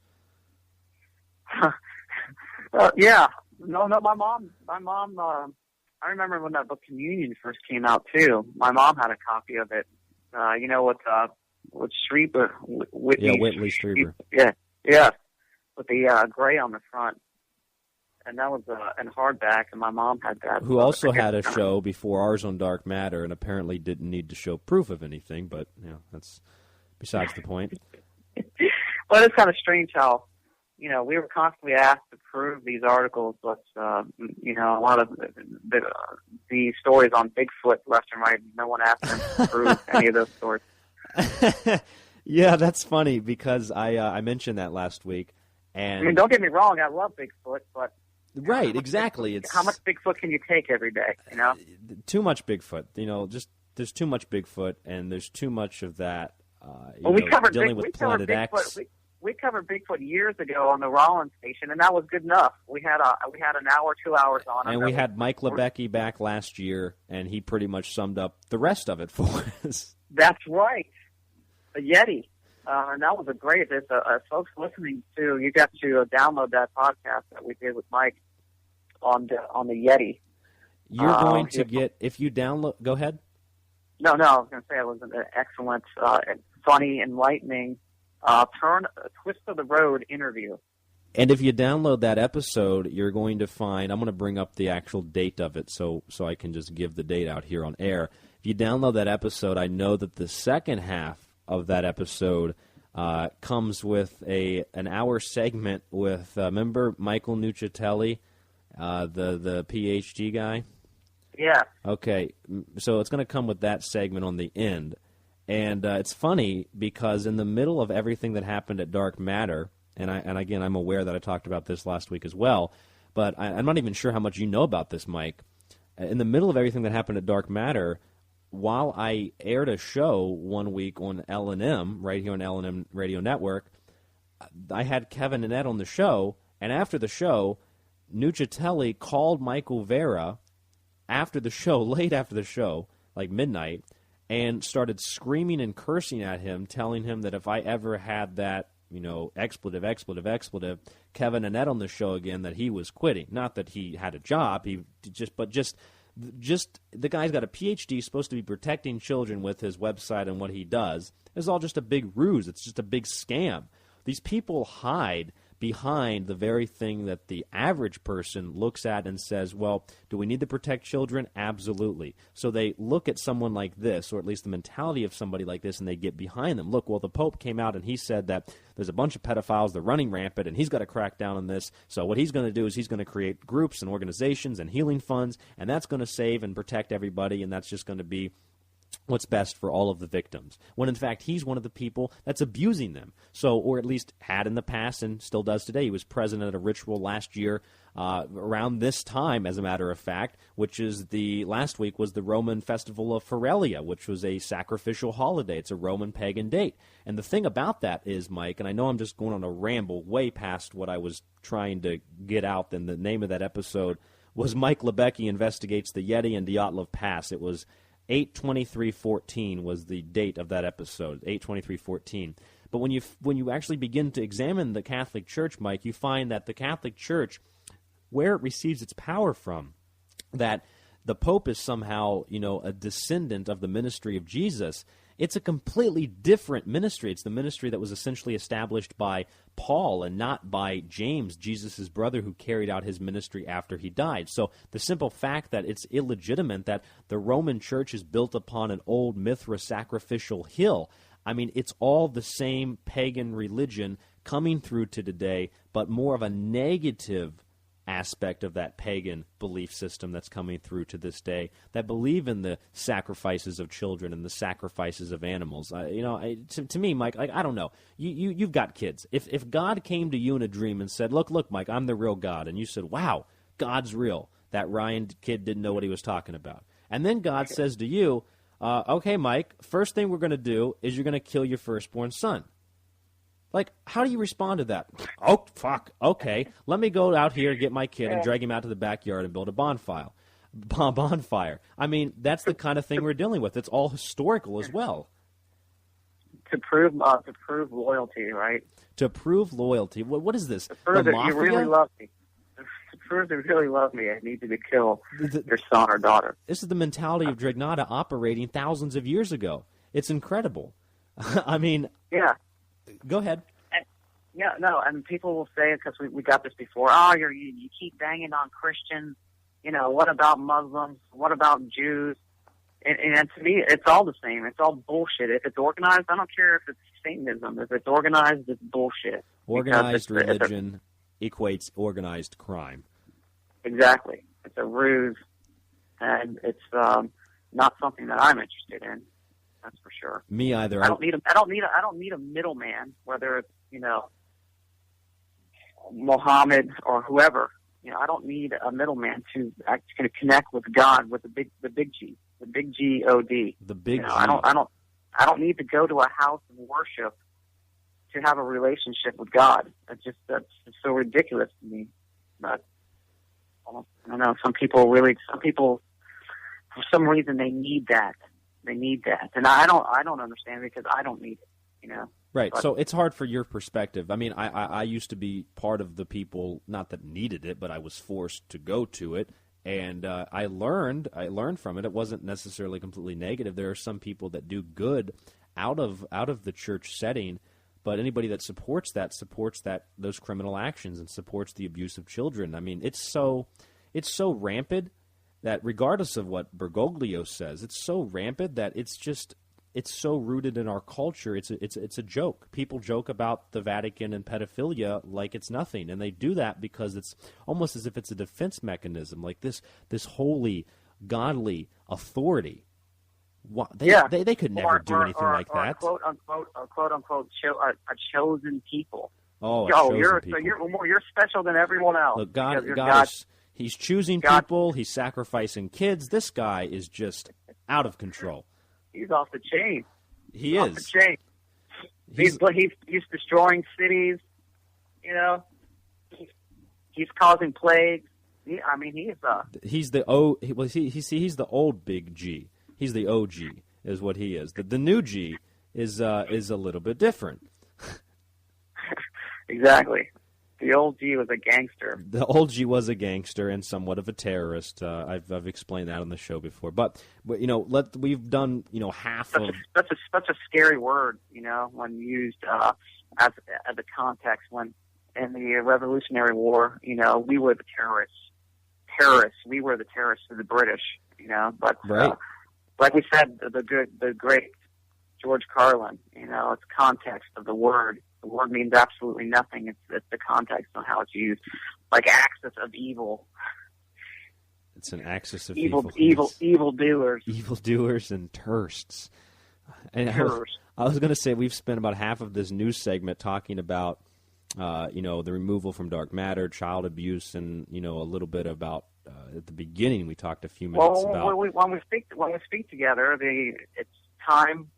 Yeah, no, my mom. I remember when that book Communion first came out too. My mom had a copy of it. With Strieber, Whitley Strieber. Yeah, with the gray on the front, and that was in hardback. And my mom had that. Who also had a show before ours on Dark Matter, and apparently didn't need to show proof of anything. But that's besides the point. Well, it's kind of strange how. We were constantly asked to prove these articles, but, a lot of the stories on Bigfoot left and right, no one asked them to prove any of those stories. Yeah, that's funny because I mentioned that last week. And I mean, don't get me wrong, I love Bigfoot, but... Right, exactly. How much Bigfoot can you take every day, Too much Bigfoot. There's too much Bigfoot, and there's too much of that, dealing with Planet X. We covered Bigfoot years ago on the Rollins station, and that was good enough. We had an hour, 2 hours on it. And we had Mike Lebecki back last year, and he pretty much summed up the rest of it for us. That's right. The Yeti. And that was a great, folks listening to, you got to download that podcast that we did with Mike on the Yeti. You're going to get, if you download, go ahead. No, I was going to say it was an excellent, funny, enlightening, twist of the road interview. And if you download that episode, you're going to find, I'm going to bring up the actual date of it so I can just give the date out here on air. If you download that episode, I know that the second half of that episode comes with an hour segment with, remember Michael Nuccitelli, the PhD guy? Yeah. Okay, so it's going to come with that segment on the end. And it's funny because in the middle of everything that happened at Dark Matter, and again, I'm aware that I talked about this last week as well, but I'm not even sure how much you know about this, Mike. In the middle of everything that happened at Dark Matter, while I aired a show one week on L&M, right here on L&M Radio Network, I had Kevin and Ed on the show, and after the show, Nuccitelli called Michael Vera after the show, late after the show, like midnight, and started screaming and cursing at him, telling him that if I ever had that, expletive, Kevin and Ed on the show again, that he was quitting. Not that he had a job, just the guy's got a PhD, supposed to be protecting children with his website and what he does. It's all just a big ruse. It's just a big scam. These people hide behind the very thing that the average person looks at and says, well, do we need to protect children? Absolutely. So they look at someone like this, or at least the mentality of somebody like this, and they get behind them. Look, well, the Pope came out and he said that there's a bunch of pedophiles, they're running rampant, and he's got to crack down on this. So what he's going to do is he's going to create groups and organizations and healing funds, and that's going to save and protect everybody, and that's just going to be what's best for all of the victims, when in fact he's one of the people that's abusing them. So, or at least had in the past and still does today. He was present at a ritual last year around this time, as a matter of fact, which is last week was the Roman festival of Feralia, which was a sacrificial holiday. It's a Roman pagan date. And the thing about that is, Mike, and I know I'm just going on a ramble way past what I was trying to get out, and the name of that episode was Mike Lebecki Investigates the Yeti and Dyatlov Pass. It was 8/23/14 was the date of that episode, 8/23/14. But when you actually begin to examine the Catholic Church, Mike, you find that the Catholic Church, where it receives its power from, that the Pope is somehow, a descendant of the ministry of Jesus, It's a completely different ministry. It's the ministry that was essentially established by Paul and not by James, Jesus' brother, who carried out his ministry after he died. So the simple fact that it's illegitimate, that the Roman Church is built upon an old Mithra sacrificial hill, I mean, it's all the same pagan religion coming through to today, but more of a negative aspect of that pagan belief system that's coming through to this day, that believe in the sacrifices of children and the sacrifices of animals. To me, Mike, I don't know. You've got kids. If God came to you in a dream and said, look, Mike, I'm the real God, and you said, wow, God's real, that Ryan kid didn't know what he was talking about. And then God says to you, okay, Mike, first thing we're going to do is you're going to kill your firstborn son. Like, how do you respond to that? Oh, fuck, okay. Let me go out here and get my kid and drag him out to the backyard and build a bonfire. I mean, that's the kind of thing we're dealing with. It's all historical as well. To prove loyalty, right? To prove loyalty. What is this? To prove the that mafia? you really love me. To prove that you really love me, I need you to kill your son or daughter. This is the mentality of Dragnata operating thousands of years ago. It's incredible. I mean... Yeah. Go ahead. And people will say, because we got this before, you keep banging on Christians, what about Muslims, what about Jews? And to me, it's all the same. It's all bullshit. If it's organized, I don't care if it's Satanism. If it's organized, it's bullshit. Organized religion equates organized crime. Exactly. It's a ruse, and it's not something that I'm interested in. That's for sure. Me either. I don't need a middleman, whether it's Mohammed or whoever. I don't need a middleman to connect with God with the big G, the big G-O-D. The big G. I don't need to go to a house of worship to have a relationship with God. That's so ridiculous to me. But I don't know. Some people, for some reason, they need that. They need that, and I don't understand because I don't need it, Right. But, so it's hard for your perspective. I mean, I used to be part of the people, not that needed it, but I was forced to go to it, and I learned from it. It wasn't necessarily completely negative. There are some people that do good out of the church setting, but anybody that supports those criminal actions and supports the abuse of children. I mean, it's so rampant that regardless of what Bergoglio says, it's so rampant that it's so rooted in our culture. It's a joke. People joke about the Vatican and pedophilia like it's nothing, and they do that because it's almost as if it's a defense mechanism, like this holy, godly authority. They could never do anything like that. Quote unquote, a chosen people. Oh, you're special than everyone else. Look, God He's choosing people. He's sacrificing kids. This guy is just out of control. He's off the chain. He off is. The chain. He's destroying cities. He's causing plagues. He's the he's the old big G. He's the OG, is what he is. The new G is a little bit different. Exactly. The old G was a gangster. The old G was a gangster and somewhat of a terrorist. I've explained that on the show before. But we've done half of. That's a scary word, when used as a context. When in the Revolutionary War, we were the terrorists. We were the terrorists of the British, But right. Like we said, the great George Carlin, it's context of the word. The word means absolutely nothing. It's the context on how it's used, like axis of evil. It's an axis of evildoers. Evildoers and terrorists. And I was going to say we've spent about half of this news segment talking about, the removal from dark matter, child abuse, and a little bit about at the beginning we talked a few minutes about. When we speak together, it's time.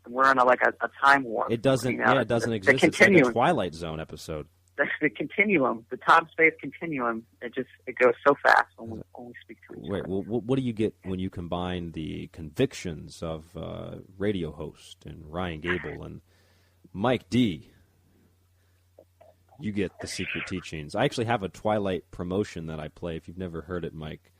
We're in a time warp. It doesn't. It doesn't exist. It's like a Twilight Zone episode. The continuum, the time-space continuum. It goes so fast when we speak to each other. Wait, well, what do you get when you combine the convictions of radio host and Ryan Gable and Mike D? You get the secret teachings. I actually have a Twilight promotion that I play. If you've never heard it, Mike,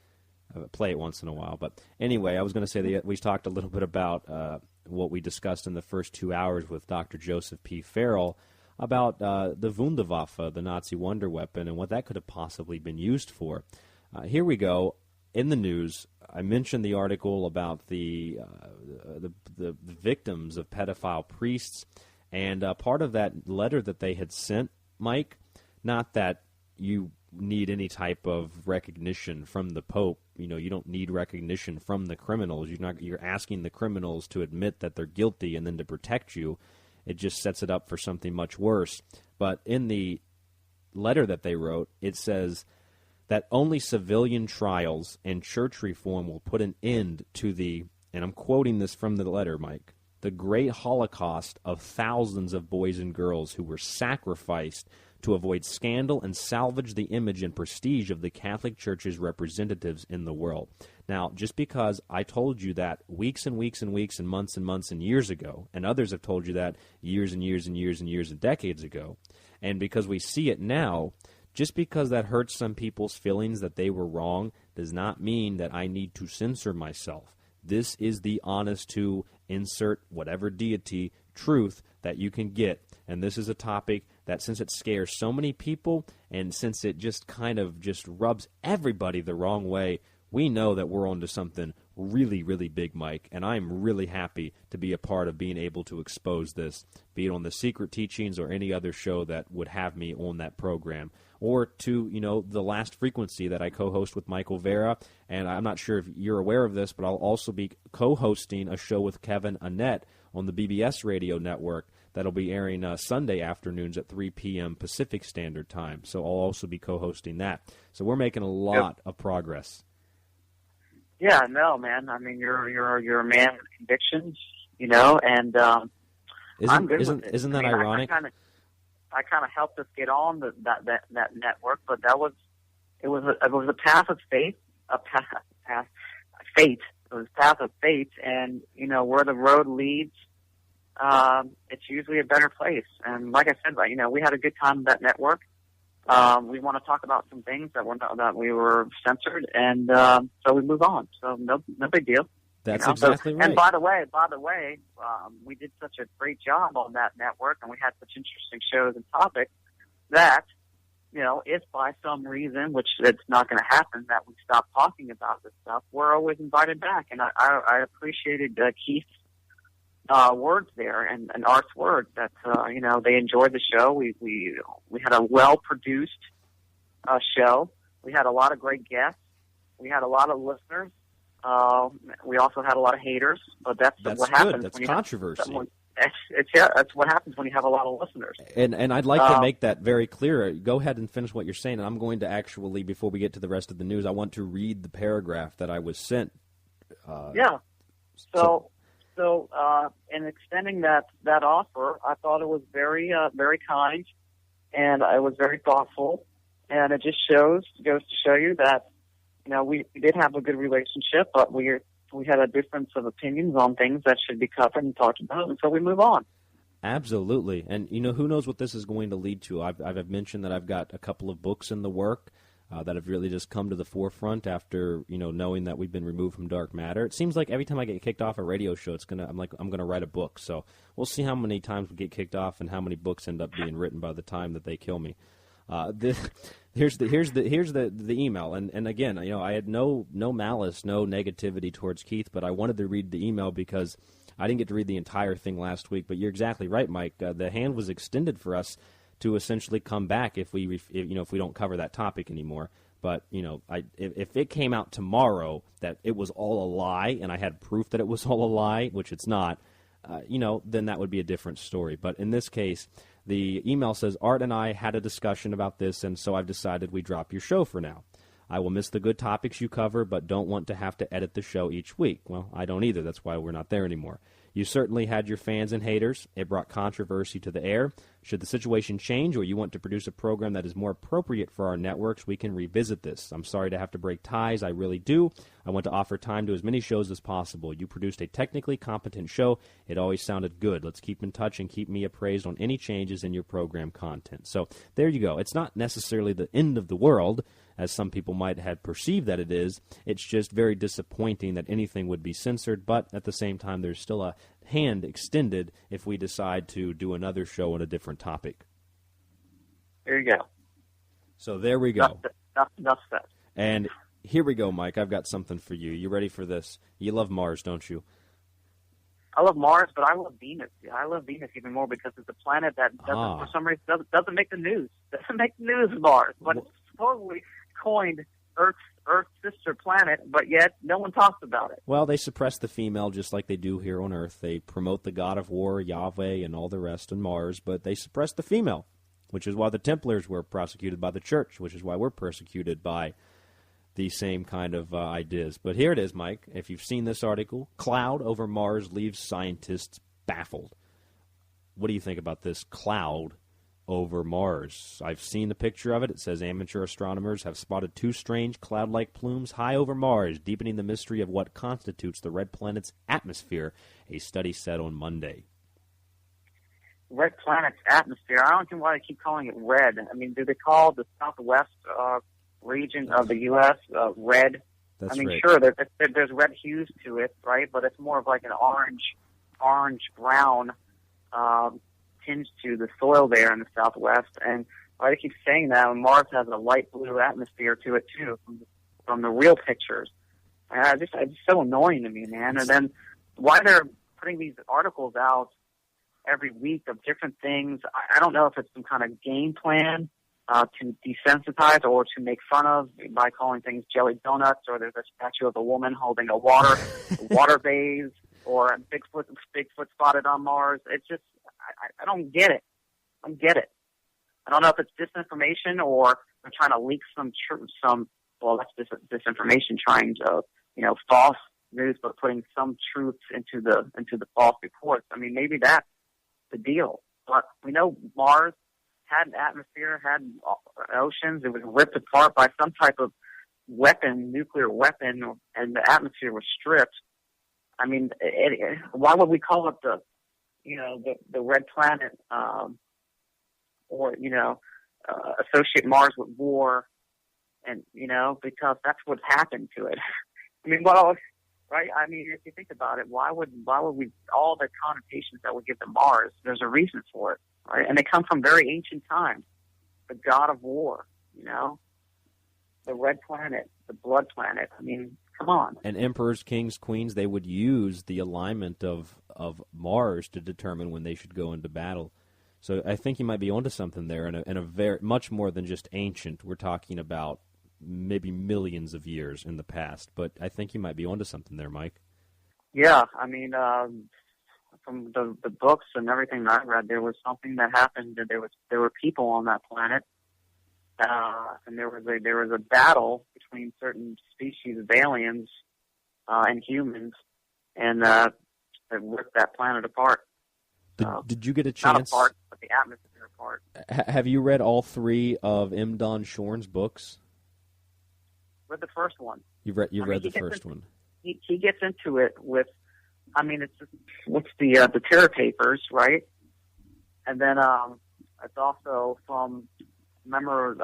play it once in a while. But anyway, I was going to say that we talked a little bit about what we discussed in the first 2 hours with Dr. Joseph P. Farrell about the Wunderwaffe, the Nazi wonder weapon, and what that could have possibly been used for. Here we go. In the news, I mentioned the article about the victims of pedophile priests, and part of that letter that they had sent, Mike, not that you need any type of recognition from the Pope. You know, you don't need recognition from the criminals. You're asking the criminals to admit that they're guilty and then to protect you. It just sets it up for something much worse. But in the letter that they wrote, it says that only civilian trials and church reform will put an end to the, and I'm quoting this from the letter, Mike, the great holocaust of thousands of boys and girls who were sacrificed to avoid scandal and salvage the image and prestige of the Catholic Church's representatives in the world. Now, just because I told you that weeks and weeks and weeks and months and years ago, and others have told you that years and years and years and years and decades ago, and because we see it now, just because that hurts some people's feelings that they were wrong does not mean that I need to censor myself. This is the honest to insert whatever deity truth that you can get. And this is a topic that, since it scares so many people and since it just kind of just rubs everybody the wrong way, we know that we're onto something really, really big, Mike, and I'm really happy to be a part of being able to expose this, be it on the Secret Teachings or any other show that would have me on that program, or to, you know, the Last Frequency that I co-host with Michael Vera, and I'm not sure if you're aware of this, but I'll also be co-hosting a show with Kevin Annett on the BBS radio network that'll be airing Sunday afternoons at 3 p.m. Pacific Standard Time, so I'll also be co-hosting that. So we're making a lot of progress. Yeah, no, man. I mean, you're a man with convictions, you know, and I'm good with it. Isn't that ironic? I kind of helped us get on that network, but it was a path of faith, fate. It was a path of fate, and you know where the road leads, it's usually a better place. And like I said, you know, we had a good time with that network. We want to talk about some things that we were censored, and so we move on. So no big deal. That's exactly right. And by the way, we did such a great job on that network, and we had such interesting shows and topics that, you know, if by some reason, which it's not going to happen, that we stop talking about this stuff, we're always invited back. And I appreciated Keith's words there and Art's words that you know, they enjoyed the show. We had a well produced show. We had a lot of great guests. We had a lot of listeners. We also had a lot of haters, but that's what happens. That's controversy. That's what happens when you have a lot of listeners. And I'd like to make that very clear. Go ahead and finish what you're saying, and I'm going to actually, before we get to the rest of the news, I want to read the paragraph that I was sent. So in extending that offer, I thought it was very kind, and it was very thoughtful, and it just goes to show you that, you know, we did have a good relationship, but we had a difference of opinions on things that should be covered and talked about, and so we move on. Absolutely. And, you know, who knows what this is going to lead to. I've mentioned that I've got a couple of books in the work that have really just come to the forefront after, you know, knowing that we've been removed from dark matter. It seems like every time I get kicked off a radio show, I'm gonna write a book. So we'll see how many times we get kicked off and how many books end up being written by the time that they kill me. Here's the email, and again, you know, I had no malice, no negativity towards Keith, but I wanted to read the email because I didn't get to read the entire thing last week. But you're exactly right, Mike. The hand was extended for us to essentially come back if we don't cover that topic anymore. But, you know, if it came out tomorrow that it was all a lie, and I had proof that it was all a lie, which it's not, you know, then that would be a different story. But in this case, the email says, Art and I had a discussion about this, and so I've decided we drop your show for now. I will miss the good topics you cover, but don't want to have to edit the show each week. Well, I don't either. That's why we're not there anymore. You certainly had your fans and haters. It brought controversy to the air. Should the situation change or you want to produce a program that is more appropriate for our networks, we can revisit this. I'm sorry to have to break ties. I really do. I want to offer time to as many shows as possible. You produced a technically competent show. It always sounded good. Let's keep in touch and keep me appraised on any changes in your program content. So there you go. It's not necessarily the end of the world. as some people might have perceived that it is. It's just very disappointing that anything would be censored, but at the same time, there's still a hand extended if we decide to do another show on a different topic. There you go. So there we go. Enough said. And here we go, Mike. I've got something for you. You ready for this? You love Mars, don't you? I love Mars, but I love Venus. I love Venus even more because it's a planet that for some reason doesn't make the news. Doesn't make the news, Mars, but it's supposedly coined Earth's sister planet, but yet no one talks about it. Well, they suppress the female just like they do here on Earth. They promote the god of war, Yahweh, and all the rest on Mars, but they suppress the female, which is why the Templars were prosecuted by the church, which is why we're persecuted by the same kind of ideas. But here it is, Mike. If you've seen this article, cloud over Mars leaves scientists baffled. What do you think about this cloud over Mars? I've seen the picture of it. It says amateur astronomers have spotted two strange cloud-like plumes high over Mars, deepening the mystery of what constitutes the red planet's atmosphere, a study said on Monday. Red planet's atmosphere. I don't know why they keep calling it red. I mean, do they call the southwest region of the U.S. Red? That's I mean, right. sure, there's red hues to it, right? But it's more of like an orange-brown tinge to the soil there in the southwest. And why they keep saying that, Mars has a light blue atmosphere to it, too, from the real pictures. And it's just so annoying to me, man. And then why they're putting these articles out every week of different things, I don't know if it's some kind of game plan to desensitize or to make fun of by calling things jelly donuts, or there's a statue of a woman holding a water vase, or Bigfoot spotted on Mars. It's just, I don't get it. I don't get it. I don't know if it's disinformation or they're trying to leak some that's disinformation, trying to, false news, but putting some truth into the false reports. I mean, maybe that's the deal. But we know Mars had an atmosphere, had oceans. It was ripped apart by some type of weapon, nuclear weapon, and the atmosphere was stripped. I mean, why would we call it the red planet, or associate Mars with war, and because that's what happened to it. I mean, right? I mean, if you think about it, why would we, all the connotations that we give to Mars, there's a reason for it, right? And they come from very ancient times. The god of war, the red planet, the blood planet. I mean, come on. And emperors, kings, queens, they would use the alignment of Mars to determine when they should go into battle. So I think you might be onto something there, and a very much more than just ancient. We're talking about maybe millions of years in the past, but I think you might be onto something there, Mike. Yeah, I mean, from the books and everything that I read, there was something that happened. There were people on that planet, and there was a battle between certain species of aliens and humans, and that ripped that planet apart. Did you get a chance? Not apart, but the atmosphere apart. Have you read all three of M. Don Shorn's books? Read the first one. You've read the first one. He gets into it with, I mean, what's the Terror Papers, right? And then it's also from, remember,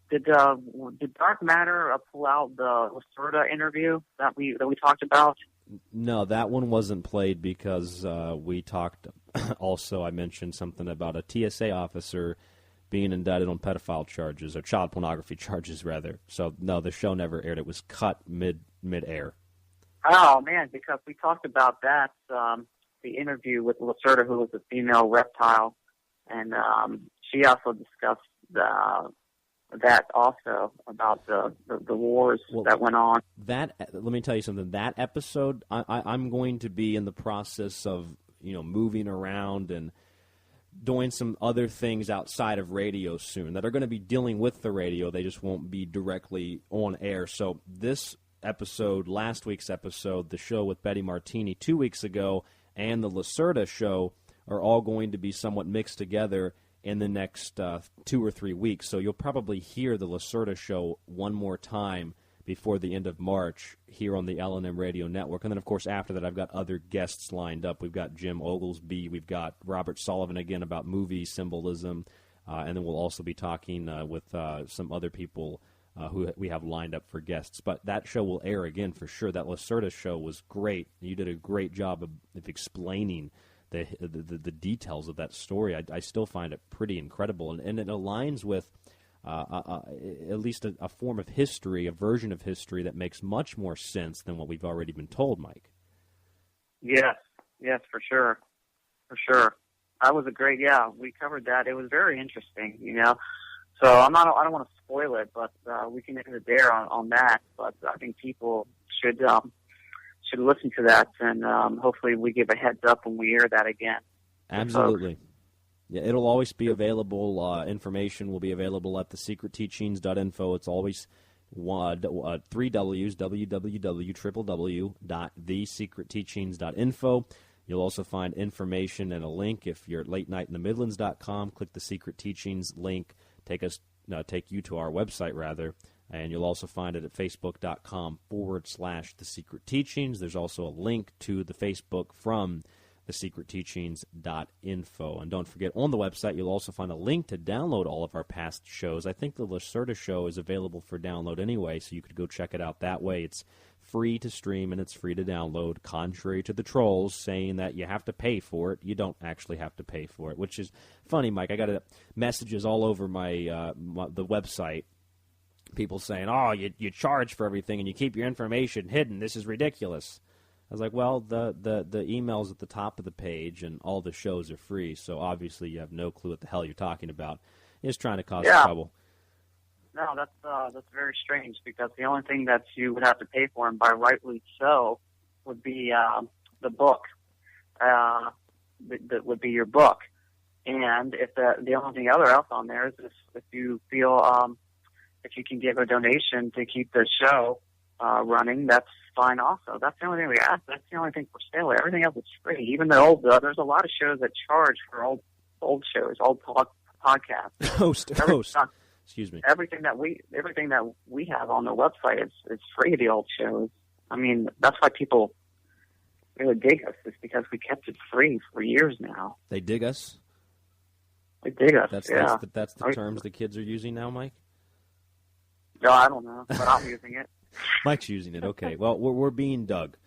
did Dark Matter pull out the Lacerda interview that we talked about? No, that one wasn't played because we talked. Also, I mentioned something about a TSA officer being indicted on pedophile charges, or child pornography charges, rather. So, no, the show never aired. It was cut mid-air. Oh, man, because we talked about that, the interview with Lacerda, who was a female reptile, and she also discussed that also, about the wars that went on. Let me tell you something. That episode, I'm going to be in the process of, moving around and doing some other things outside of radio soon that are going to be dealing with the radio. They just won't be directly on air. So this episode, last week's episode, the show with Betty Martini 2 weeks ago, and the Lacerda show are all going to be somewhat mixed together in the next 2 or 3 weeks. So you'll probably hear the Lacerda show one more time before the end of March here on the L&M Radio Network. And then, of course, after that, I've got other guests lined up. We've got Jim Oglesby. We've got Robert Sullivan again about movie symbolism. And then we'll also be talking with some other people who we have lined up for guests. But that show will air again for sure. That Lacerda show was great. You did a great job of explaining the details of that story. I still find it pretty incredible, and it aligns with at least a form of history, a version of history that makes much more sense than what we've already been told, Mike. Yes, for sure. That was a great, we covered that. It was very interesting, So I don't want to spoil it, but we can end it there on that. But I think people should listen to that, and hopefully we give a heads up when we air that again. Absolutely. Yeah, it'll always be available. Information will be available at thesecretteachings.info. It's always three W's, www.thesecretteachings.info. You'll also find information and a link if you're at latenightinthemidlands.com. Click the Secret Teachings link. Take you to our website, rather, and you'll also find it at facebook.com/The Secret Teachings. There's also a link to the Facebook from thesecretteachings.info. And don't forget, on the website, you'll also find a link to download all of our past shows. I think the Lacerda show is available for download anyway, so you could go check it out that way. It's free to stream and it's free to download, contrary to the trolls saying that you have to pay for it. You don't actually have to pay for it, which is funny, Mike. I got messages all over the website, people saying, oh, you charge for everything and you keep your information hidden. This is ridiculous. I was like, well, the email's at the top of the page and all the shows are free, so obviously you have no clue what the hell you're talking about. You're just trying to cause trouble. No, that's very strange, because the only thing that you would have to pay for, and by rightly so, would be the book. That would be your book. And if the only thing else on there is if you feel if you can give a donation to keep the show running, that's fine also. That's the only thing we ask. That's the only thing for sale. Everything else is free. Even the there's a lot of shows that charge for old shows, old podcasts. Host. Excuse me. Everything that we have on the website is free. The old shows. I mean, that's why people really dig us. Is because we kept it free for years now. They dig us. They dig us. That's the terms the kids are using now, Mike. No, I don't know, but I'm using it. Mike's using it. Okay. Well, we're being dug,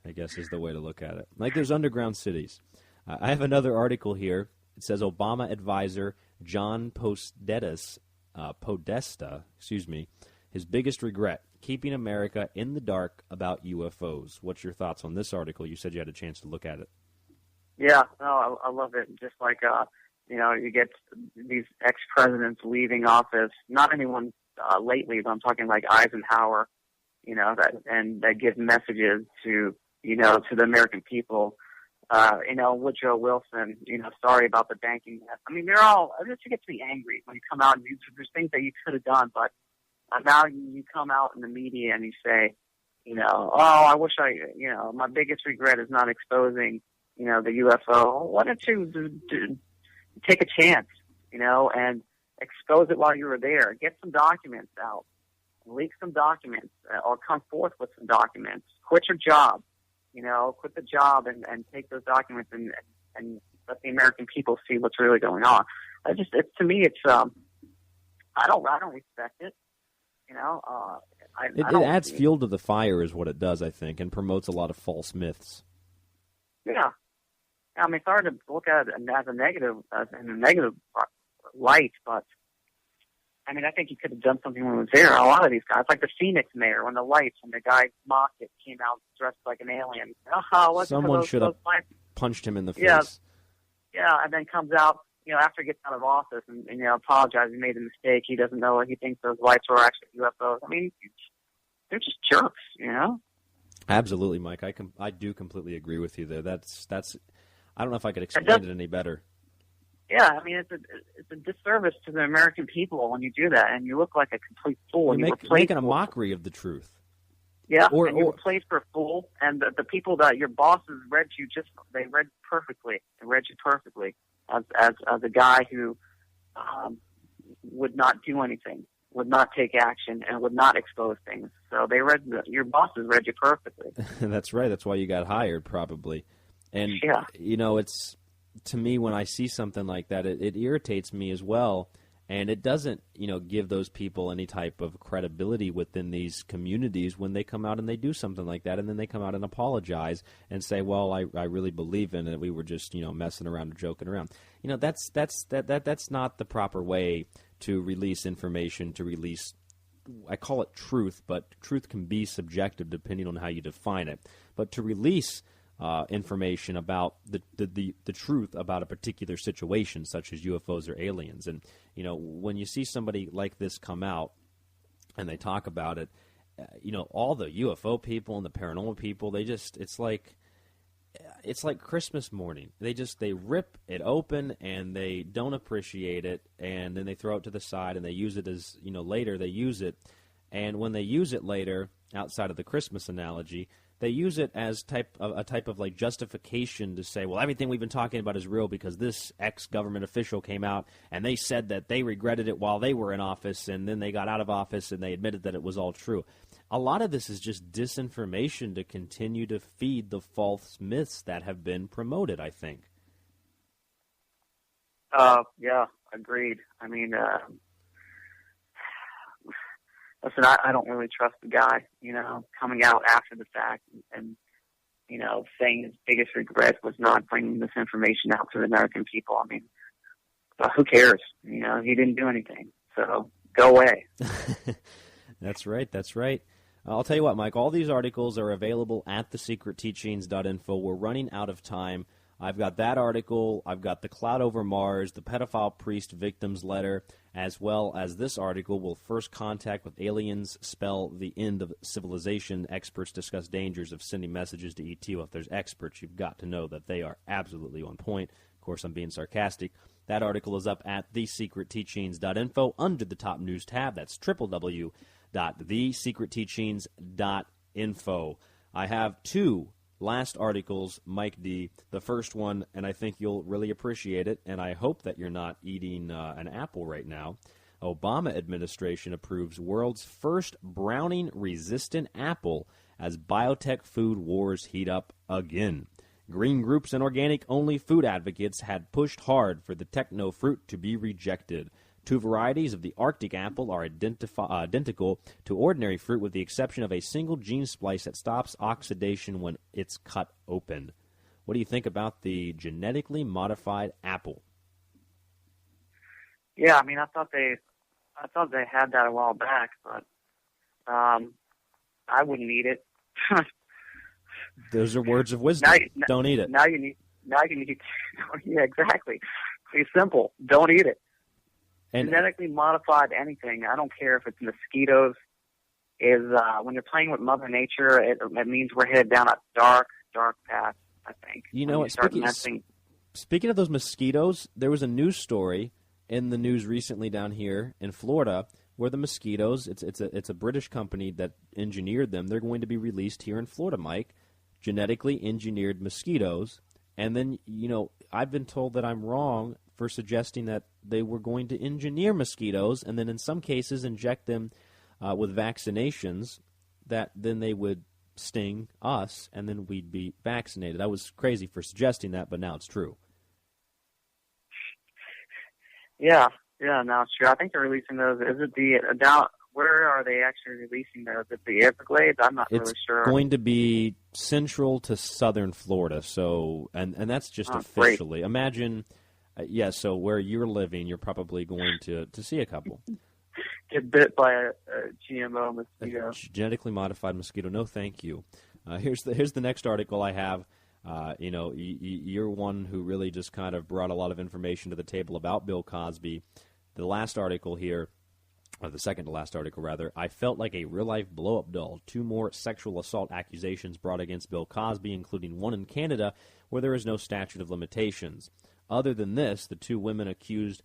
I guess is the way to look at it. Like there's underground cities. I have another article here. It says Obama advisor John Podesta, his biggest regret, keeping America in the dark about UFOs. What's your thoughts on this article? You said you had a chance to look at it. Yeah, no, I love it. Just like, you get these ex-presidents leaving office, not anyone lately, but I'm talking like Eisenhower, that give messages to the American people. Woodrow Wilson, sorry about the banking mess. I mean, it gets me angry when you come out and there's things that you could have done, but now you come out in the media and you say, I wish my biggest regret is not exposing, the UFO. Why don't you take a chance, and expose it while you were there. Get some documents out. Leak some documents, or come forth with some documents. Quit your job. Quit the job and take those documents and let the American people see what's really going on. To me, it's I don't respect it. It adds fuel to the fire, is what it does, I think, and promotes a lot of false myths. Yeah, I mean, it's hard to look at it as a negative light, but I mean, I think he could have done something when he was there. A lot of these guys, like the Phoenix mayor, when the lights, when the guy mocked it, came out dressed like an alien. Someone should have punched him in the face. Yeah, and then comes out, after he gets out of office and apologizes, he made a mistake. He doesn't know he thinks those lights were actually UFOs. I mean, they're just jerks, Absolutely, Mike. I do completely agree with you there. That's. I don't know if I could explain it any better. Yeah, I mean, it's a disservice to the American people when you do that, and you look like a complete fool. You're making a mockery of the truth. Yeah, and you were played for a fool, and the people that your bosses read you they read perfectly. They read you perfectly as a guy who would not do anything, would not take action, and would not expose things. So your bosses read you perfectly. That's right. That's why you got hired, probably. And, it's, to me, when I see something like that, it irritates me as well And it doesn't, give those people any type of credibility within these communities when they come out and they do something like that, and then they come out and apologize and say, well, I really believe in it. We were just, messing around and joking around. That's not the proper way to release information, to release, I call it truth, but truth can be subjective depending on how you define it. But to release information about the truth about a particular situation, such as UFOs or aliens. And, when you see somebody like this come out and they talk about it, all the UFO people and the paranormal people, it's like Christmas morning. They rip it open and they don't appreciate it, and then they throw it to the side and they use it as, later they use it. And when they use it later, outside of the Christmas analogy, they use it as a type of like justification to say, well, everything we've been talking about is real because this ex-government official came out and they said that they regretted it while they were in office, and then they got out of office and they admitted that it was all true. A lot of this is just disinformation to continue to feed the false myths that have been promoted, I think. Yeah, agreed. I mean, listen, I don't really trust the guy, coming out after the fact and saying his biggest regret was not bringing this information out to the American people. I mean, who cares? He didn't do anything, so go away. That's right. I'll tell you what, Mike, all these articles are available at thesecretteachings.info. We're running out of time. I've got that article, I've got The Cloud Over Mars, the pedophile priest victim's letter, as well as this article, Will First Contact with Aliens Spell the End of Civilization? Experts discuss dangers of sending messages to ET. Well, if there's experts, you've got to know that they are absolutely on point. Of course, I'm being sarcastic. That article is up at thesecretteachings.info under the top news tab. That's www.thesecretteachings.info. I have two last articles, Mike D. The first one, and I think you'll really appreciate it, and I hope that you're not eating an apple right now. Obama administration approves world's first browning-resistant apple as biotech food wars heat up again. Green groups and organic-only food advocates had pushed hard for the techno fruit to be rejected. Two varieties of the Arctic apple are identical to ordinary fruit with the exception of a single gene splice that stops oxidation when it's cut open. What do you think about the genetically modified apple? Yeah, I mean, I thought they had that a while back, but I wouldn't eat it. Those are words of wisdom. Don't eat it. Now you need. Yeah, exactly. It's simple. Don't eat it. And genetically modified anything, I don't care if it's mosquitoes, when you're playing with Mother Nature, it means we're headed down a dark, dark path, I think. You know what? Speaking of those mosquitoes, there was a news story in the news recently down here in Florida where the mosquitoes, it's a British company that engineered them. They're going to be released here in Florida, Mike, genetically engineered mosquitoes. And then, I've been told that I'm wrong for suggesting that they were going to engineer mosquitoes and then in some cases inject them with vaccinations that then they would sting us and then we'd be vaccinated. I was crazy for suggesting that, but now it's true. Yeah, now it's true. I think they're releasing those. Is it where are they actually releasing those? At the Everglades? I'm not really sure. It's going to be central to southern Florida, so and that's just officially. Great. Imagine... so where you're living, you're probably going to see a couple. Get bit by a GMO mosquito. A genetically modified mosquito. No, thank you. Here's the next article I have. You're one who really just kind of brought a lot of information to the table about Bill Cosby. The last article here, or the second to last article rather, I felt like a real-life blow-up doll. 2 more sexual assault accusations brought against Bill Cosby, including one in Canada where there is no statute of limitations. Other than this, the 2 women accused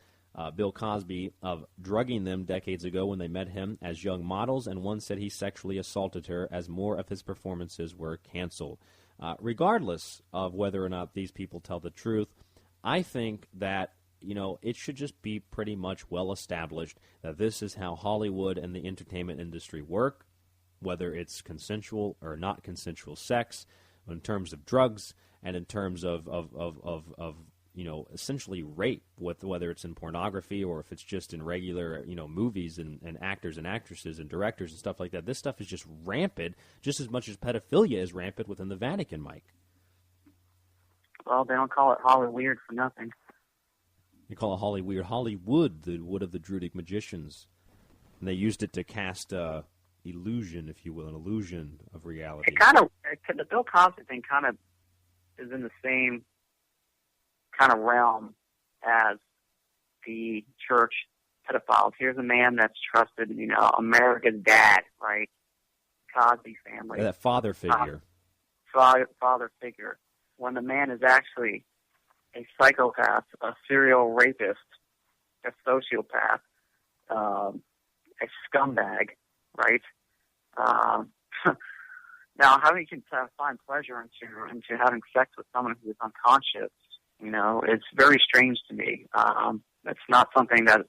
Bill Cosby of drugging them decades ago when they met him as young models, and one said he sexually assaulted her as more of his performances were canceled. Regardless of whether or not these people tell the truth, I think that it should just be pretty much well established that this is how Hollywood and the entertainment industry work, whether it's consensual or not consensual sex, in terms of drugs and in terms of essentially rape, whether it's in pornography or if it's just in regular, movies and actors and actresses and directors and stuff like that. This stuff is just rampant, just as much as pedophilia is rampant within the Vatican, Mike. Well, they don't call it Hollyweird for nothing. They call it Hollywood, the wood of the Druidic magicians. And they used it to cast illusion, if you will, an illusion of reality. The Bill Cosby thing kind of is in the same kind of realm as the church pedophiles. Here's a man that's trusted, America's dad, right? Cosby family. That father figure. Father figure. When the man is actually a psychopath, a serial rapist, a sociopath, a scumbag, right? Now, how you can find pleasure into having sex with someone who is unconscious, it's very strange to me. It's not something that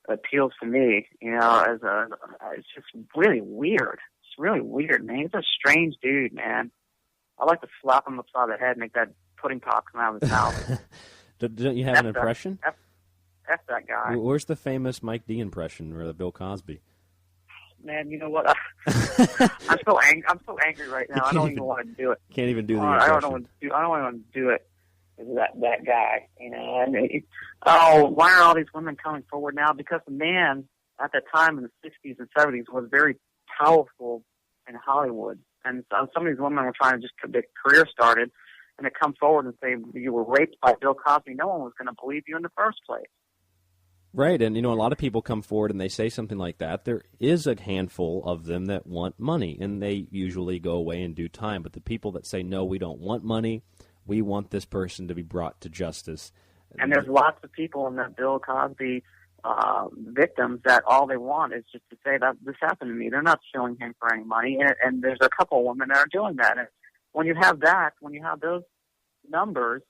appeals to me, it's just really weird. It's really weird, man. He's a strange dude, man. I'd like to slap him upside the head and make that pudding pop come out of his mouth. Don't you have an impression? F that guy. Where's the famous Mike D impression or the Bill Cosby? Man, you know what? I'm so angry right now. I don't even want to do it. Can't even do the impression. I don't want to do it. That guy, why are all these women coming forward now? Because the man at that time in the 60s and 70s was very powerful in Hollywood, and some of these women were trying to just get their career started, and to come forward and say you were raped by Bill Cosby, no one was going to believe you in the first place. Right, and a lot of people come forward and they say something like that. There is a handful of them that want money, and they usually go away in due time. But the people that say, no, we don't want money, we want this person to be brought to justice. And there's lots of people in that Bill Cosby victims that all they want is just to say that this happened to me. They're not suing him for any money, and there's a couple of women that are doing that. And when you have those numbers,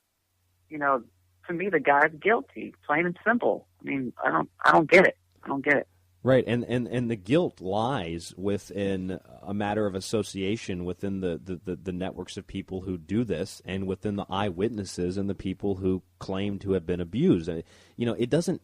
to me, the guy's guilty, plain and simple. I mean, I don't get it. I don't get it. Right, and the guilt lies within a matter of association within the networks of people who do this, and within the eyewitnesses and the people who claim to have been abused. It doesn't.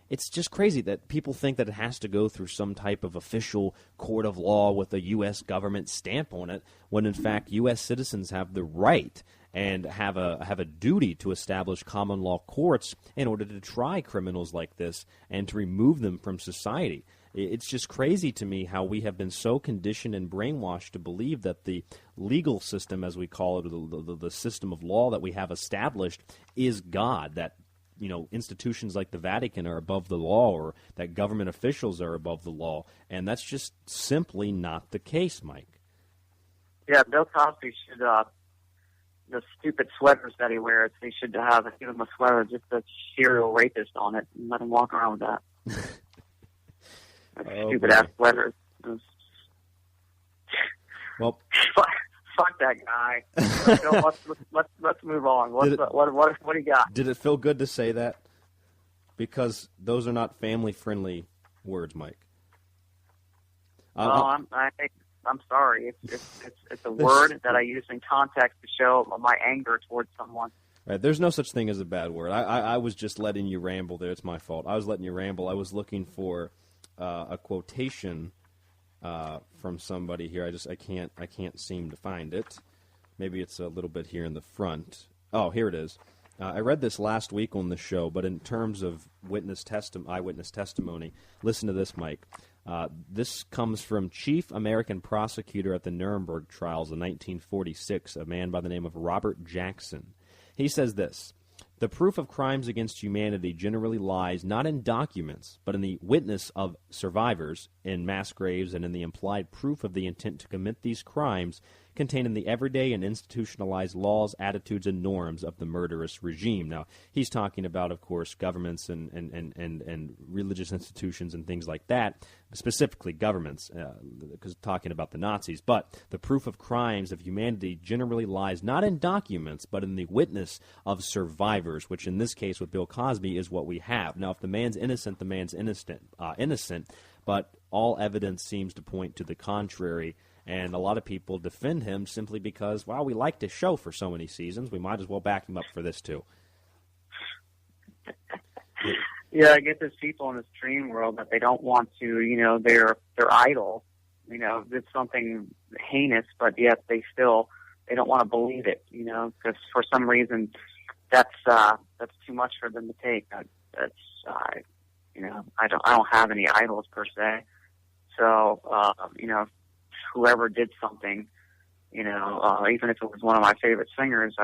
It's just crazy that people think that it has to go through some type of official court of law with a U.S. government stamp on it, when in fact U.S. citizens have the right and have a duty to establish common law courts in order to try criminals like this and to remove them from society. It's just crazy to me how we have been so conditioned and brainwashed to believe that the legal system, as we call it, the system of law that we have established, is God, that institutions like the Vatican are above the law, or that government officials are above the law, and that's just simply not the case, Mike. Yeah, Bill Cosby should... the stupid sweaters that he wears, he should give him a sweater just a serial rapist on it and let him walk around with that. Stupid-ass sweaters. Well, fuck that guy. Let's move on. What do you got? Did it feel good to say that? Because those are not family-friendly words, Mike. I'm sorry. It's a word that I use in context to show my anger towards someone. Right, there's no such thing as a bad word. I was just letting you ramble there. It's my fault. I was letting you ramble. I was looking for a quotation from somebody here. I can't seem to find it. Maybe it's a little bit here in the front. Oh, here it is. I read this last week on the show, but in terms of eyewitness testimony, listen to this, Mike. This comes from Chief American Prosecutor at the Nuremberg trials in 1946, a man by the name of Robert Jackson. He says this: "The proof of crimes against humanity generally lies not in documents, but in the witness of survivors, in mass graves, and in the implied proof of the intent to commit these crimes contained in the everyday and institutionalized laws, attitudes, and norms of the murderous regime." Now, he's talking about, of course, governments and religious institutions and things like that, specifically governments, because talking about the Nazis. But the proof of crimes of humanity generally lies not in documents, but in the witness of survivors, which in this case with Bill Cosby is what we have. Now, if the man's innocent, the man's innocent, but all evidence seems to point to the contrary. And a lot of people defend him simply because, well, we liked his show for so many seasons. We might as well back him up for this, too. Yeah, I get these people in this dream world that they don't want to, you know, their idol, you know, did something heinous, but yet they don't want to believe it, you know, because for some reason that's too much for them to take. You know, I don't have any idols per se, so you know, whoever did something, you know, even if it was one of my favorite singers,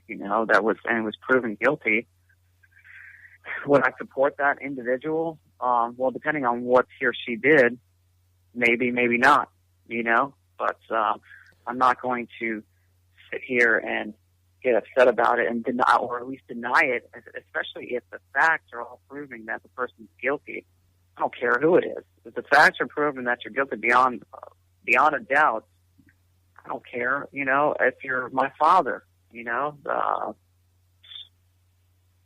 you know, that was proven guilty. Would I support that individual? Well, depending on what he or she did, maybe not, you know. But I'm not going to sit here and get upset about it and deny, or at least deny it, especially if the facts are all proving that the person's guilty. I don't care who it is. If the facts are proving that you're guilty beyond a doubt, I don't care, you know, if you're my father, you know.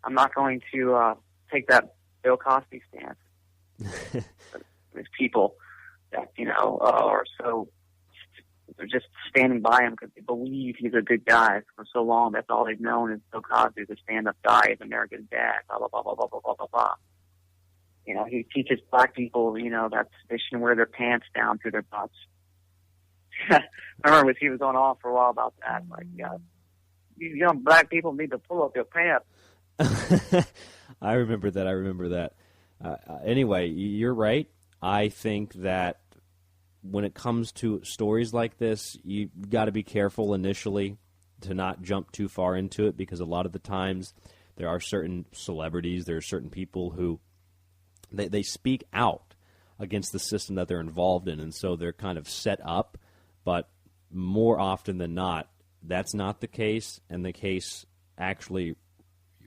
I'm not going to take that Bill Cosby stance. There's people that, you know, are so, they're just standing by him because they believe he's a good guy for so long. That's all they've known is Bill Cosby, the stand-up guy, is America's dad, blah, blah, blah, blah, blah, blah, blah, blah, blah. You know, he teaches black people, you know, that they shouldn't wear their pants down through their butts. I remember he was going on for a while about that. Like, you young black people need to pull up your pants. I remember that. Anyway, you're right. I think that when it comes to stories like this, you got to be careful initially to not jump too far into it, because a lot of the times there are certain celebrities, there are certain people who they speak out against the system that they're involved in, and so they're kind of set up. But more often than not, that's not the case, and the case actually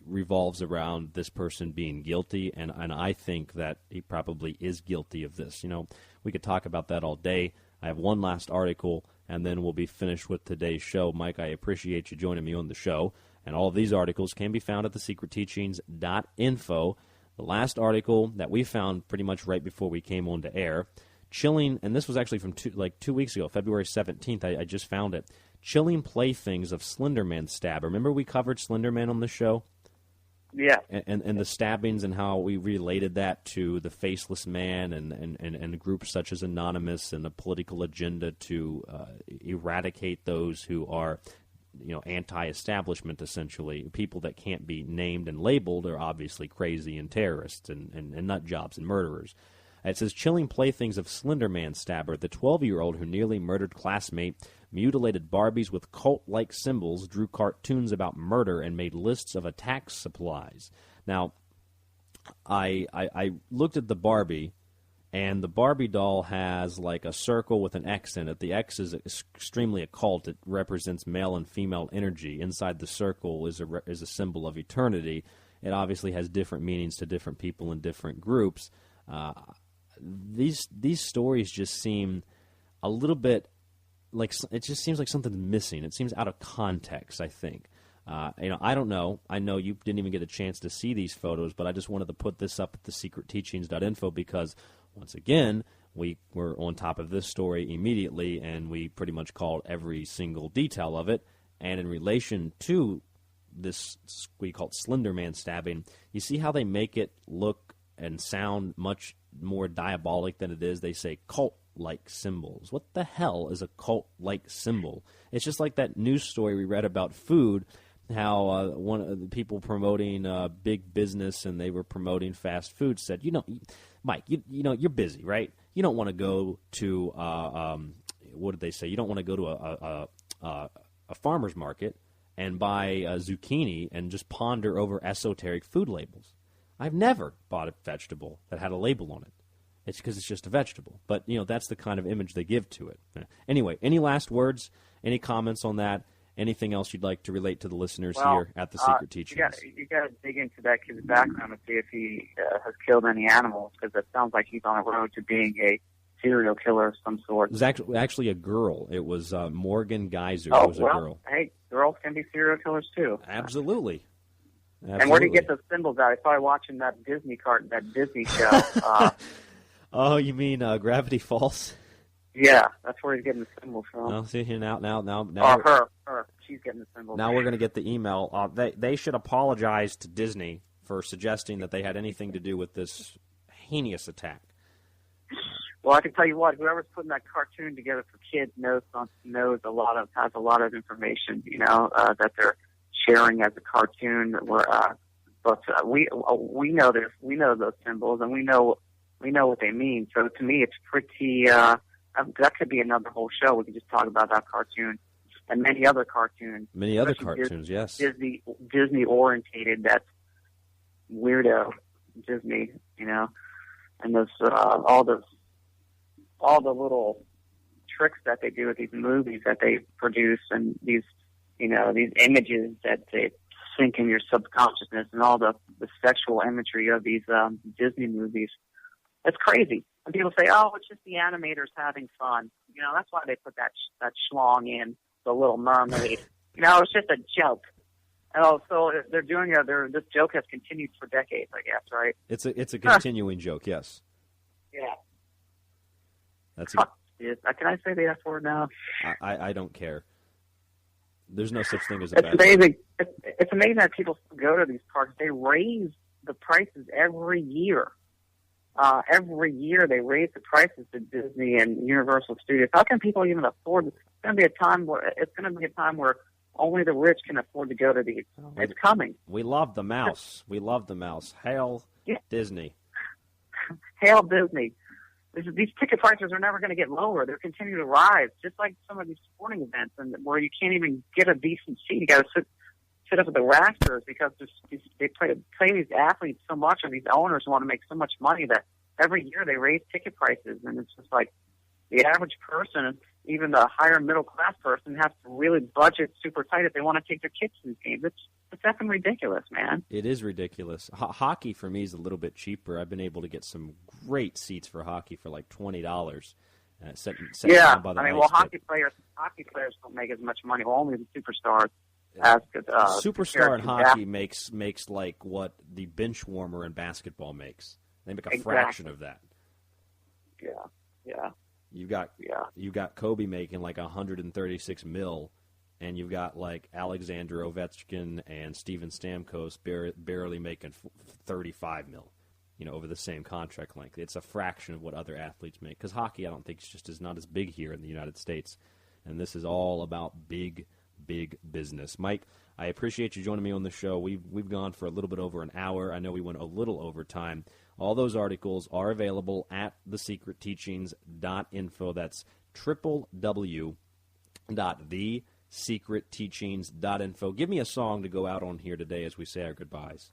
revolves around this person being guilty, and I think that he probably is guilty of this. You know, we could talk about that all day. I have one last article, and then we'll be finished with today's show. Mike, I appreciate you joining me on the show, and all of these articles can be found at thesecretteachings.info. The last article that we found pretty much right before we came on to air, chilling, and this was actually from 2 weeks ago, February 17th, I just found it. Chilling playthings of Slenderman stab. Remember we covered Slenderman on the show? Yeah. And the stabbings and how we related that to the Faceless Man and groups such as Anonymous and the political agenda to eradicate those who are, you know, anti-establishment, essentially. People that can't be named and labeled are obviously crazy and terrorists and nut jobs and murderers. It says, chilling playthings of Slenderman Stabber, the 12-year-old who nearly murdered classmate, mutilated Barbies with cult-like symbols, drew cartoons about murder, and made lists of attack supplies. Now, I looked at the Barbie, and the Barbie doll has like a circle with an X in it. The X is extremely occult. It represents male and female energy. Inside the circle is a symbol of eternity. It obviously has different meanings to different people in different groups. These stories just seem a little bit like, it just seems like something's missing. It seems out of context, I think. You know, I don't know. I know you didn't even get a chance to see these photos, but I just wanted to put this up at thesecretteachings.info because, once again, we were on top of this story immediately, and we pretty much called every single detail of it. And in relation to this, we call it Slenderman stabbing, you see how they make it look and sound much more diabolic than it is. They say cult-like symbols. What the hell is a cult-like symbol? It's just like that news story we read about food, how one of the people promoting big business, and they were promoting fast food, said, you know, Mike, you know, you're busy, right? You don't want to go to, what did they say? You don't want to go to a farmer's market and buy a zucchini and just ponder over esoteric food labels. I've never bought a vegetable that had a label on it. It's because it's just a vegetable. But, you know, that's the kind of image they give to it. Anyway, any last words, any comments on that, anything else you'd like to relate to the listeners here at The Secret Teachings? You got to dig into that kid's background and see if he has killed any animals, because it sounds like he's on a road to being a serial killer of some sort. It was actually a girl. It was Morgan Geyser. Oh, it was a girl. Hey, girls can be serial killers too. Absolutely. And where do you get those symbols out? He's probably watching that Disney show. Oh, you mean Gravity Falls? Yeah, that's where he's getting the symbols from. No, see here now. Or her. She's getting the symbols. Now we're going to get the email. They should apologize to Disney for suggesting that they had anything to do with this heinous attack. Well, I can tell you what, whoever's putting that cartoon together for kids has a lot of information, that they're sharing as a cartoon. But we know this, we know those symbols, and we know what they mean. So to me, it's pretty. That could be another whole show. We could just talk about that cartoon and many other cartoons. Many other cartoons, yes. Disney orientated. That's weirdo Disney, and those all the little tricks that they do with these movies that they produce, and these images that they sink in your subconsciousness, and all the sexual imagery of these Disney movies. It's crazy. And people say, "Oh, it's just the animators having fun." That's why they put that schlong in, the Little Mermaid. It's just a joke. Oh, so they're doing this joke has continued for decades, I guess, right? It's a continuing joke, yes. Yeah. Can I say the F word now? I don't care. There's no such thing as a It's bad amazing. It's amazing that people go to these parks. They raise the prices every year. Every year they raise the prices to Disney and Universal Studios. How can people even afford this? It's going to be a time where only the rich can afford to go to these. It's coming. We love the mouse. Hail Disney. Hail Disney. These ticket prices are never going to get lower. They're continuing to rise, just like some of these sporting events, and where you can't even get a decent seat. You got to sit up at the rafters because they play these athletes so much, and these owners want to make so much money that every year they raise ticket prices, and it's just like the average person, even the higher middle class person, has to really budget super tight if they want to take their kids to these games. It's effing ridiculous, man. It is ridiculous. Hockey for me is a little bit cheaper. I've been able to get some great seats for hockey for like $20. Hockey players don't make as much money. Well, only the superstars. Superstar in hockey makes like what the bench warmer in basketball makes. They make a fraction of that. Yeah. You've got Kobe making like $136 million, and you've got like Alexander Ovechkin and Steven Stamkos barely making $35 million. Over the same contract length. It's a fraction of what other athletes make. Because hockey, I don't think, is not as big here in the United States. And this is all about big business. Mike, I appreciate you joining me on the show. We've gone for a little bit over an hour. I know we went a little over time. All those articles are available at thesecretteachings.info. That's www.thesecretteachings.info. Give me a song to go out on here today as we say our goodbyes.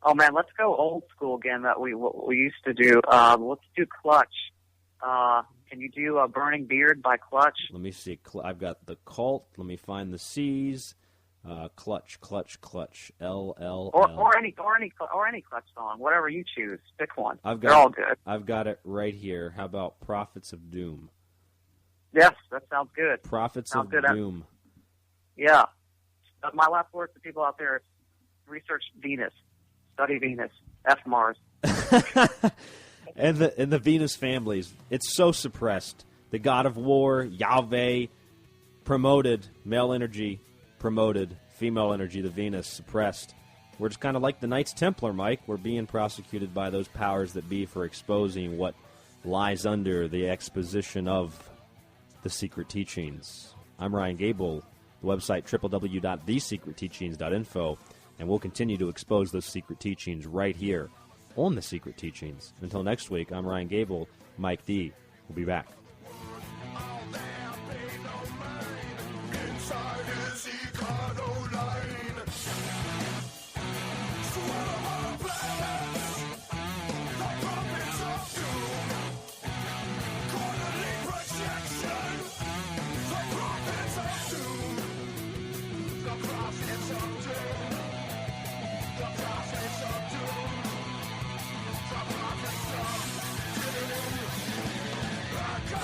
Oh man, let's go old school again. What we used to do. Let's do Clutch. Can you do "Burning Beard" by Clutch? Let me see. I've got the Cult. Let me find the C's. Clutch. LL. Or any Clutch song, whatever you choose. Pick one. They're all good. I've got it right here. How about "Prophets of Doom"? Yes, that sounds good. Prophets of Doom. Yeah. My last words to people out there is research Venus. Study Venus. F Mars. and the Venus families. It's so suppressed. The god of war, Yahweh, promoted male energy, promoted female energy. The Venus suppressed. We're just kind of like the Knights Templar, Mike. We're being prosecuted by those powers that be for exposing what lies under the exposition of the secret teachings. I'm Ryan Gable. The website www.thesecretteachings.info. And we'll continue to expose those secret teachings right here on The Secret Teachings. Until next week, I'm Ryan Gable. Mike D. will be back. I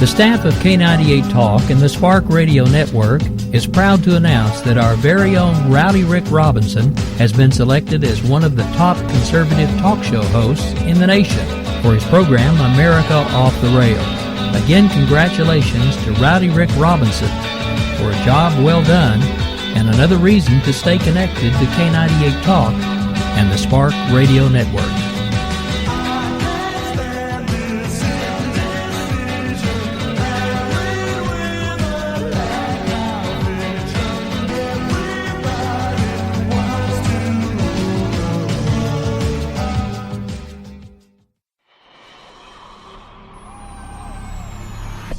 The staff of K98 Talk and the Spark Radio Network is proud to announce that our very own Rowdy Rick Robinson has been selected as one of the top conservative talk show hosts in the nation for his program America Off the Rail. Again, congratulations to Rowdy Rick Robinson for a job well done and another reason to stay connected to K98 Talk and the Spark Radio Network.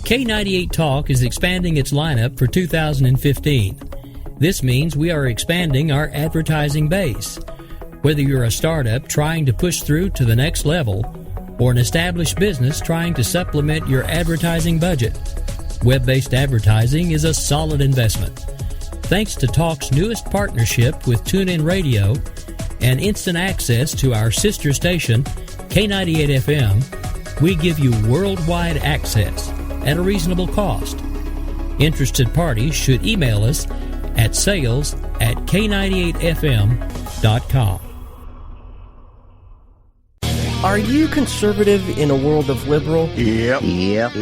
K98 Talk is expanding its lineup for 2015. This means we are expanding our advertising base. Whether you're a startup trying to push through to the next level or an established business trying to supplement your advertising budget, web-based advertising is a solid investment. Thanks to Talk's newest partnership with TuneIn Radio and instant access to our sister station, K98 FM, we give you worldwide access at a reasonable cost. Interested parties should email us at sales@k98fm.com. Are you conservative in a world of liberal? Yep.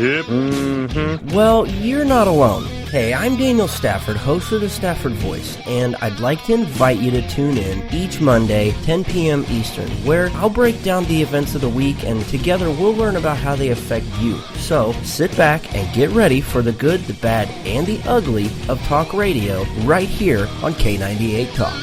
Well, you're not alone. Hey, I'm Daniel Stafford, host of the Stafford Voice, and I'd like to invite you to tune in each Monday, 10 p.m. Eastern, where I'll break down the events of the week, and together we'll learn about how they affect you. So, sit back and get ready for the good, the bad, and the ugly of talk radio right here on K98 Talk.